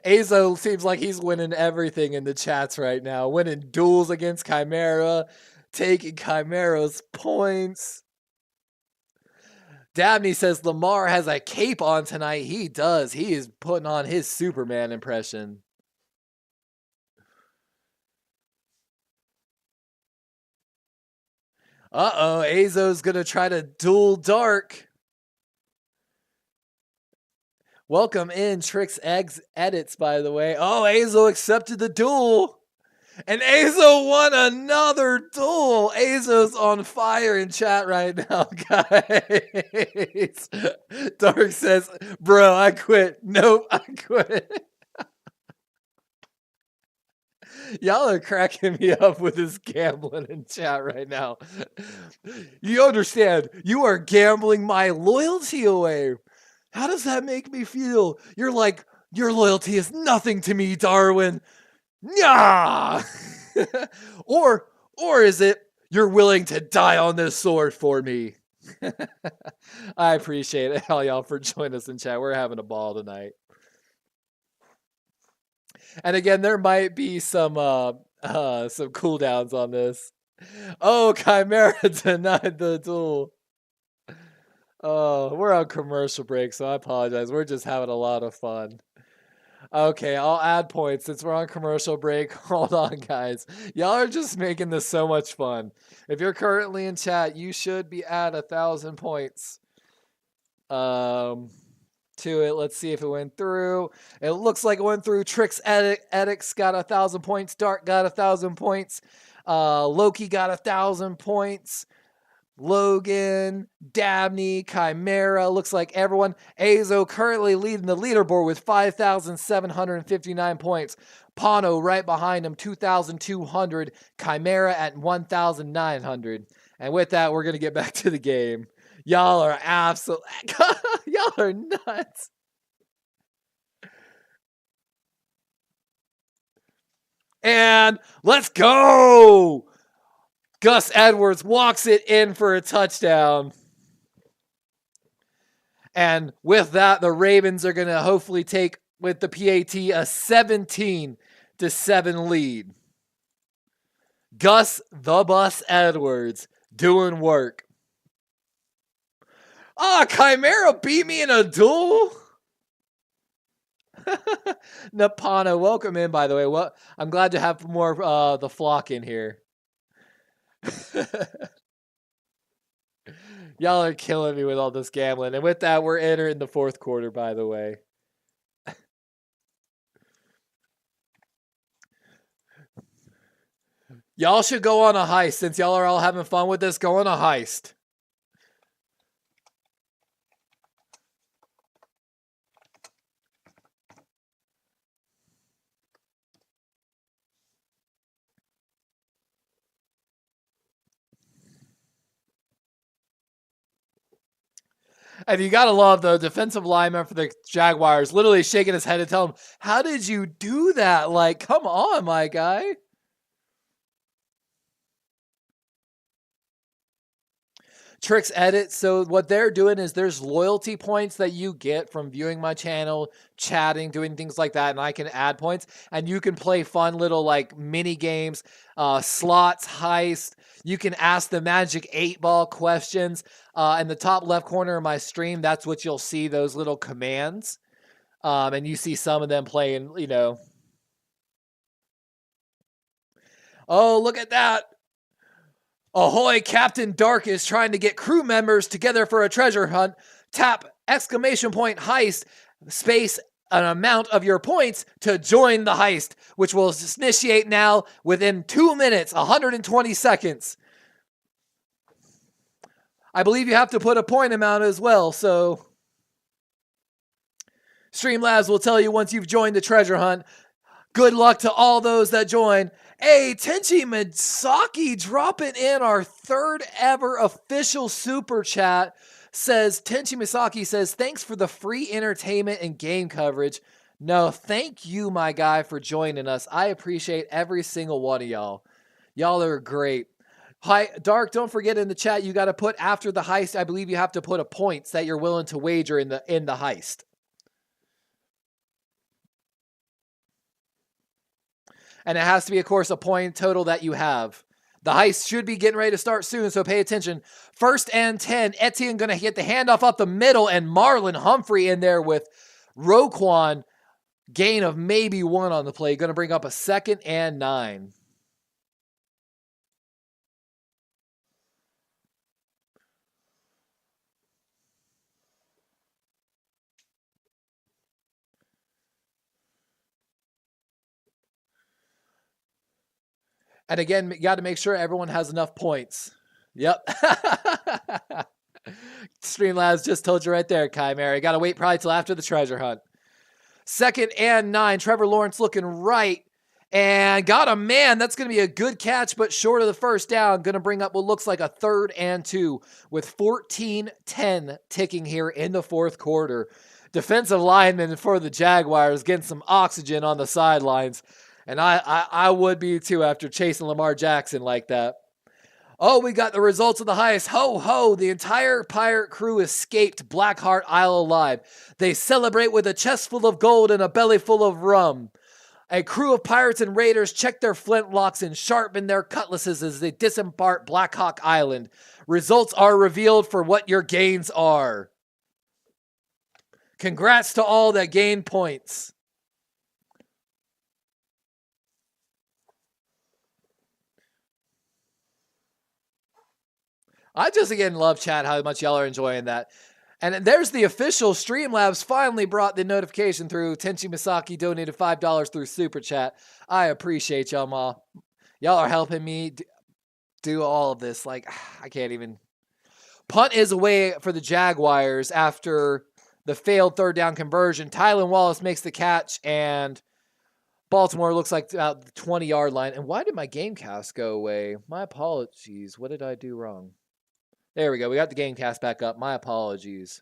Azo seems like he's winning everything in the chats right now. Winning duels against Chimera, taking Chimera's points. Dabney says Lamar has a cape on tonight. He does. He is putting on his Superman impression. Uh-oh, Azo's going to try to duel Dark. Welcome in, Tricks Eggs Edits, by the way. Oh, Azo accepted the duel. And Azo won another duel. Azo's on fire in chat right now, guys. Dark says, bro, I quit. Nope, I quit. Y'all are cracking me up with this gambling in chat right now. You understand, you are gambling my loyalty away. How does that make me feel? You're like, your loyalty is nothing to me, Darwin. Nah. or is it you're willing to die on this sword for me? I appreciate it, all y'all, for joining us in chat. We're having a ball tonight. And again, there might be some cooldowns on this. Oh, Chimera denied the duel. Oh, we're on commercial break, so I apologize. We're just having a lot of fun. Okay, I'll add points since we're on commercial break. Hold on, guys. Y'all are just making this so much fun. If you're currently in chat, you should be at 1,000 points. To it. Let's see if it went through. It looks like it went through. Tricks Edix got 1,000 points. Dark got 1,000 points. Loki got 1,000 points. Logan, Dabney, Chimera, looks like everyone. Azo currently leading the leaderboard with 5,759 points. Pano right behind him, 2,200. Chimera at 1,900. And with that, we're going to get back to the game. Y'all are absolutely... Y'all are nuts. And let's go! Gus Edwards walks it in for a touchdown. And with that, the Ravens are going to hopefully take, with the PAT, a 17-7 lead. Gus the Bus Edwards doing work. Chimera beat me in a duel? Napano, welcome in, by the way. Well, I'm glad to have more of the flock in here. Y'all are killing me with all this gambling. And with that, we're entering the fourth quarter, by the way. Y'all should go on a heist. Since y'all are all having fun with this, go on a heist. And you got to love the defensive lineman for the Jaguars literally shaking his head and telling him, how did you do that? Like, come on, my guy. Tricks Edit. So what they're doing is there's loyalty points that you get from viewing my channel, chatting, doing things like that, and I can add points. And you can play fun little like mini games, slots, heist. You can ask the magic 8-ball questions. In the top left corner of my stream, that's what you'll see, those little commands. And you see some of them playing, you know. Oh, look at that. Ahoy, Captain Dark is trying to get crew members together for a treasure hunt. Tap exclamation point heist, space, an amount of your points to join the heist, which will initiate now within 2 minutes, 120 seconds. I believe you have to put a point amount as well, so Streamlabs will tell you once you've joined the treasure hunt. Good luck to all those that join. Hey, Tenchi Misaki dropping in our third ever official super chat. Tenchi Misaki says, thanks for the free entertainment and game coverage. No, thank you, my guy, for joining us. I appreciate every single one of y'all. Y'all are great. Hi, Dark, don't forget in the chat, you got to put after the heist, I believe you have to put a points that you're willing to wager in the heist. And it has to be, of course, a point total that you have. The heist should be getting ready to start soon, so pay attention. 1st and 10. Etienne going to get the handoff up the middle, and Marlon Humphrey in there with Roquan. Gain of maybe 1 on the play. Going to bring up a 2nd and 9. And again, you got to make sure everyone has enough points. Yep. Streamlabs just told you right there, Chimera. You got to wait probably till after the treasure hunt. 2nd and 9. Trevor Lawrence looking right. And got a man. That's going to be a good catch, but short of the first down. Going to bring up what looks like a 3rd and 2 with 14-10 ticking here in the 4th quarter. Defensive lineman for the Jaguars getting some oxygen on the sidelines. And I would be too after chasing Lamar Jackson like that. Oh, we got the results of the heist. Ho, ho, the entire pirate crew escaped Blackheart Isle alive. They celebrate with a chest full of gold and a belly full of rum. A crew of pirates and raiders check their flintlocks and sharpen their cutlasses as they disembark Black Hawk Island. Results are revealed for what your gains are. Congrats to all that gained points. I just, again, love chat, how much y'all are enjoying that. And there's the official Streamlabs finally brought the notification through. Tenchi Misaki donated $5 through Super Chat. I appreciate y'all, Ma. Y'all are helping me do all of this. Like, I can't even. Punt is away for the Jaguars after the failed 3rd down conversion. Tylan Wallace makes the catch, and Baltimore looks like about the 20-yard line. And why did my Gamecast go away? My apologies. What did I do wrong? There we go. We got the Gamecast back up. My apologies.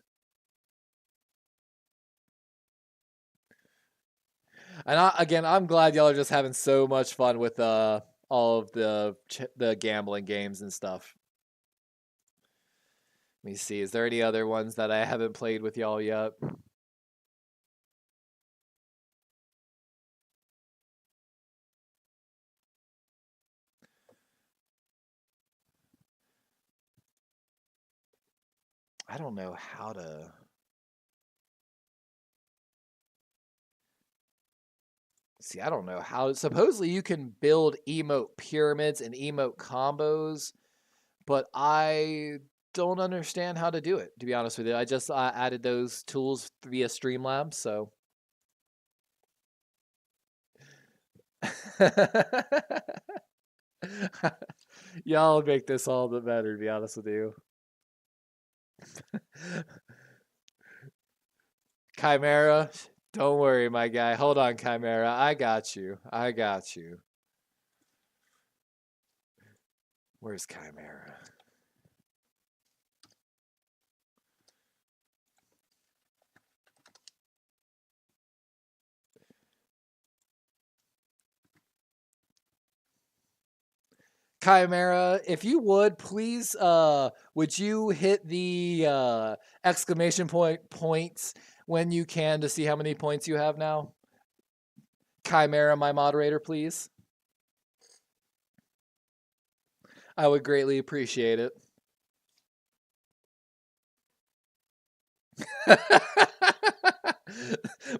And I'm glad y'all are just having so much fun with all of the gambling games and stuff. Let me see. Is there any other ones that I haven't played with y'all yet? I don't know how to. See, I don't know how. Supposedly you can build emote pyramids and emote combos, but I don't understand how to do it, to be honest with you. I just added those tools via Streamlabs, so. Y'all make this all the better, to be honest with you. Chimera, don't worry, my guy. Hold on, Chimera. I got you. I got you. Where's Chimera? Chimera, if you would, please, would you hit the exclamation points when you can to see how many points you have now? Chimera, my moderator, please. I would greatly appreciate it.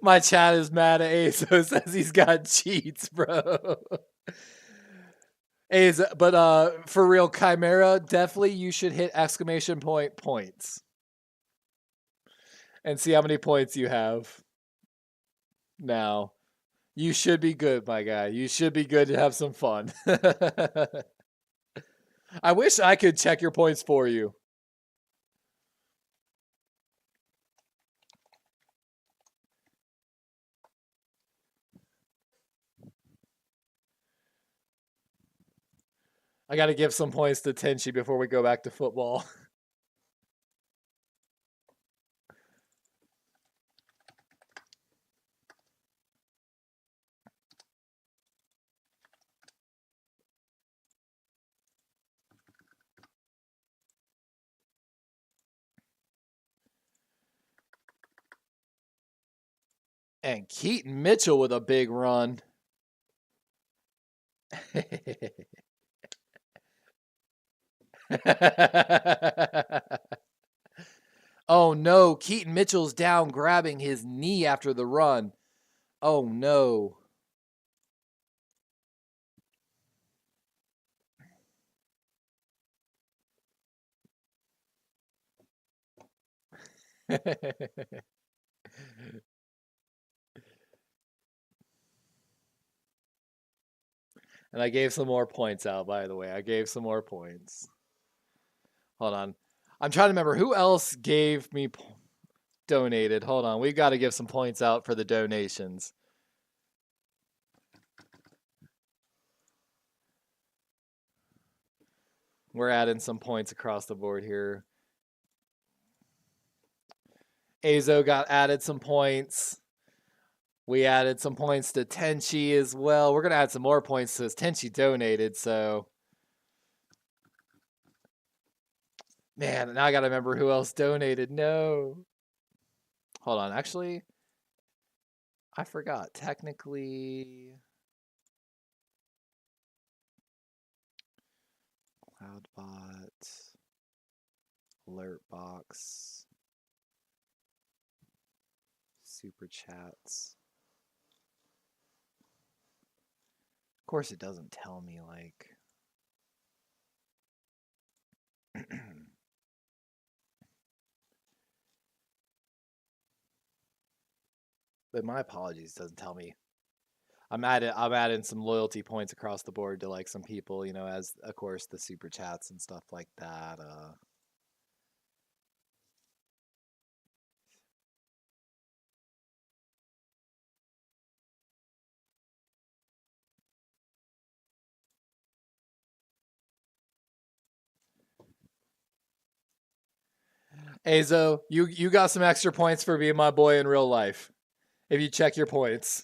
My chat is mad at Aso, says he's got cheats, bro. But for real, Chimera, definitely you should hit exclamation points. And see how many points you have. Now, you should be good, my guy. You should be good to have some fun. I wish I could check your points for you. I got to give some points to Tenchi before we go back to football. And Keaton Mitchell with a big run. Oh no, Keaton Mitchell's down grabbing his knee after the run. Oh no. And I gave some more points out, by the way. I gave some more points. Hold on. I'm trying to remember who else gave me donated. Hold on. We've got to give some points out for the donations. We're adding some points across the board here. Azo got added some points. We added some points to Tenchi as well. We're going to add some more points since Tenchi donated, so. Man, now I got to remember who else donated. No. Hold on. Actually, I forgot. Technically, Cloudbot, Alert Box, Super Chats. Of course, it doesn't tell me, like. But my apologies, doesn't tell me. I'm adding some loyalty points across the board to like some people, you know, as of course the super chats and stuff like that. Azo, you got some extra points for being my boy in real life. If you check your points.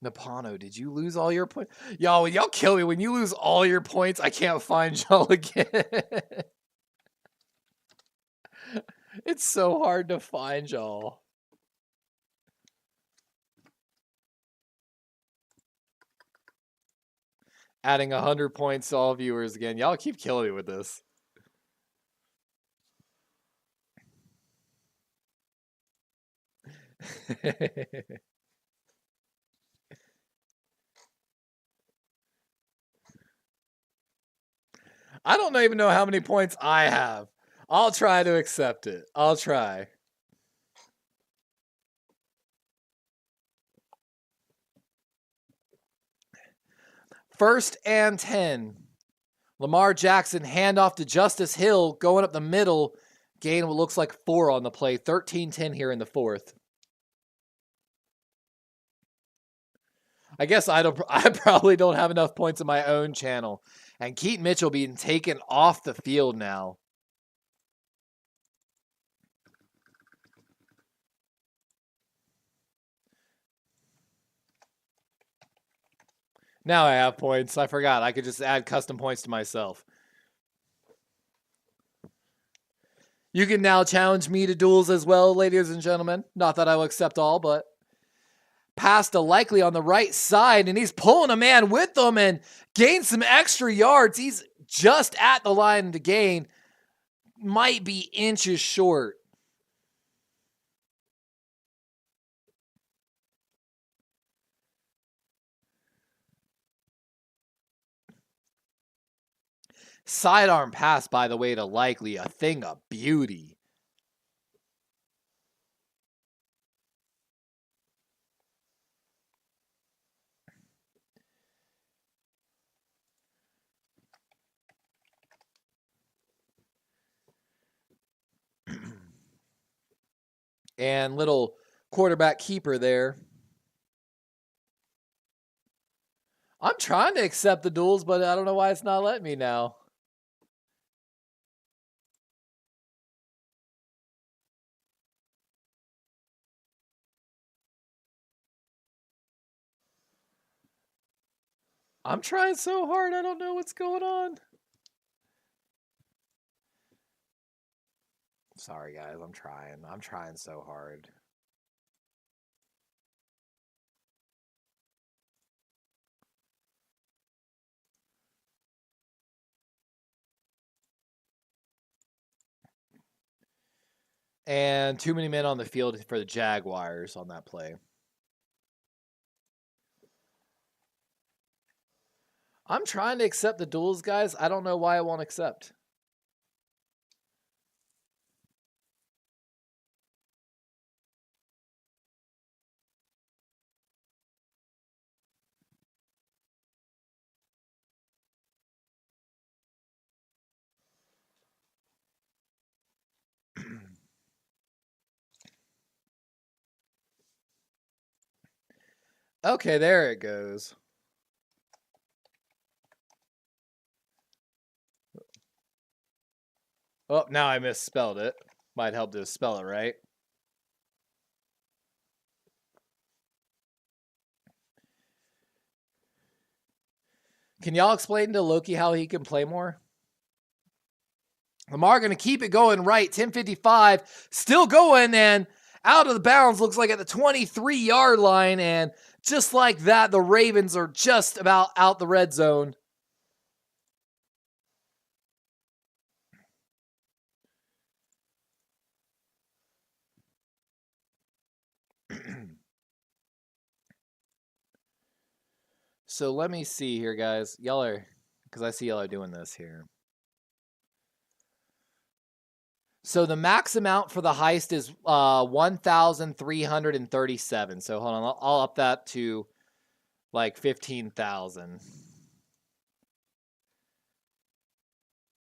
Napano, did you lose all your points? Y'all kill me. When you lose all your points, I can't find y'all again. It's so hard to find y'all. Adding 100 points to all viewers again. Y'all keep killing me with this. I don't even know how many points I have. I'll try to accept it. I'll try. First and 10. Lamar Jackson, handoff to Justice Hill, going up the middle. Gain what looks like 4 on the play. 13-10 here in the fourth. I guess I probably don't have enough points in my own channel. And Keaton Mitchell being taken off the field now. Now I have points. I forgot. I could just add custom points to myself. You can now challenge me to duels as well, ladies and gentlemen. Not that I will accept all, but pass to Likely on the right side, and he's pulling a man with him and gains some extra yards. He's just at the line to gain. Might be inches short. Sidearm pass, by the way, to Likely. A thing of beauty. And little quarterback keeper there. I'm trying to accept the duels, but I don't know why it's not letting me now. I'm trying so hard, I don't know what's going on. Sorry, guys, I'm trying. I'm trying so hard. And too many men on the field for the Jaguars on that play. I'm trying to accept the duels, guys. I don't know why I won't accept. Okay, there it goes. Oh, now I misspelled it. Might help to spell it right. Can y'all explain to Loki how he can play more? Lamar going to keep it going right. 10:55, still going, and out of the bounds, looks like at the 23-yard line. And just like that, the Ravens are just about out the red zone. So let me see here, guys. Y'all are, because I see y'all are doing this here. So the max amount for the heist is 1,337. So hold on, I'll up that to like 15,000.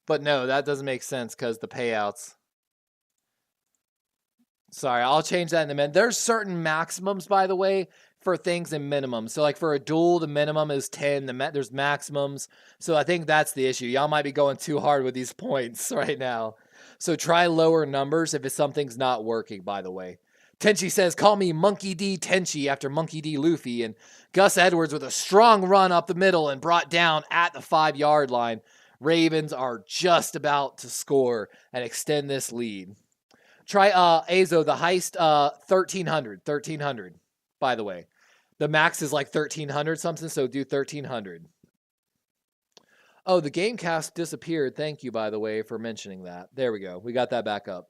But no, that doesn't make sense because the payouts. Sorry, I'll change that in a minute. There's certain maximums, by the way, for things and minimums. So like for a duel, the minimum is 10. There's maximums. So I think that's the issue. Y'all might be going too hard with these points right now. So try lower numbers if something's not working, by the way. Tenchi says, call me Monkey D. Tenchi after Monkey D. Luffy. And Gus Edwards with a strong run up the middle and brought down at the 5-yard line. Ravens are just about to score and extend this lead. Try Azo, the heist, 1,300, by the way. The max is like 1,300 something, so do 1,300. Oh, the Gamecast disappeared. Thank you, by the way, for mentioning that. There we go. We got that back up.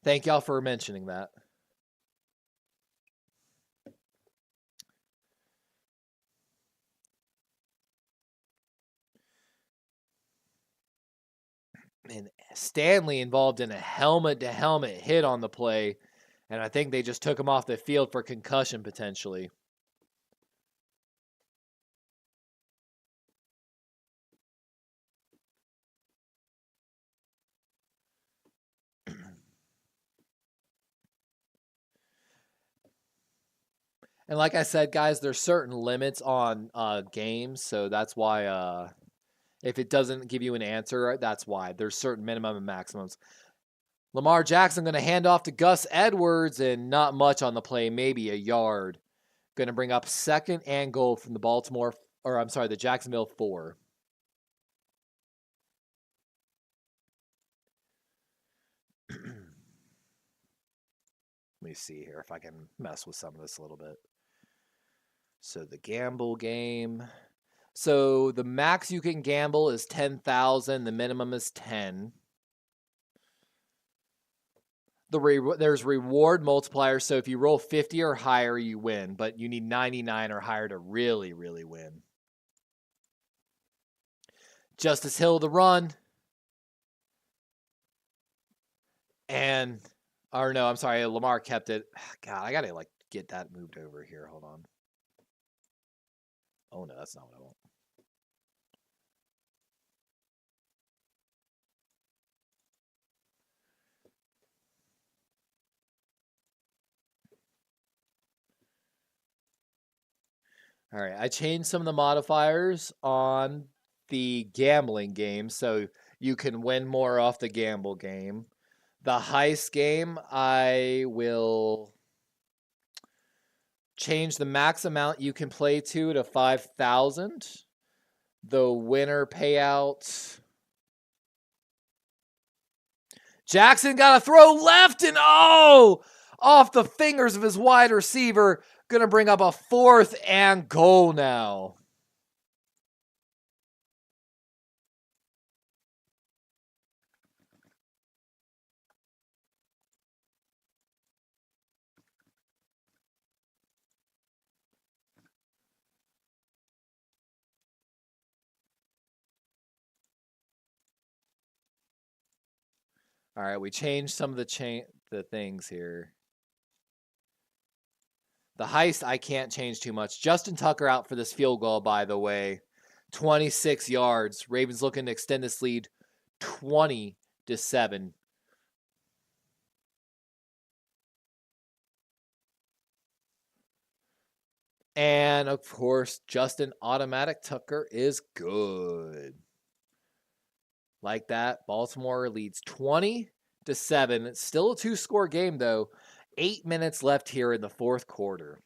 Thank y'all for mentioning that. And Stanley involved in a helmet-to-helmet hit on the play, and I think they just took him off the field for concussion potentially. And like I said, guys, there's certain limits on games, so that's why if it doesn't give you an answer, that's why. There's certain minimum and maximums. Lamar Jackson going to hand off to Gus Edwards, and not much on the play, maybe a yard. Going to bring up 2nd and goal from the Jacksonville 4. Let me see here if I can mess with some of this a little bit. So the gamble game. So the max you can gamble is 10,000. The minimum is 10. There's reward multipliers. So if you roll 50 or higher, you win. But you need 99 or higher to really, really win. Justice Hill the run. And, or no, I'm sorry, Lamar kept it. God, I got to get that moved over here. Hold on. Oh no, that's not what I want. All right, I changed some of the modifiers on the gambling game so you can win more off the gamble game. The heist game, I will change the max amount you can play to 5,000. The winner payout. Jackson got a throw left and off the fingers of his wide receiver. Gonna bring up a 4th and goal now. All right, we changed some of the things here. The heist I can't change too much. Justin Tucker out for this field goal, by the way. 26 yards. Ravens looking to extend this lead 20-7. And of course, Justin Automatic Tucker is good. Like that, Baltimore leads 20-7. It's still a 2-score game, though. 8 minutes left here in the 4th quarter.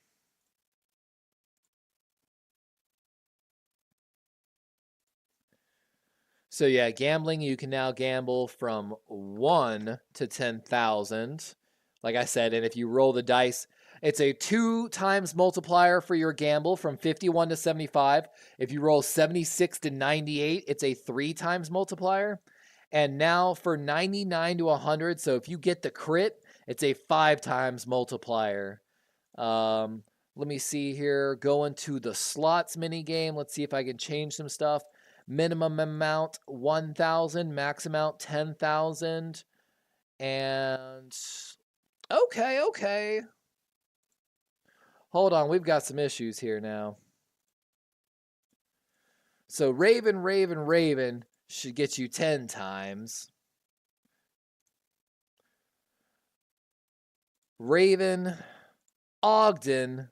So yeah, gambling, you can now gamble from 1 to 10,000. Like I said, and if you roll the dice, it's a 2 times multiplier for your gamble from 51 to 75. If you roll 76 to 98, it's a 3 times multiplier. And now for 99 to 100, so if you get the crit, it's a 5 times multiplier. Let me see here. Going to the slots mini game. Let's see if I can change some stuff. Minimum amount 1,000, max amount 10,000. And okay. Hold on, we've got some issues here now. So Raven should get you 10 times. Raven, Ogden,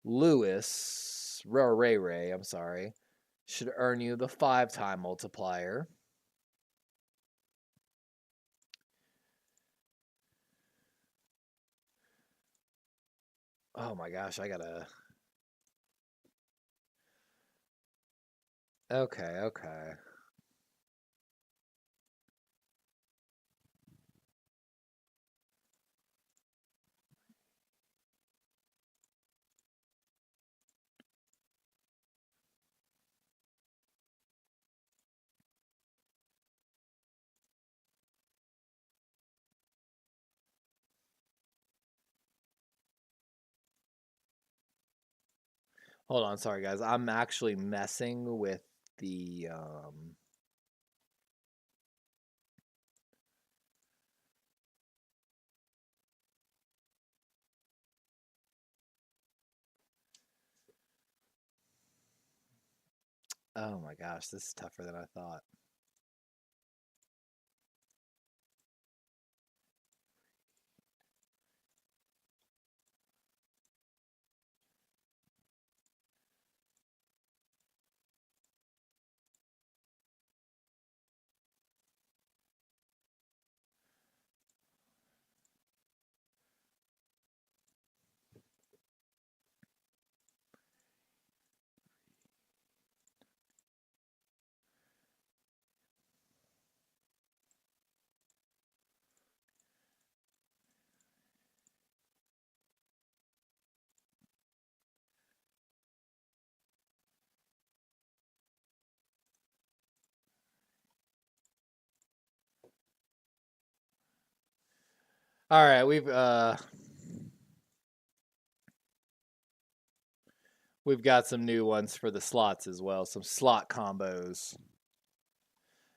Lewis, Ray, I'm sorry, should earn you the 5-time multiplier. Oh my gosh, I gotta... Okay. Hold on, sorry guys. I'm actually messing with the oh my gosh, this is tougher than I thought. All right, we've got some new ones for the slots as well, some slot combos.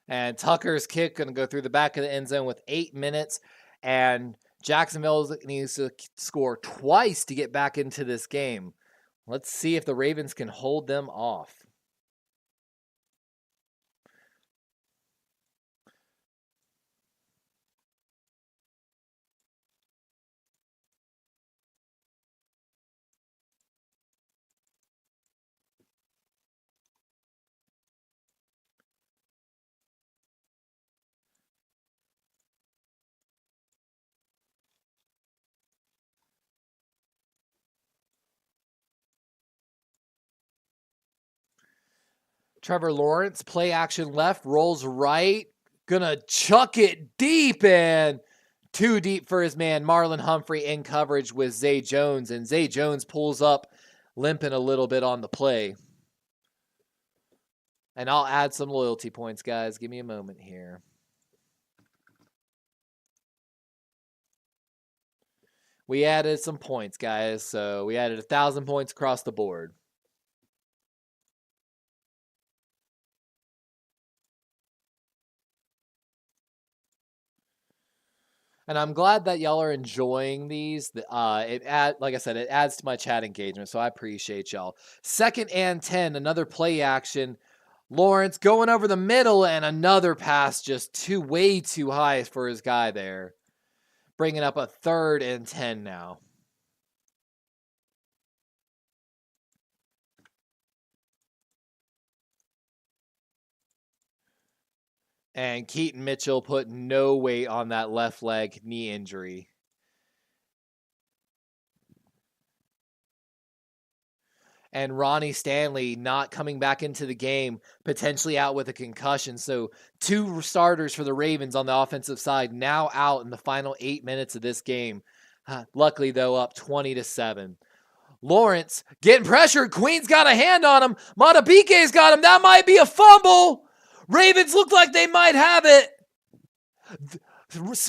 And Tucker's kick going to go through the back of the end zone with 8 minutes. And Jacksonville needs to score twice to get back into this game. Let's see if the Ravens can hold them off. Trevor Lawrence, play action left, rolls right. Gonna chuck it deep and too deep for his man. Marlon Humphrey in coverage with Zay Jones. And Zay Jones pulls up, limping a little bit on the play. And I'll add some loyalty points, guys. Give me a moment here. We added some points, guys. So we added 1,000 points across the board. And I'm glad that y'all are enjoying these. Like I said, it adds to my chat engagement, so I appreciate y'all. 2nd and 10, another play action. Lawrence going over the middle, and another pass just way too high for his guy there. Bringing up a 3rd and 10 now. And Keaton Mitchell put no weight on that left leg knee injury. And Ronnie Stanley not coming back into the game, potentially out with a concussion. So 2 starters for the Ravens on the offensive side now out in the final 8 minutes of this game. Luckily, though, up 20-7. Lawrence getting pressured. Queen's got a hand on him. Matabike's got him. That might be a fumble. Ravens look like they might have it.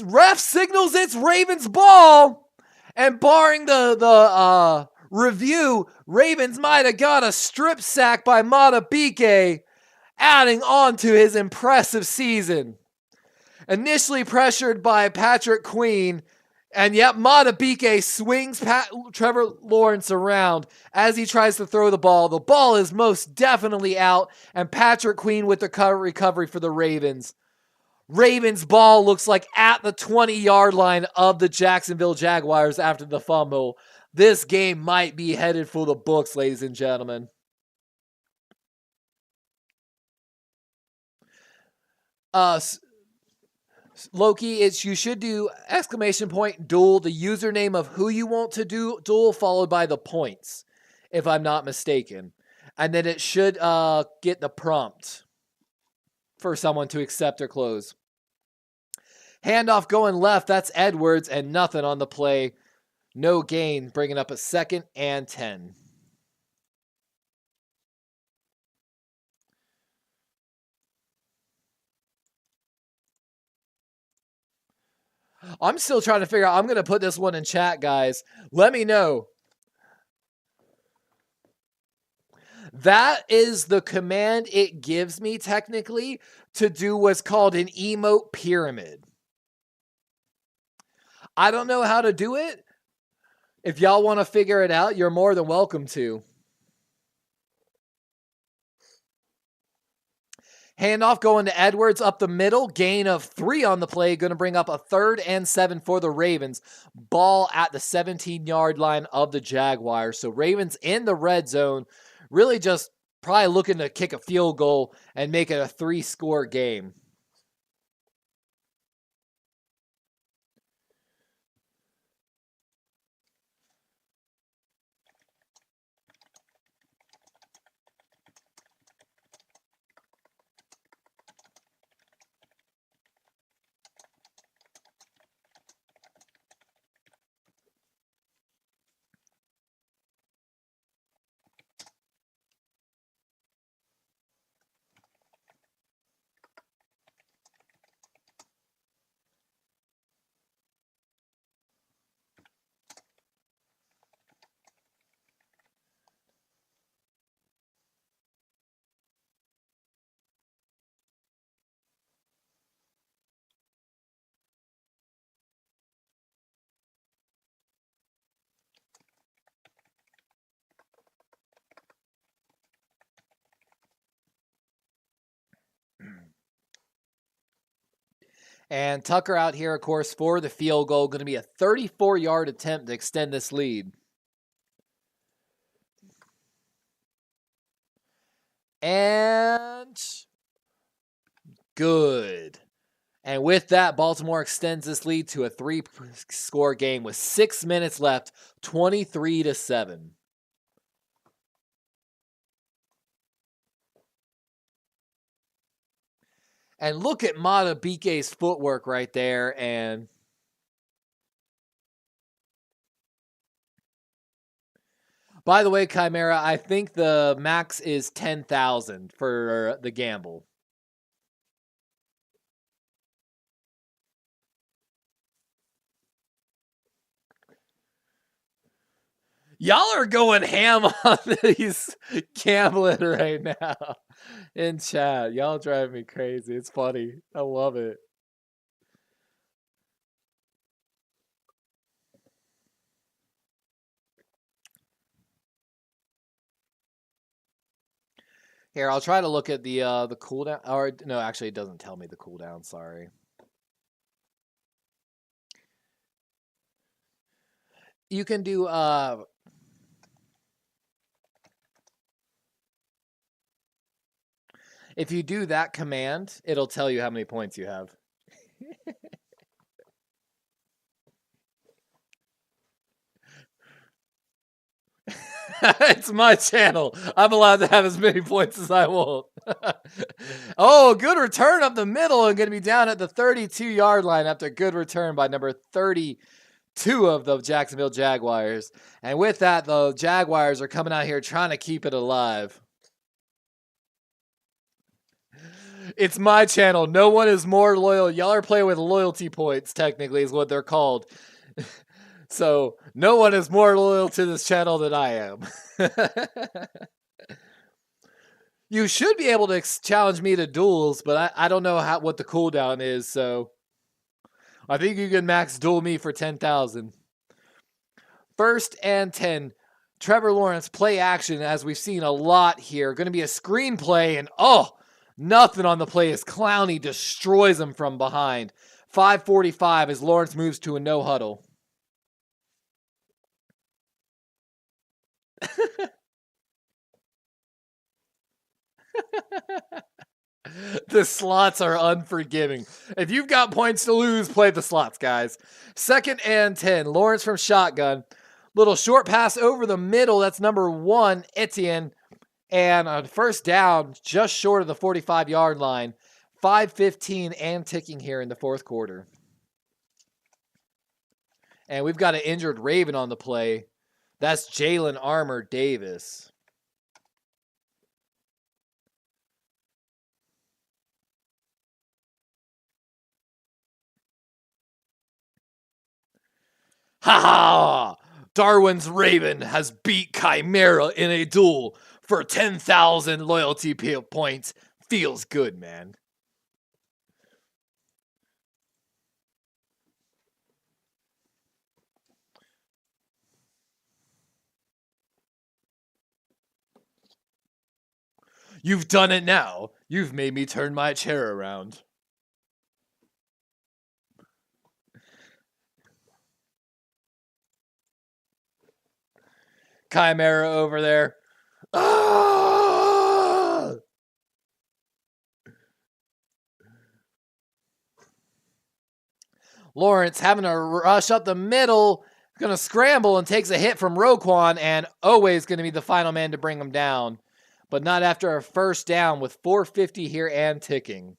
Ref signals it's Ravens ball. And barring the review, Ravens might have got a strip sack by Matabike, adding on to his impressive season. Initially pressured by Patrick Queen, and yet Matabike swings Trevor Lawrence around as he tries to throw the ball. The ball is most definitely out, and Patrick Queen with the recovery for the Ravens. Ravens ball looks like at the 20-yard line of the Jacksonville Jaguars after the fumble. This game might be headed for the books, ladies and gentlemen. Loki, you should do ! Duel, the username of who you want to duel, followed by the points, if I'm not mistaken. And then it should get the prompt for someone to accept or close. Handoff going left, that's Edwards, and nothing on the play. No gain, bringing up a 2nd and 10. I'm still trying to figure out. I'm going to put this one in chat, guys. Let me know. That is the command it gives me, technically, to do what's called an emote pyramid. I don't know how to do it. If y'all want to figure it out, you're more than welcome to. Handoff going to Edwards up the middle. Gain of 3 on the play. Going to bring up a 3rd and 7 for the Ravens. Ball at the 17-yard line of the Jaguars. So Ravens in the red zone. Really just probably looking to kick a field goal and make it a 3-score game. And Tucker out here, of course, for the field goal. Going to be a 34-yard attempt to extend this lead. And good. And with that, Baltimore extends this lead to a 3-score game with 6 minutes left, 23-7. And look at Matabike's footwork right there. And by the way, Chimera, I think the max is 10,000 for the gamble. Y'all are going ham on these gambling right now in chat. Y'all drive me crazy. It's funny. I love it. Here, I'll try to look at the cooldown. Or no, actually, it doesn't tell me the cooldown. Sorry. You can do if you do that command, it'll tell you how many points you have. It's my channel. I'm allowed to have as many points as I want. Oh, good return up the middle and going to be down at the 32-yard line after a good return by number 32 of the Jacksonville Jaguars. And with that, the Jaguars are coming out here trying to keep it alive. It's my channel. No one is more loyal. Y'all are playing with loyalty points, technically, is what they're called. So no one is more loyal to this channel than I am. You should be able to challenge me to duels, but I don't know what the cooldown is, so I think you can max duel me for 10,000. 1st and 10. Trevor Lawrence play action, as we've seen a lot here. Going to be a screenplay, and nothing on the play as Clowney destroys him from behind. 5:45 as Lawrence moves to a no huddle. The slots are unforgiving. If you've got points to lose, play the slots, guys. 2nd and 10. Lawrence from shotgun. Little short pass over the middle. That's number 1, Etienne. And on 1st down, just short of the 45-yard line. 5:15 and ticking here in the 4th quarter. And we've got an injured Raven on the play. That's Jalen Armour Davis. Ha ha! Darwin's Raven has beat Chimera in a duel for 10,000 loyalty points. Feels good, man. You've done it now. You've made me turn my chair around. Chimera over there. Ah! Lawrence having to rush up the middle. Going to scramble and takes a hit from Roquan, and always going to be the final man to bring him down. But not after a 1st down with 4:50 here and ticking.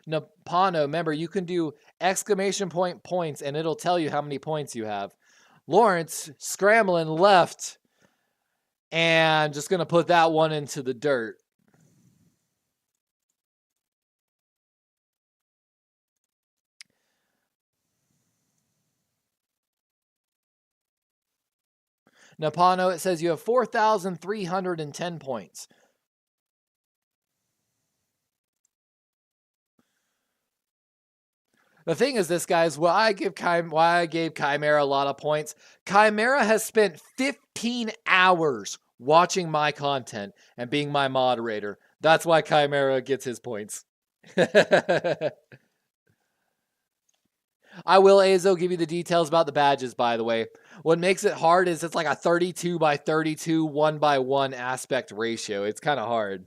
Napano, remember, you can do exclamation point points, and it'll tell you how many points you have. Lawrence scrambling left, and just going to put that one into the dirt. Napano, it says you have 4,310 points. The thing is this, guys, why I gave Chimera a lot of points. Chimera has spent 15 hours watching my content and being my moderator. That's why Chimera gets his points. I will, Azo, give you the details about the badges, by the way. What makes it hard is it's like a 32 by 32, 1 by 1 aspect ratio. It's kind of hard.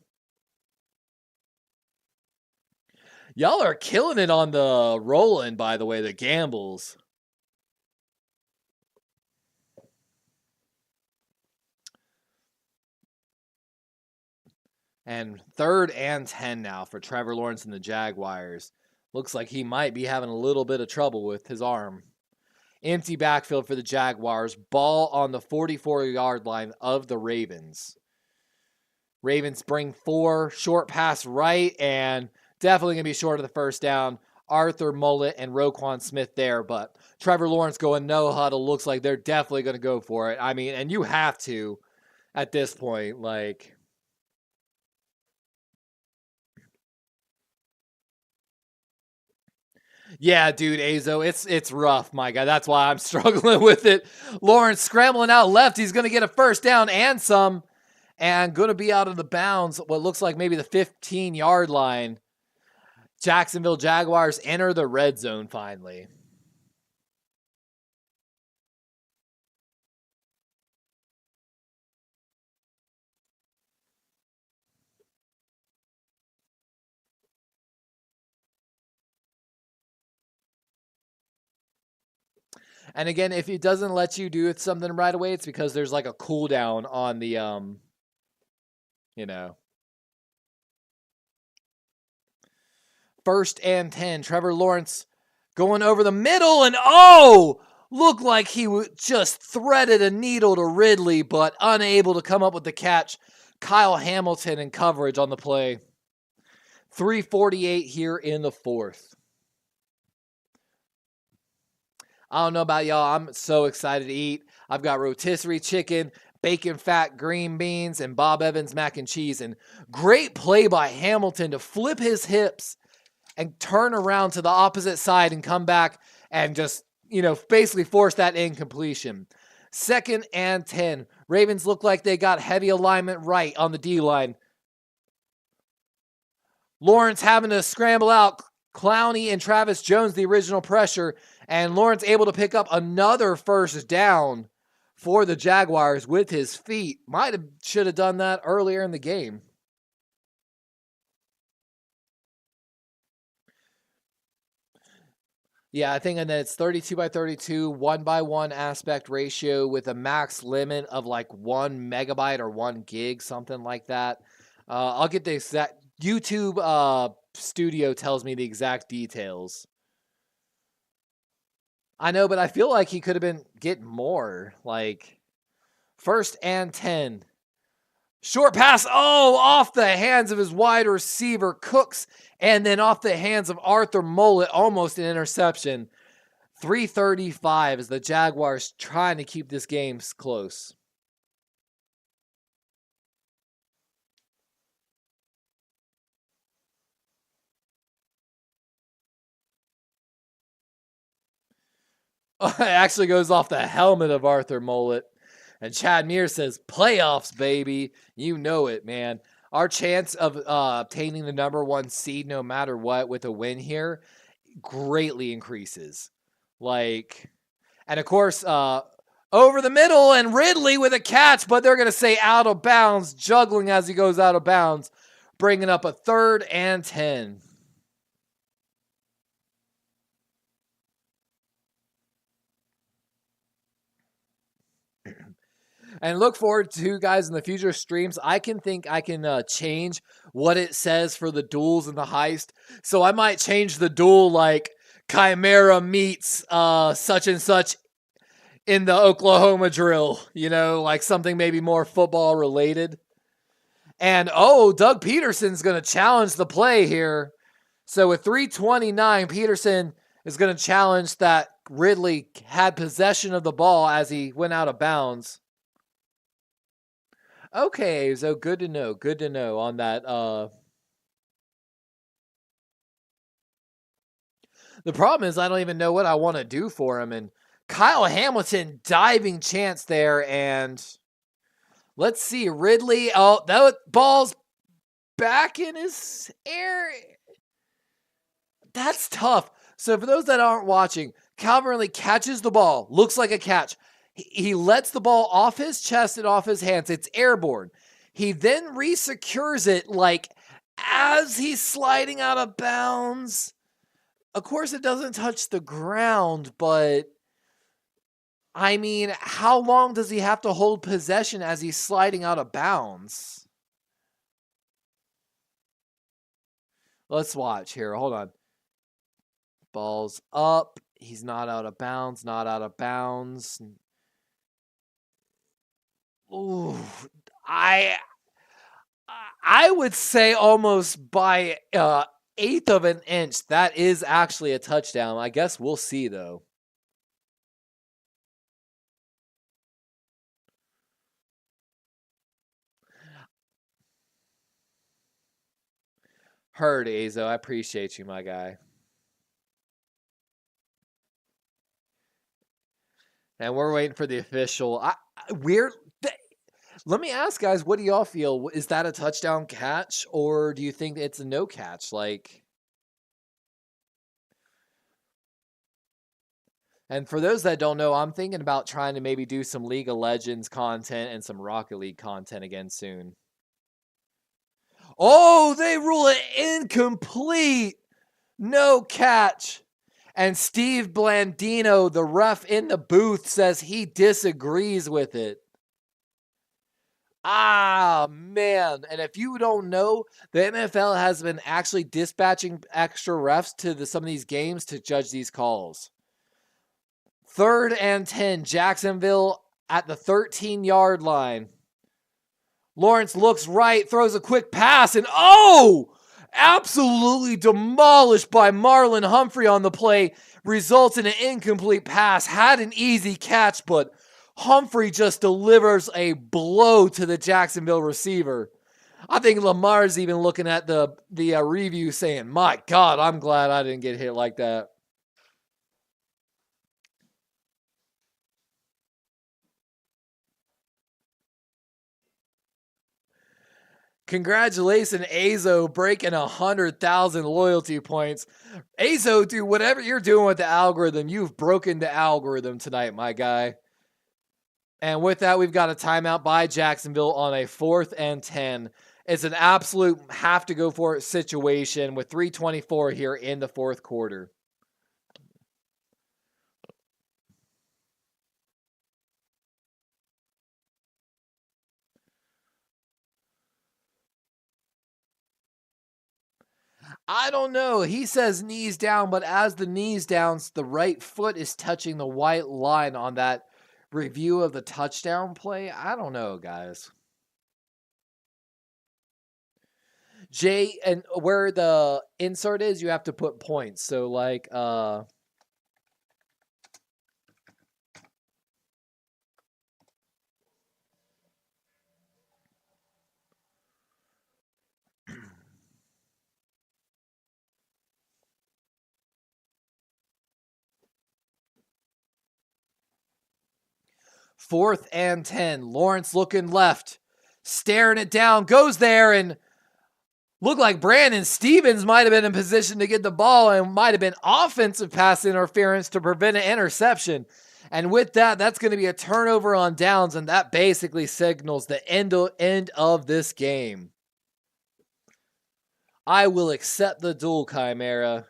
Y'all are killing it on the rolling, by the way, the gambles. And 3rd and 10 now for Trevor Lawrence and the Jaguars. Looks like he might be having a little bit of trouble with his arm. Empty backfield for the Jaguars. Ball on the 44-yard line of the Ravens. Ravens bring 4. Short pass right, and definitely going to be short of the first down. Arthur Mullet and Roquan Smith there, but Trevor Lawrence going no huddle. Looks like they're definitely going to go for it. I mean, and you have to at this point. Like, yeah, dude, Azo, it's rough, my guy. That's why I'm struggling with it. Lawrence scrambling out left. He's going to get a first down and some, and going to be out of the bounds. What looks like maybe the 15-yard line. Jacksonville Jaguars enter the red zone finally. And again, if it doesn't let you do something right away, it's because there's like a cooldown on the, you know. 1st and 10. Trevor Lawrence going over the middle, and looked like he just threaded a needle to Ridley, but unable to come up with the catch. Kyle Hamilton in coverage on the play. 3:48 here in the 4th. I don't know about y'all. I'm so excited to eat. I've got rotisserie chicken, bacon fat green beans, and Bob Evans mac and cheese. And great play by Hamilton to flip his hips and turn around to the opposite side and come back and just, basically force that incompletion. 2nd and 10. Ravens look like they got heavy alignment right on the D-line. Lawrence having to scramble out. Clowney and Travis Jones, the original pressure. And Lawrence able to pick up another first down for the Jaguars with his feet. Should have done that earlier in the game. Yeah, I think and then it's 32 by 32, 1-by-1 aspect ratio with a max limit of like 1 megabyte or 1 gig, something like that. I'll get the exact YouTube studio tells me the exact details. I know, but I feel like he could have been getting more. Like 1st and 10. Short pass. Off the hands of his wide receiver, Cooks, and then off the hands of Arthur Mullet, almost an interception. 3:35 as the Jaguars trying to keep this game close. It actually goes off the helmet of Arthur Mullet. And Chad Mears says, playoffs, baby. You know it, man. Our chance of obtaining the number 1 seed no matter what with a win here greatly increases. And of course, over the middle and Ridley with a catch, but they're going to say out of bounds, juggling as he goes out of bounds, bringing up a 3rd and 10. And look forward to, guys, in the future streams. I can change what it says for the duels and the heist. So I might change the duel like Chimera meets such and such in the Oklahoma drill. Like something maybe more football related. And Doug Peterson's going to challenge the play here. So with 3:29, Peterson is going to challenge that Ridley had possession of the ball as he went out of bounds. Okay, so good to know. Good to know on that. The problem is I don't even know what I want to do for him. And Kyle Hamilton diving chance there. And let's see. Ridley. That ball's back in his air. That's tough. So for those that aren't watching, Calvin Ridley catches the ball. Looks like a catch. He lets the ball off his chest and off his hands. It's airborne. He then resecures it like as he's sliding out of bounds. Of course, it doesn't touch the ground, but I mean, how long does he have to hold possession as he's sliding out of bounds? Let's watch here. Hold on. Ball's up. He's not out of bounds. Not out of bounds. Ooh, I would say almost by eighth of an inch. That is actually a touchdown. I guess we'll see though. Heard, Azo. I appreciate you, my guy. And we're waiting for the official. Let me ask, guys, what do y'all feel? Is that a touchdown catch, or do you think it's a no catch? And for those that don't know, I'm thinking about trying to maybe do some League of Legends content and some Rocket League content again soon. Oh, they rule it incomplete. No catch. And Steve Blandino, the ref in the booth, says he disagrees with it. Ah, man. And if you don't know, the NFL has been actually dispatching extra refs to some of these games to judge these calls. 3rd and 10, Jacksonville at the 13-yard line. Lawrence looks right, throws a quick pass, and absolutely demolished by Marlon Humphrey on the play. Results in an incomplete pass. Had an easy catch, but Humphrey just delivers a blow to the Jacksonville receiver. I think Lamar's even looking at the review saying, my God, I'm glad I didn't get hit like that. Congratulations, Azo, breaking 100,000 loyalty points. Azo, dude, whatever you're doing with the algorithm, you've broken the algorithm tonight, my guy. And with that, we've got a timeout by Jacksonville on a 4th and 10. It's an absolute have to go for it situation with 3:24 here in the 4th quarter. I don't know. He says knees down, but as the knees down, the right foot is touching the white line on that review of the touchdown play. I don't know, guys. Jay, and where the insert is, you have to put points. So like 4th and 10. Lawrence looking left, staring it down, goes there, and looked like Brandon Stevens might have been in position to get the ball and might have been offensive pass interference to prevent an interception. And with that, that's going to be a turnover on downs, and that basically signals the end of this game. I will accept the dual chimera.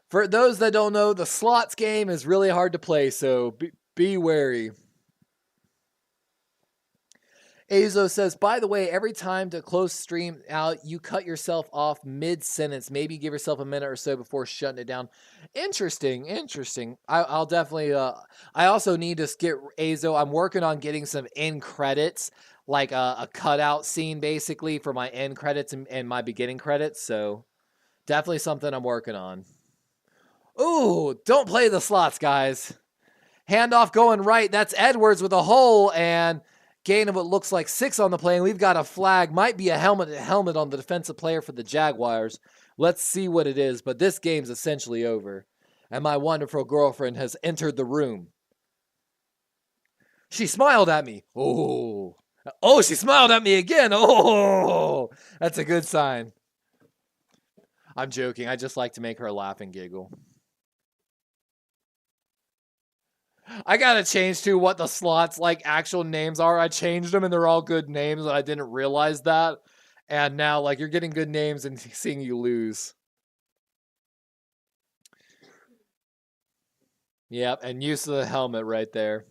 For those that don't know, the slots game is really hard to play, so be wary. Azo says, by the way, every time to close stream out, you cut yourself off mid-sentence. Maybe give yourself a minute or so before shutting it down. Interesting. I'll definitely, I also need to get Azo. I'm working on getting some end credits, like a cutout scene basically for my end credits and my beginning credits. So definitely something I'm working on. Ooh, don't play the slots, guys. Handoff going right. That's Edwards with a hole and gain of what looks like 6 on the play. And we've got a flag. Might be a helmet on the defensive player for the Jaguars. Let's see what it is. But this game's essentially over. And my wonderful girlfriend has entered the room. She smiled at me. Oh, she smiled at me again. Oh, that's a good sign. I'm joking. I just like to make her laugh and giggle. I gotta change to what the slots like actual names are. I changed them and they're all good names, and I didn't realize that. And now like you're getting good names and seeing you lose. Yep, and use of the helmet right there.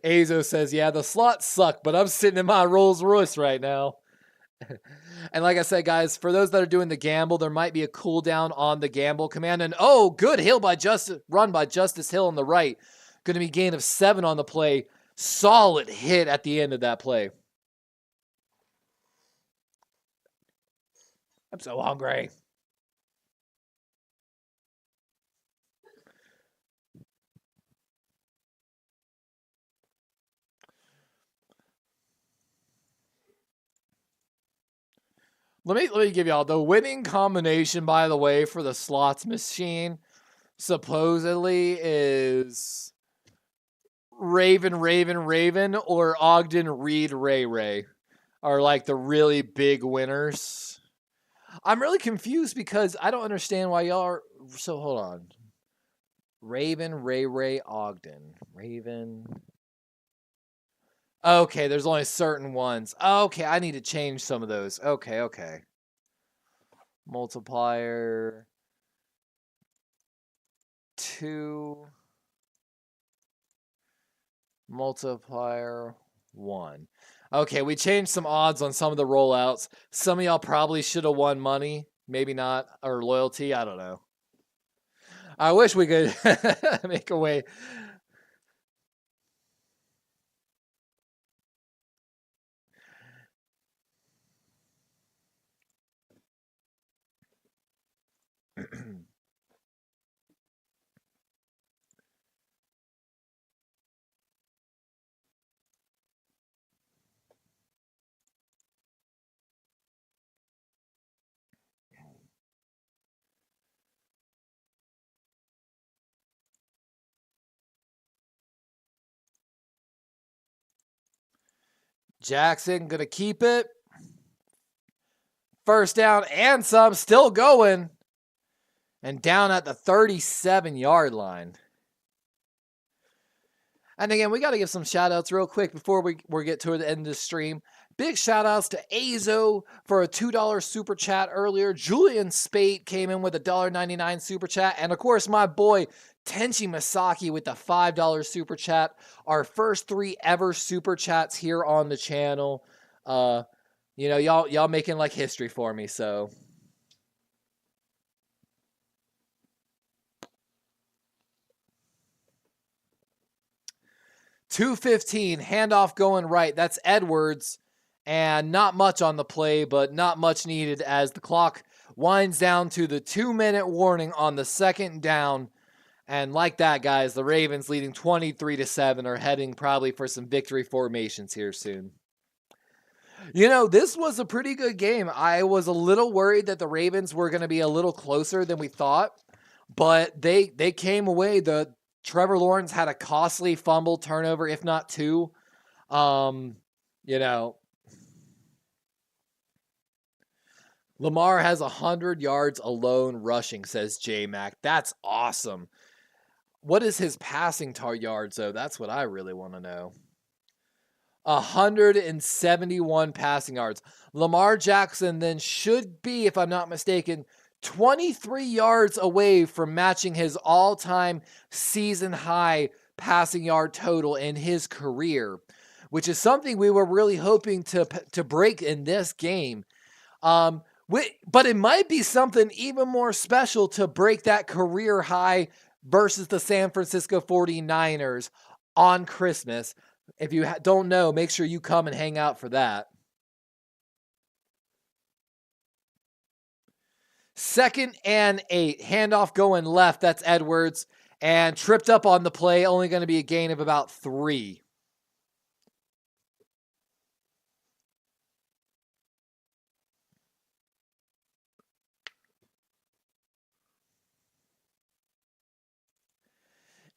Azo says, yeah, the slots suck, but I'm sitting in my Rolls Royce right now. And like I said, guys, for those that are doing the gamble, there might be a cooldown on the gamble command. And oh, good run by Justice Hill on the right. Going to be gain of 7 on the play. Solid hit at the end of that play. I'm so hungry. Let me give y'all the winning combination, by the way, for the slots machine supposedly is Raven, or Ogden, Reed, Ray are like the really big winners. I'm really confused because I don't understand why y'all are. So hold on. Raven, Ray, Ogden. Raven. Okay, there's only certain ones. Okay, I need to change some of those. Okay. Multiplier 2. Multiplier 1. Okay, we changed some odds on some of the rollouts. Some of y'all probably should have won money. Maybe not. Or loyalty. I don't know. I wish we could make a way. Jackson going to keep it. First down and some, still going. And down at the 37-yard line. And again, we got to give some shout outs real quick before we get toward the end of the stream. Big shout outs to Azo for a $2 super chat earlier. Julian Spate came in with a $1.99 super chat. And of course, my boy Tenchi Masaki with the $5 super chat. Our first 3 ever super chats here on the channel. Y'all making like history for me, so. $2.15, handoff going right. That's Edwards. And not much on the play, but not much needed as the clock winds down to the 2-minute warning on the second down. And like that, guys, the Ravens leading 23-7 are heading probably for some victory formations here soon. This was a pretty good game. I was a little worried that the Ravens were going to be a little closer than we thought, but they came away. The Trevor Lawrence had a costly fumble turnover, if not 2. Lamar has 100 yards alone rushing, says J-Mac. That's awesome. What is his passing yards, though? That's what I really want to know. 171 passing yards. Lamar Jackson then should be, if I'm not mistaken, 23 yards away from matching his all-time season-high passing yard total in his career, which is something we were really hoping to break in this game. But it might be something even more special to break that career high versus the San Francisco 49ers on Christmas. If you don't know, make sure you come and hang out for that. 2nd and 8. Handoff going left. That's Edwards. And tripped up on the play. Only going to be a gain of about 3.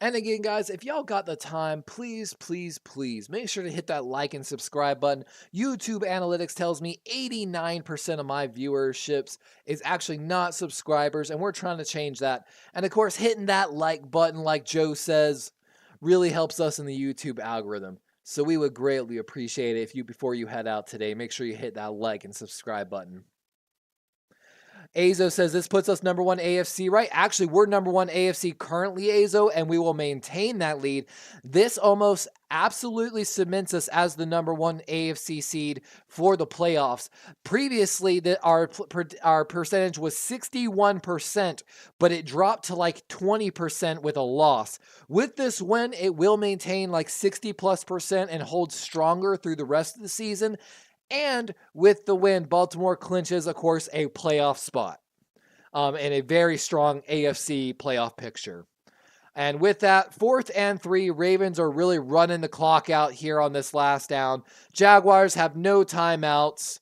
And again, guys, if y'all got the time, please make sure to hit that like and subscribe button. YouTube analytics tells me 89% of my viewerships is actually not subscribers, and we're trying to change that. And of course, hitting that like button, like Joe says, really helps us in the YouTube algorithm. So we would greatly appreciate it if before you head out today, make sure you hit that like and subscribe button. Azo says this puts us number one AFC, right? Actually, we're number one AFC currently, Azo, and we will maintain that lead. This almost absolutely cements us as the number one AFC seed for the playoffs. Previously, our percentage was 61%, but it dropped to like 20% with a loss. With this win, it will maintain like 60+% and hold stronger through the rest of the season. And with the win, Baltimore clinches, of course, a playoff spot and a very strong AFC playoff picture. And with that, 4th and 3, Ravens are really running the clock out here on this last down. Jaguars have no timeouts.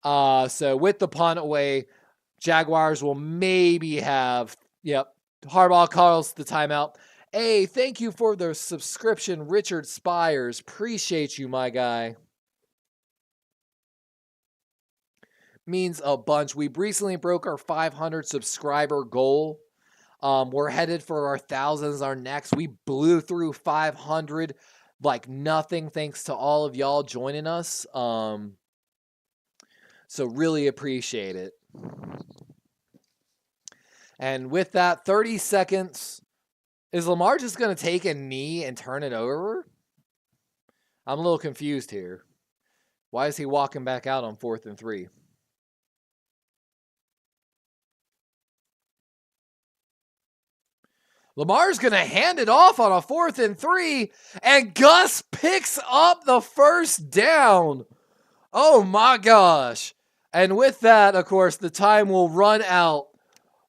So with the punt away, Jaguars will maybe have, Harbaugh calls the timeout. Hey, thank you for the subscription, Richard Spires. Appreciate you, my guy. Means a bunch. We recently broke our 500 subscriber goal. We're headed for our thousands, our next. We blew through 500 like nothing thanks to all of y'all joining us. So really appreciate it. And with that, 30 seconds. Is Lamar just going to take a knee and turn it over? I'm a little confused here. Why is he walking back out on 4th and 3? Lamar's going to hand it off on a 4th and 3, and Gus picks up the first down. Oh my gosh. And with that, of course, the time will run out.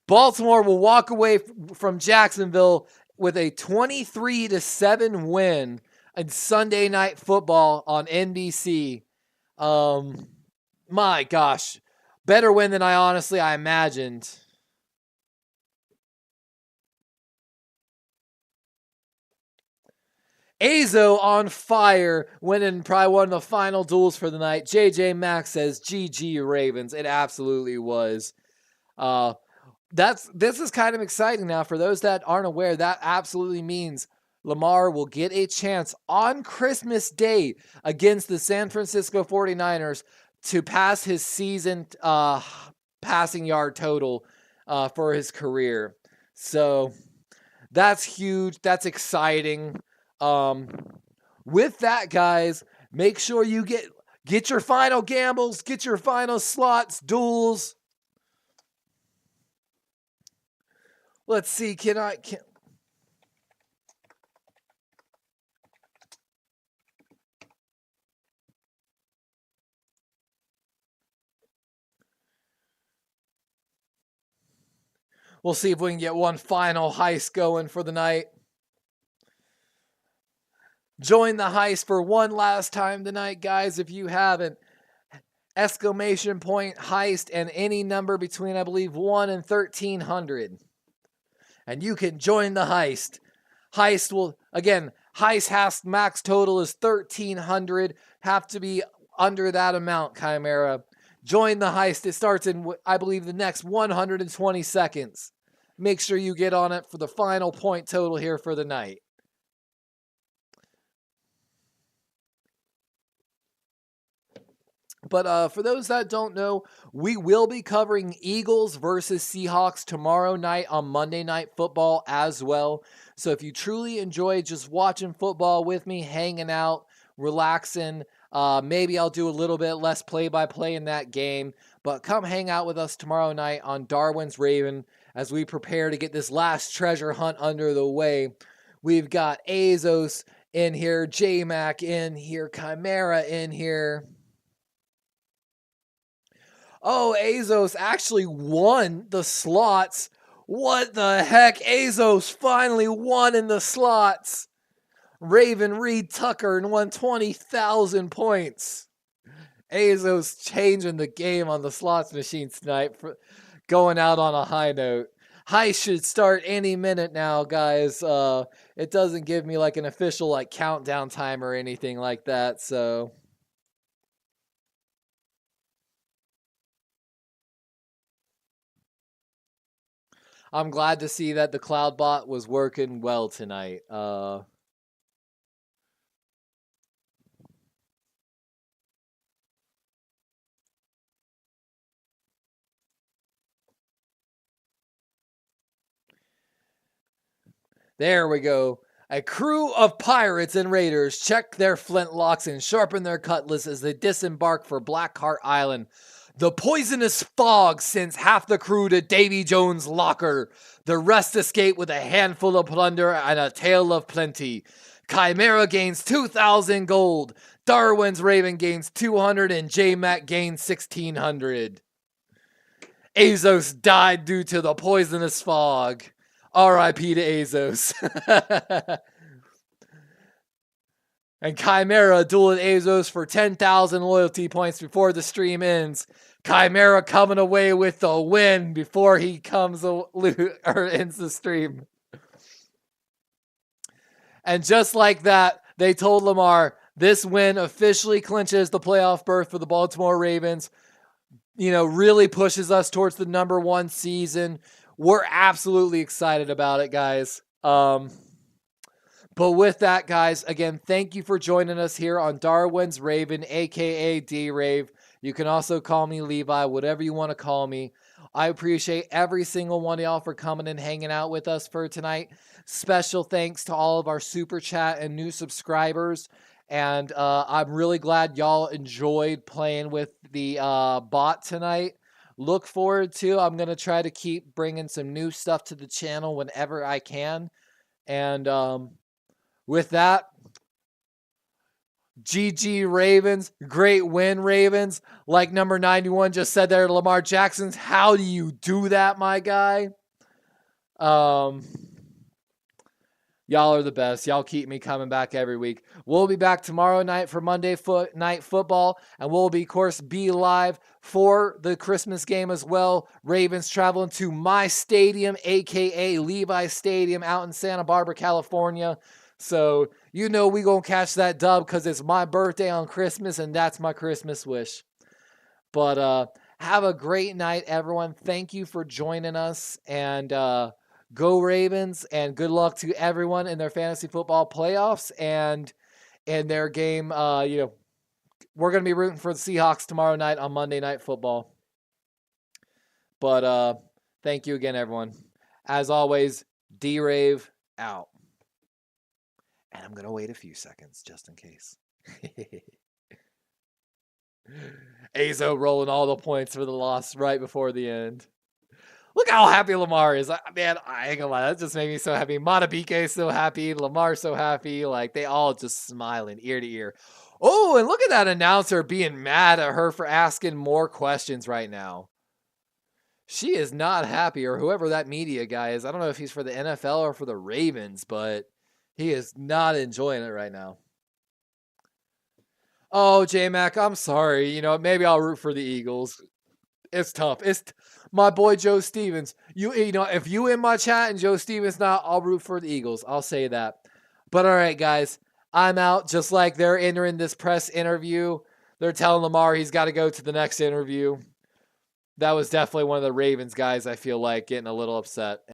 Baltimore will walk away from Jacksonville with a 23-7 win in Sunday Night Football on NBC. My gosh. Better win than I imagined. Azo on fire, winning probably one of the final duels for the night. JJ Max says, GG Ravens. It absolutely was. This is kind of exciting now. For those that aren't aware, that absolutely means Lamar will get a chance on Christmas Day against the San Francisco 49ers to pass his season passing yard total for his career. So that's huge. That's exciting. With that, guys, make sure you get your final gambles, get your final slots, duels. Let's see, we'll see if we can get one final heist going for the night. Join the heist for one last time tonight, guys, if you haven't. Exclamation point heist and any number between, I believe, 1 and 1,300. And you can join the heist. Heist max total is 1,300. Have to be under that amount, Chimera. Join the heist. It starts in, I believe, the next 120 seconds. Make sure you get on it for the final point total here for the night. But for those that don't know, we will be covering Eagles versus Seahawks tomorrow night on Monday Night Football as well. So if you truly enjoy just watching football with me, hanging out, relaxing, maybe I'll do a little bit less play-by-play in that game. But come hang out with us tomorrow night on Darwin's Raven as we prepare to get this last treasure hunt under the way. We've got Azos in here, J-Mac in here, Chimera in here. Oh, Azos actually won the slots. What the heck? Azos finally won in the slots. Raven Reed Tucker and won 20,000 points. Azos changing the game on the slots machine tonight, going out on a high note. Heist should start any minute now, guys. It doesn't give me like an official like countdown time or anything like that, so... I'm glad to see that the cloud bot was working well tonight. There we go. A crew of pirates and raiders check their flintlocks and sharpen their cutlass as they disembark for Blackheart Island. The poisonous fog sends half the crew to Davy Jones' locker. The rest escape with a handful of plunder and a tale of plenty. Chimera gains 2,000 gold. Darwin's Raven gains 200 and J-Mac gains 1,600. Azos died due to the poisonous fog. R.I.P. to Azos. And Chimera dueled Azos for 10,000 loyalty points before the stream ends. Chimera coming away with the win before he ends the stream. And just like that, they told Lamar, this win officially clinches the playoff berth for the Baltimore Ravens. Really pushes us towards the number 1 season. We're absolutely excited about it, guys. But with that, guys, again, thank you for joining us here on Darwin's Raven, a.k.a. D-Rave. You can also call me Levi, whatever you want to call me. I appreciate every single one of y'all for coming and hanging out with us for tonight. Special thanks to all of our Super Chat and new subscribers. And I'm really glad y'all enjoyed playing with the bot tonight. Look forward to, I'm going to try to keep bringing some new stuff to the channel whenever I can. And with that, GG Ravens, great win Ravens. Like number 91 just said there, Lamar Jackson's, how do you do that, my guy? Y'all are the best. Y'all keep me coming back every week. We'll be back tomorrow night for Monday Night Football, and we'll be, of course, be live for the Christmas game as well. Ravens traveling to my stadium, a.k.a. Levi Stadium out in Santa Barbara, California. So, we going to catch that dub because it's my birthday on Christmas, and that's my Christmas wish. But have a great night, everyone. Thank you for joining us, and go Ravens, and good luck to everyone in their fantasy football playoffs and in their game. We're going to be rooting for the Seahawks tomorrow night on Monday Night Football. But thank you again, everyone. As always, D-Rave out. And I'm going to wait a few seconds just in case. Azo rolling all the points for the loss right before the end. Look how happy Lamar is. Man, I ain't gonna lie. That just made me so happy. Matabike is so happy. Lamar so happy. Like, they all just smiling ear to ear. Oh, and look at that announcer being mad at her for asking more questions right now. She is not happy, or whoever that media guy is. I don't know if he's for the NFL or for the Ravens, but he is not enjoying it right now. Oh, J-Mac, I'm sorry. Maybe I'll root for the Eagles. It's tough. My boy Joe Stevens. If you in my chat and Joe Stevens not, I'll root for the Eagles. I'll say that. But all right, guys, I'm out. Just like they're entering this press interview, they're telling Lamar he's got to go to the next interview. That was definitely one of the Ravens guys, I feel like, getting a little upset.